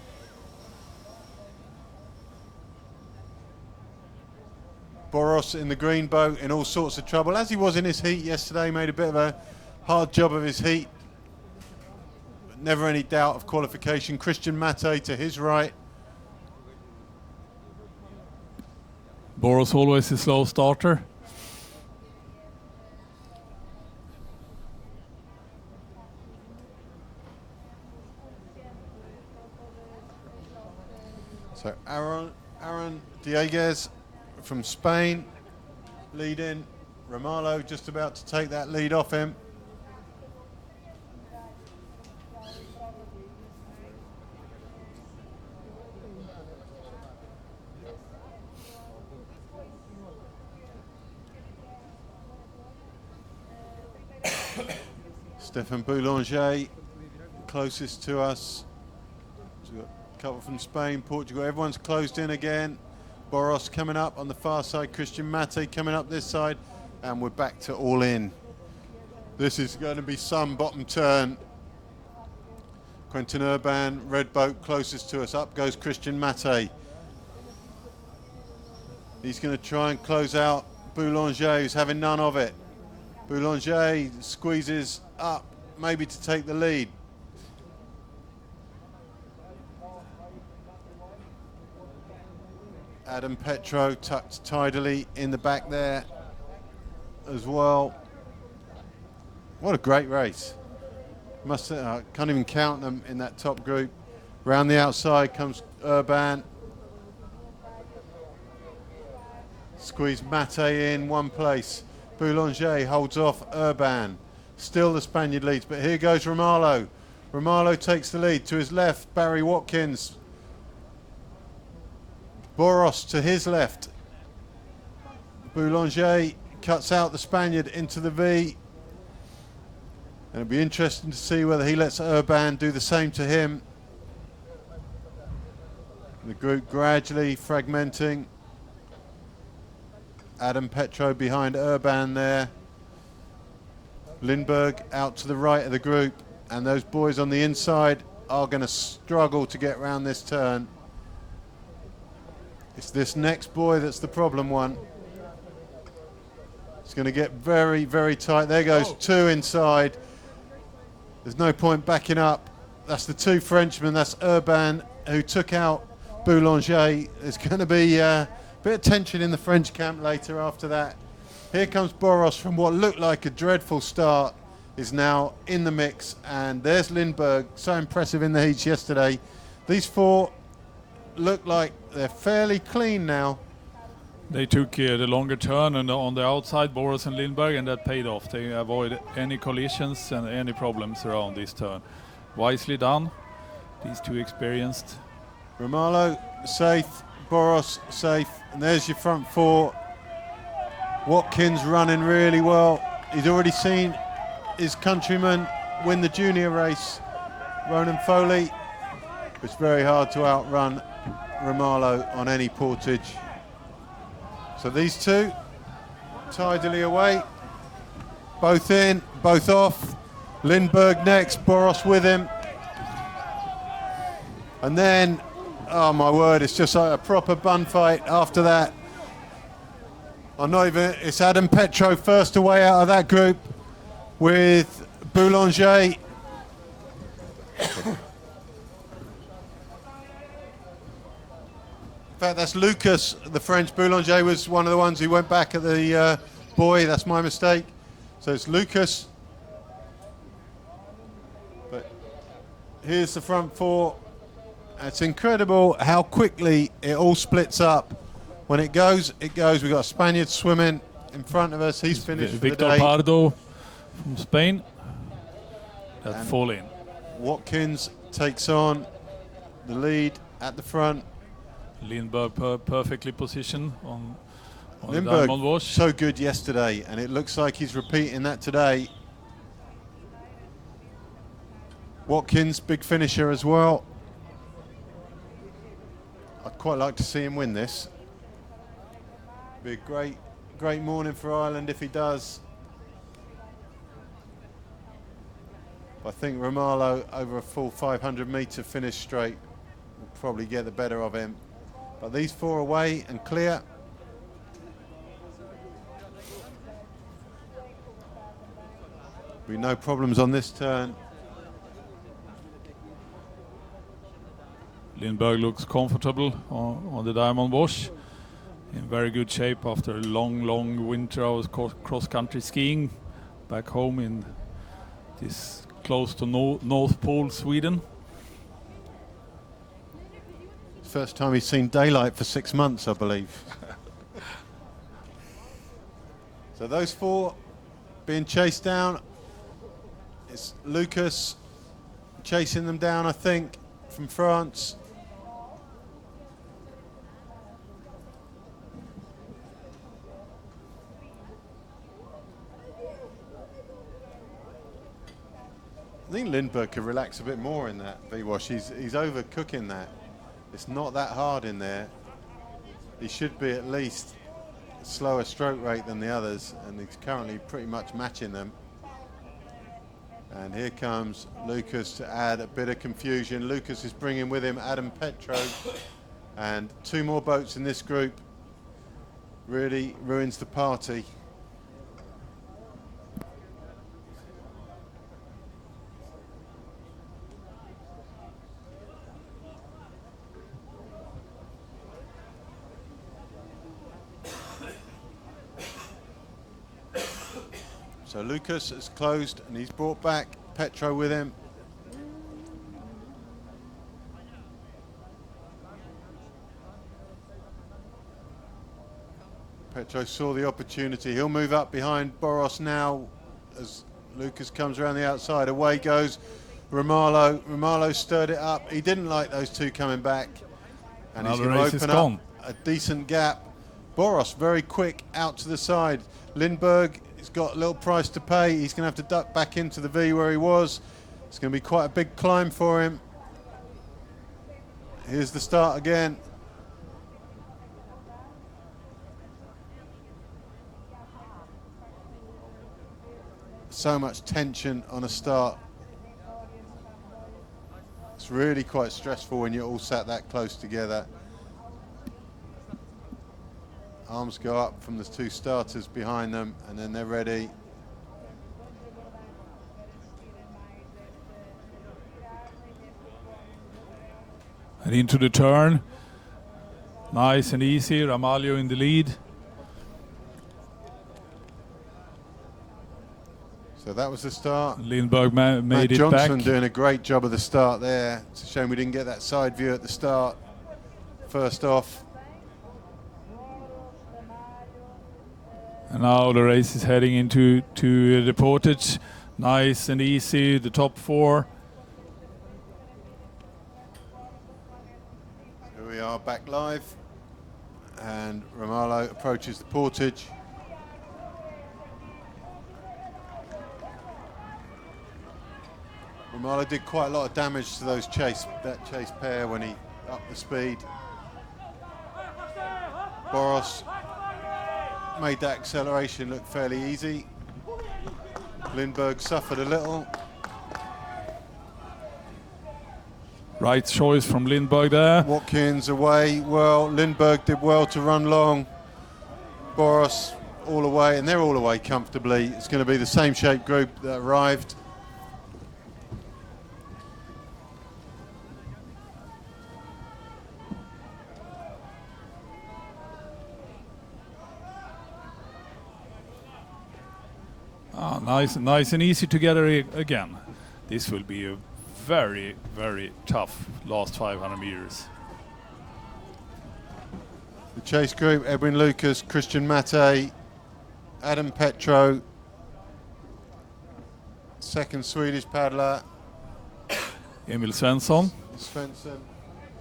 A: Boros in the green boat in all sorts of trouble, as he was in his heat yesterday. Made a bit of a hard job of his heat. Never any doubt of qualification. Christian Mate to his right.
B: Boros always a slow starter.
A: So Aaron Dieguez from Spain leading. Romalo just about to take that lead off him. Stefan Boulanger closest to us. So we've got a couple from Spain, Portugal. Everyone's closed in again. Boros coming up on the far side, Christian Mate coming up this side, and we're back to all in. This is going to be some bottom turn. Quentin Urban, red boat closest to us. Up goes Christian Mate. He's going to try and close out Boulanger, who's having none of it. Boulanger squeezes up, maybe to take the lead. Adam Petro tucked tidily in the back there as well. What a great race. Must say, I can't even count them in that top group. Round the outside comes Urban. Squeeze Mate in one place. Boulanger holds off Urban. Still the Spaniard leads, but here goes Romalo. Romalo takes the lead. To his left, Barry Watkins. Boros to his left. Boulanger cuts out the Spaniard into the V. And it'll be interesting to see whether he lets Urban do the same to him. The group gradually fragmenting. Adam Petro behind Urban there. Lindberg out to the right of the group. And those boys on the inside are going to struggle to get round this turn. It's this next boy that's the problem one. It's going to get very, very tight. There goes two inside. There's no point backing up. That's the two Frenchmen. That's Urban who took out Boulanger. There's going to be a bit of tension in the French camp later after that. Here comes Boros from what looked like a dreadful start. Is now in the mix. And there's Lindberg. So impressive in the heats yesterday. These four look like they're fairly clean now.
B: They took the longer turn and on the outside, Boros and Lindberg, and that paid off. They avoided any collisions and any problems around this turn. Wisely done. These two experienced.
A: Romalo safe, Boros safe, and there's your front four. Watkins running really well. He's already seen his countryman win the junior race, Ronan Foley. It's very hard to outrun Romalo on any portage. So these two tidily away, both in, both off. Lindberg next, Boros with him. And then, oh my word, it's just like a proper bun fight after that. It's Adam Petro first away out of that group with Boulanger. In fact, that's Lucas, the French. Boulanger was one of the ones who went back at the buoy. That's my mistake. So it's Lucas. But here's the front four. It's incredible how quickly it all splits up. When it goes, it goes. We've got a Spaniard swimming in front of us. He's finished for the
B: Victor
A: day.
B: Pardo from Spain. That fall in.
A: Watkins takes on the lead at the front.
B: Lindberg perfectly positioned on the
A: Lindberg
B: diamond wash.
A: so good yesterday, and it looks like he's repeating that today. Watkins, big finisher as well. I'd quite like to see him win this. Be a great morning for Ireland if he does. I think Romalo over a full 500 metre finish straight will probably get the better of him. But these four away and clear. Be no problems on this turn.
B: Lindberg looks comfortable on the diamond wash. In very good shape after a long winter of cross-country skiing back home in this close to North Pole, Sweden.
A: First time he's seen daylight for 6 months, I believe. So those four being chased down. It's Lucas chasing them down, I think, from France. I think Lindberg could relax a bit more in that V-wash. He's overcooking that. It's not that hard in there. He should be at least slower stroke rate than the others, and he's currently pretty much matching them. And here comes Lucas to add a bit of confusion. Lucas is bringing with him Adam Petro, and 2 more boats in this group really ruins the party. So Lucas has closed and he's brought back Petro with him. Petro saw the opportunity. He'll move up behind Boros now as Lucas comes around the outside. Away goes Romalo. Romalo stirred it up. He didn't like those 2 coming back. And he's going to open up a decent gap. Boros very quick out to the side. Lindberg has got a little price to pay. He's going to have to duck back into the V where he was. It's going to be quite a big climb for him. Here's the start again. So much tension on a start. It's really quite stressful when you're all sat that close together. Arms go up from the 2 starters behind them, and then they're ready.
B: And into the turn. Nice and easy. Ramalho in the lead.
A: So that was the start.
B: Lindberg made
A: Matt
B: it
A: Johnson
B: back.
A: doing a great job of the start there. It's a shame we didn't get that side view at the start. First off.
B: And now the race is heading into the portage. Nice and easy, the top 4.
A: Here we are back live. And Romalo approaches the portage. Romalo did quite a lot of damage to that chase pair when he upped the speed. Boros made that acceleration look fairly easy. Lindberg suffered a little.
B: Right choice from Lindberg there.
A: Watkins away well. Lindberg did well to run long. Boros all away, and they're all away comfortably. It's going to be the same shape group that arrived.
B: Nice and easy together again. This will be a very, very tough last 500 meters.
A: The chase group, Edwin Lucas, Christian Mate, Adam Petro, second Swedish paddler,
B: Emil Svensson.
A: Svensson.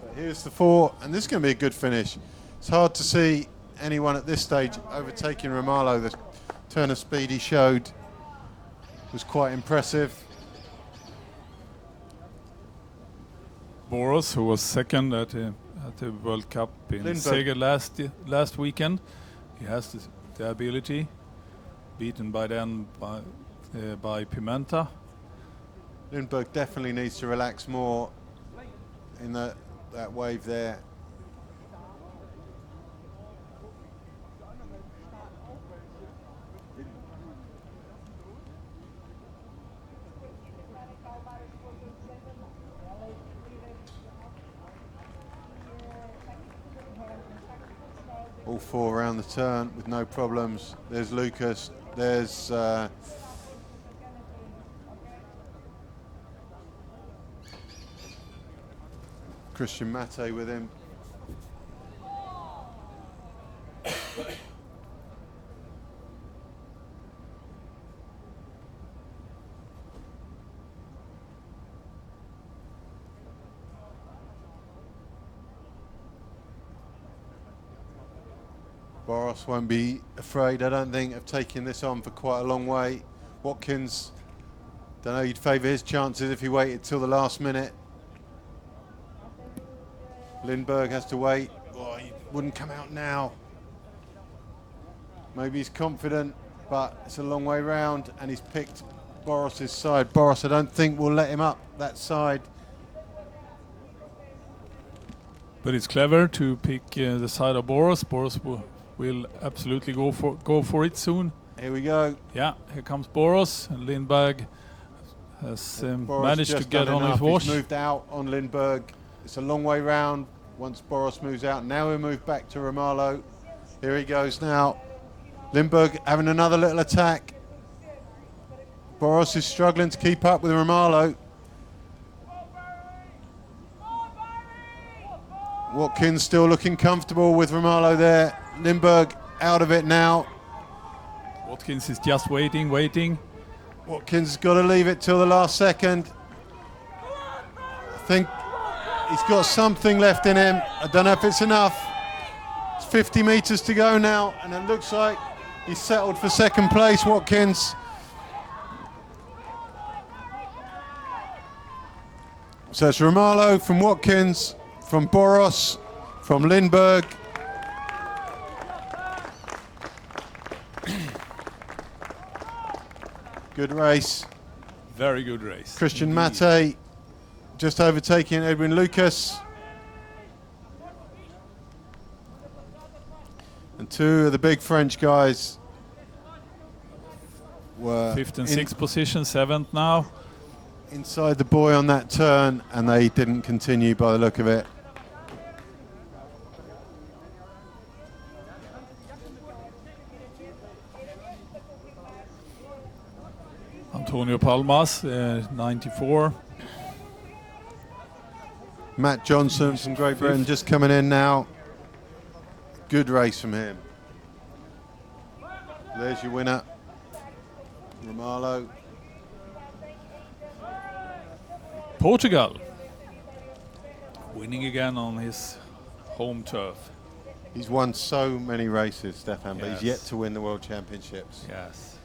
A: But here's the 4, and this is going to be a good finish. It's hard to see anyone at this stage overtaking Romalo. The turn of speed he showed was quite impressive.
B: Boros, who was second at the World Cup in Szeged last weekend, he has the ability, beaten by Pimenta.
A: Lindberg definitely needs to relax more in that wave there. All 4 around the turn with no problems. There's Lucas. There's Christian Mate with him. Boros won't be afraid, I don't think, of taking this on for quite a long way. Watkins, don't know, you'd favour his chances if he waited till the last minute. Lindberg has to wait. Oh, wouldn't come out now. Maybe he's confident, but it's a long way round, and he's picked Boros's side. Boros, I don't think, will let him up that side.
B: But it's clever to pick the side of Boros. Boros will absolutely go for it soon.
A: Here we go.
B: Yeah, here comes Boros, and Lindberg has
A: Boros
B: managed to
A: just
B: get
A: done
B: on
A: enough.
B: his wash.
A: He's moved out on Lindberg. It's a long way round once Boros moves out. Now we move back to Romalo. Here he goes now. Lindberg having another little attack. Boros is struggling to keep up with Romalo. Watkins still looking comfortable with Romalo there. Lindberg out of it now.
B: Watkins is just waiting.
A: Watkins has got to leave it till the last second. I think he's got something left in him. I don't know if it's enough. It's 50 metres to go now, and it looks like he's settled for second place, Watkins. So it's Romalo from Watkins, from Boros, from Lindberg. Good race.
B: Very good race.
A: Christian Mate just overtaking Edwin Lucas. And two of the big French guys were
B: Fifth and sixth position, seventh now.
A: inside the buoy on that turn, and they didn't continue by the look of it.
B: Antonio Palmas, 94.
A: Matt Johnson from Great Britain just coming in now. Good race from him. There's your winner, Romalo.
B: Portugal, winning again on his home turf.
A: He's won so many races, Stefan, but he's yet
B: Yes.
A: to win the World Championships.
B: Yes.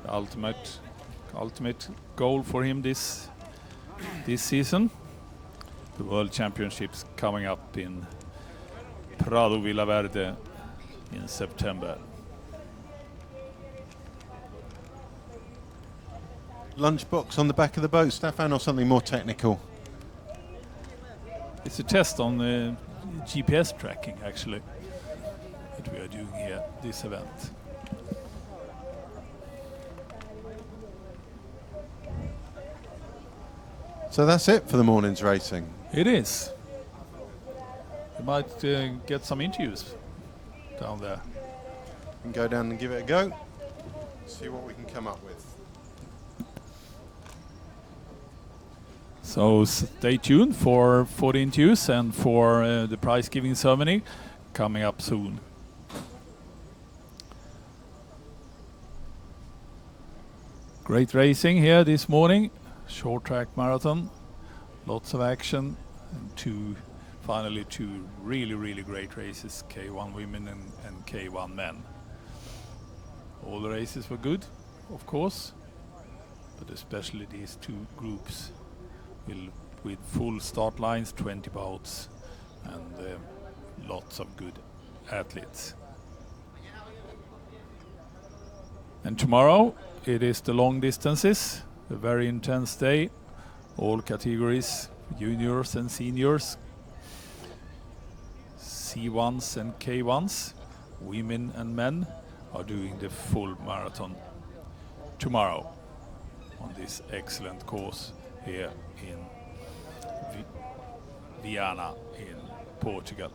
B: The ultimate goal for him this season. The World Championships coming up in Prado Villaverde in September.
A: Lunchbox on the back of the boat, Stefan, or something more technical?
B: It's a test on GPS tracking, actually, that we are doing here, this event.
A: So that's it for the morning's racing.
B: It is. You might get some interviews down there.
A: We can go down and give it a go, see what we can come up with.
B: So stay tuned for the interviews and for the prize giving ceremony coming up soon. Great racing here this morning. Short track marathon, lots of action, and finally two really great races, K1 women and K1 men. All the races were good, of course, but especially these two groups with full start lines, 20 boats, and lots of good athletes. And tomorrow it is the long distances. A very intense day, all categories, juniors and seniors, C1s and K1s, women and men are doing the full marathon tomorrow on this excellent course here in Viana in Portugal.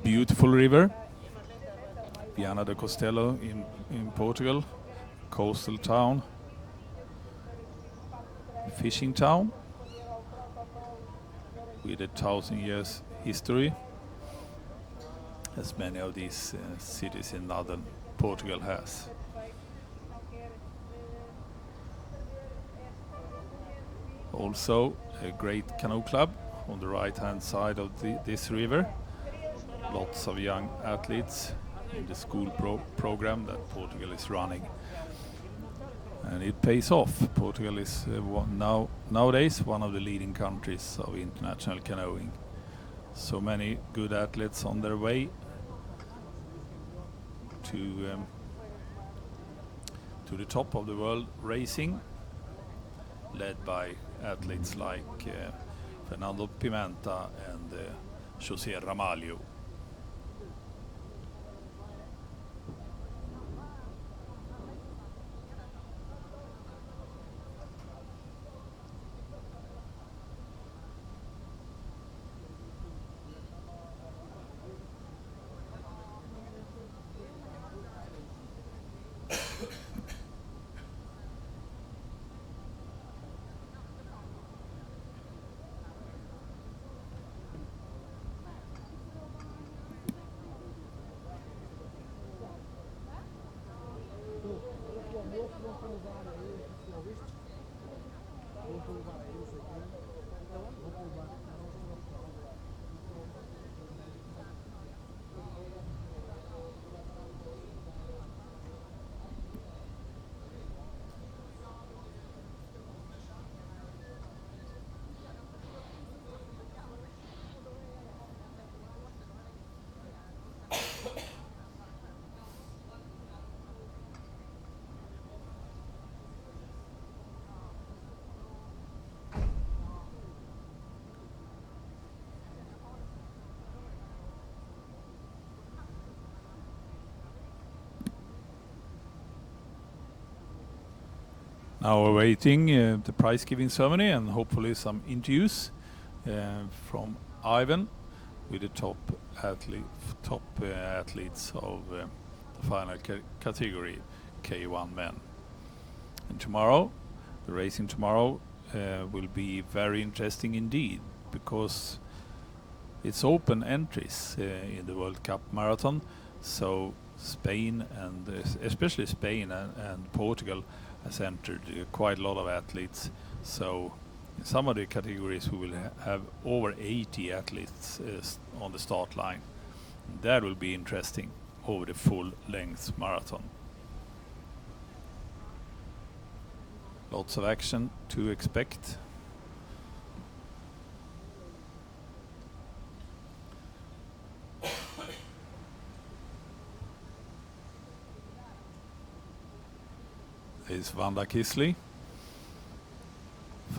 B: Beautiful river, Viana do Castelo in Portugal, coastal town, fishing town with 1,000 years history, as many of these cities in northern Portugal has. Also a great canoe club on the right hand side of this river. Lots of young athletes in the school program that Portugal is running and it pays off. Portugal is nowadays one of the leading countries of international canoeing. So many good athletes on their way to the top of the world racing, led by athletes like Fernando Pimenta and José Ramalho. Now we're waiting the prize giving ceremony and hopefully some interviews from Ivan with the top athletes of the final category, K1 men. And tomorrow, the racing tomorrow will be very interesting indeed, because it's open entries in the World Cup marathon. So Spain, and especially Spain and Portugal, has entered quite a lot of athletes. So in some of the categories we will have over 80 athletes on the start line. That will be interesting over the full length marathon. Lots of action to expect. Is Wanda Kisley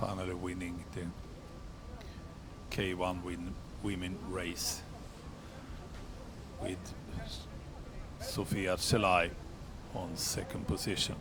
B: finally winning the K1 women race with Sofia Celai on second position.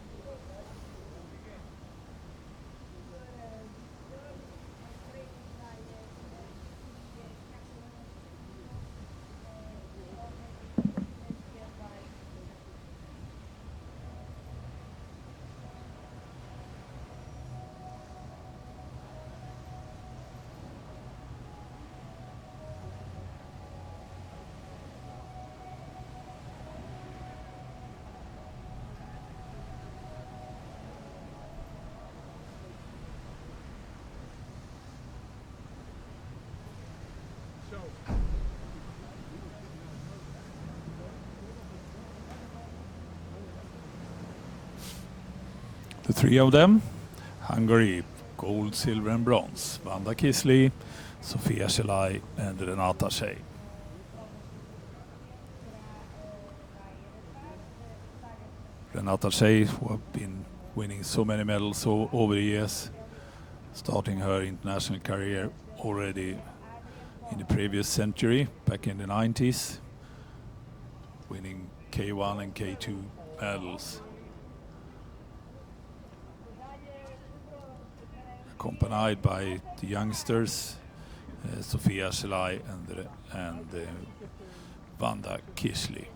B: The three of them, Hungary, gold, silver and bronze. Wanda Kisley, Sofia Celai and Renata Shea. Renata Shea, who have been winning so many medals over the years, starting her international career already in the previous century, back in the 90s, winning K1 and K2 medals. Accompanied by the youngsters, Sofia Celai and Wanda Kisley.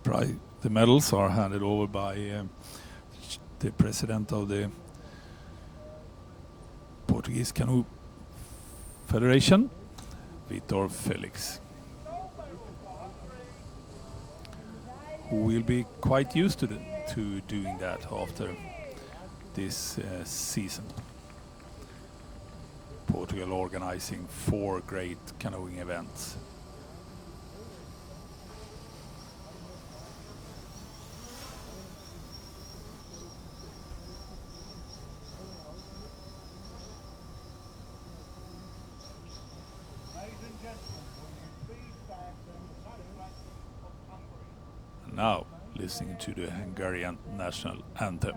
B: the medals are handed over by the president of the Portuguese Canoe Federation, Vitor Felix, who will be quite used to doing that after this season. Portugal organizing 4 great canoeing events.
E: Ladies and gentlemen, will you please stand for the satisfaction of Hungary?
B: And now, listening to the Hungarian national anthem.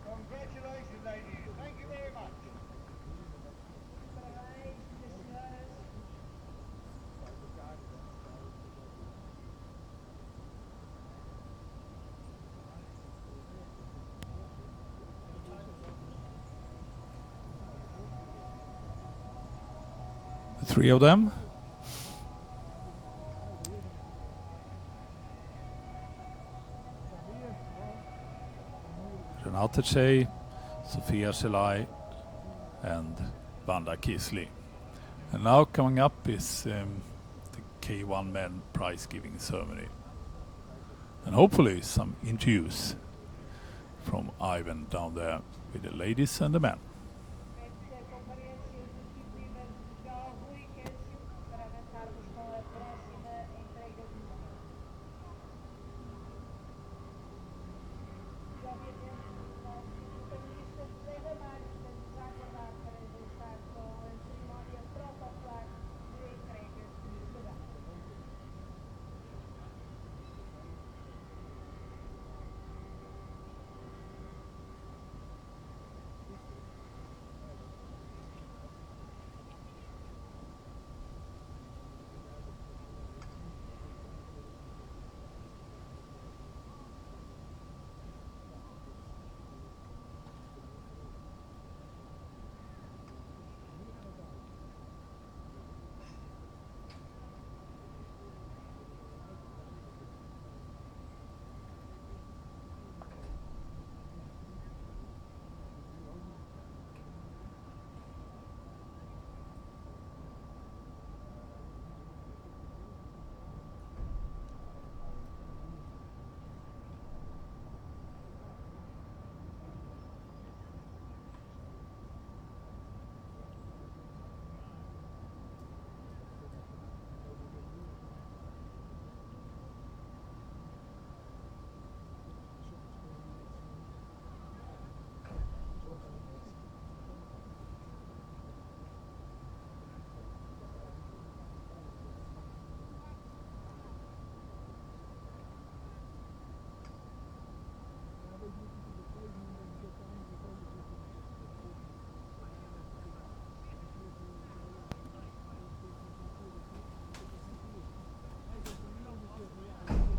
E: Congratulations, ladies. Thank you very much.
F: Parabéns, minhas senhoras.
B: The 3 of them. Renate Tjej, Sofia Selaj, and Vanda Kisli. And now coming up is the K1 men prize giving ceremony. And hopefully some interviews from Ivan down there with the ladies and the men.
F: Pede a comparência do equipe IBAN de Portugal, Rui Câncio, para avançarmos com a próxima entrega de medalhas. E obviamente o nosso panelista José Ramalho, estamos a aguardar para avançar com a cerimónia protocolar de entrega de medalhas.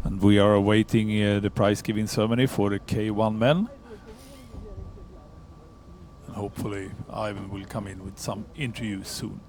B: And we are awaiting the prize giving ceremony for the K1 men. And hopefully Ivan will come in with some interviews soon.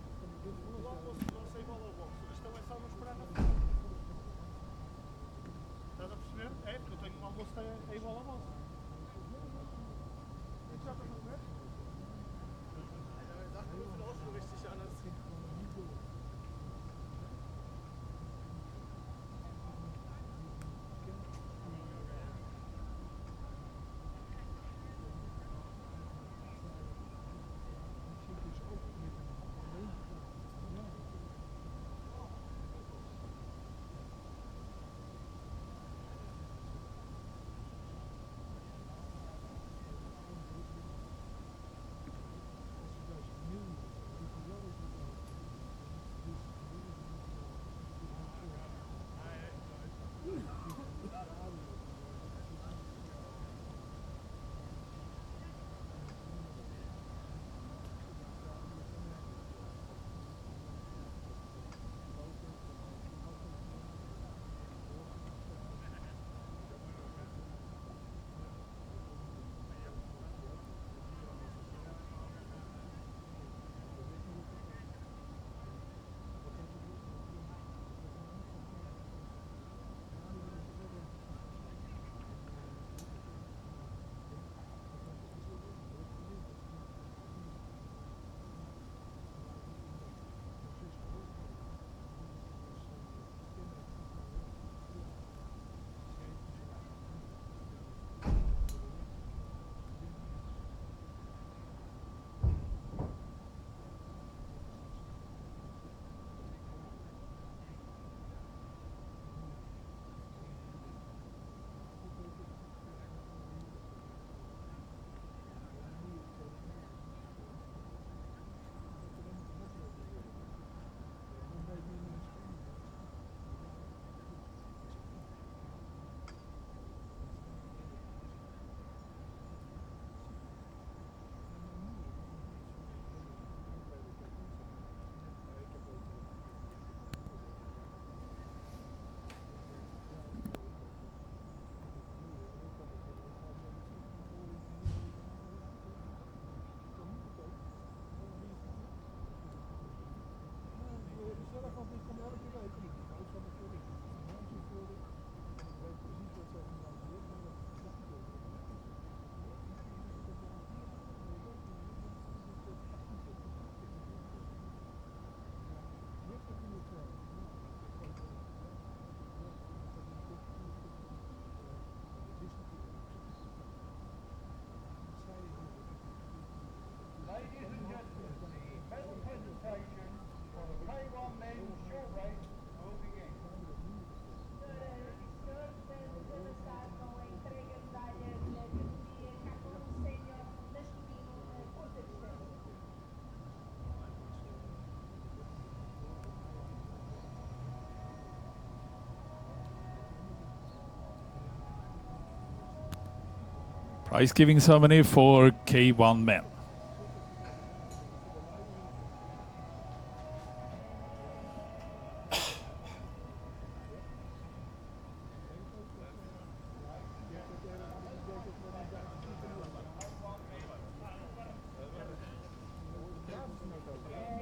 B: Prize giving ceremony for K1 men.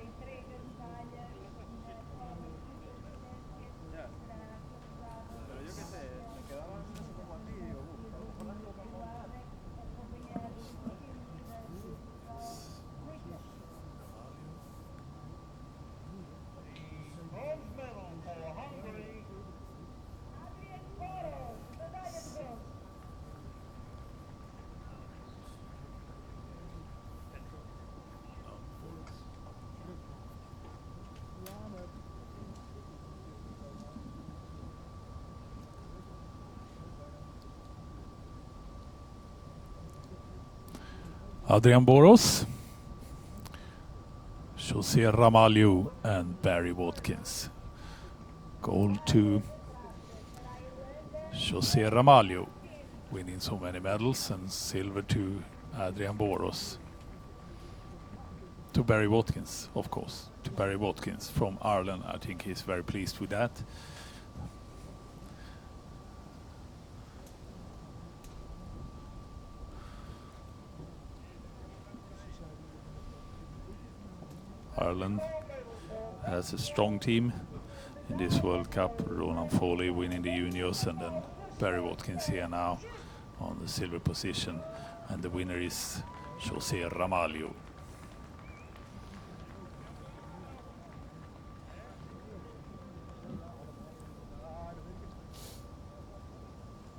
F: Entrega de medalhas na forma de presidência será realizada acompanhado do time da Portugal.
E: Bronze medal for Hungary.
F: Adrian Boros, medalha de bronze.
B: Adrian Boros, Jose Ramalho and Barry Watkins. Gold to Jose Ramalho, winning so many medals, and silver to Adrian Boros. To Barry Watkins, of course. To Barry Watkins from Ireland. I think he's very pleased with that. Ireland has a strong team in this World Cup. Ronan Foley winning the juniors, and then Barry Watkins here now on the silver position. And the winner is Jose Ramalho.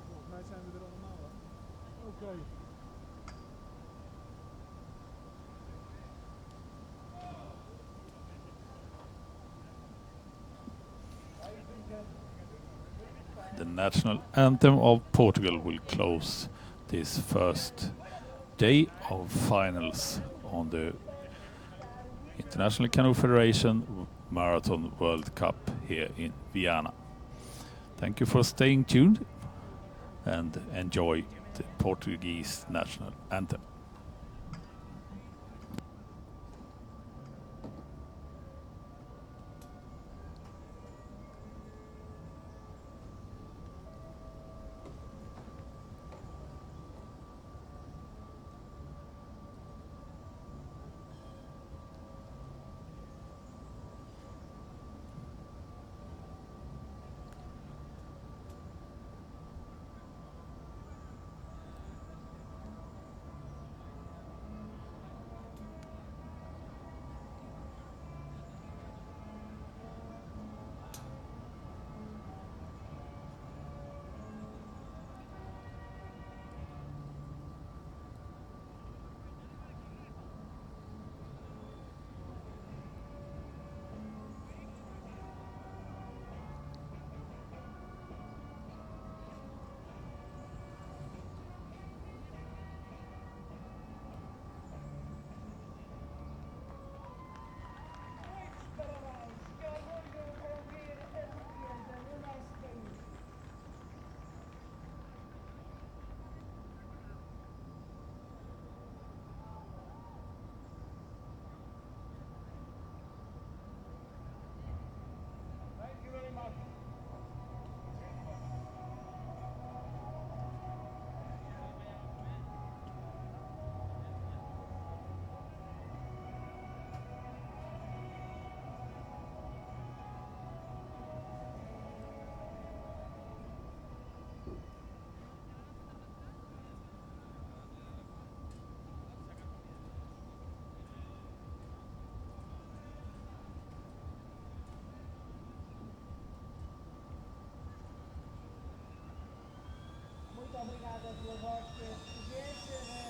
D: Volgens mij zijn we er allemaal, hè? Oké.
B: The national anthem of Portugal will close this first day of finals on the International Canoe Federation Marathon World Cup here in Viana. Thank you for staying tuned and enjoy the Portuguese national anthem.
F: Muito obrigada pela vossa presença.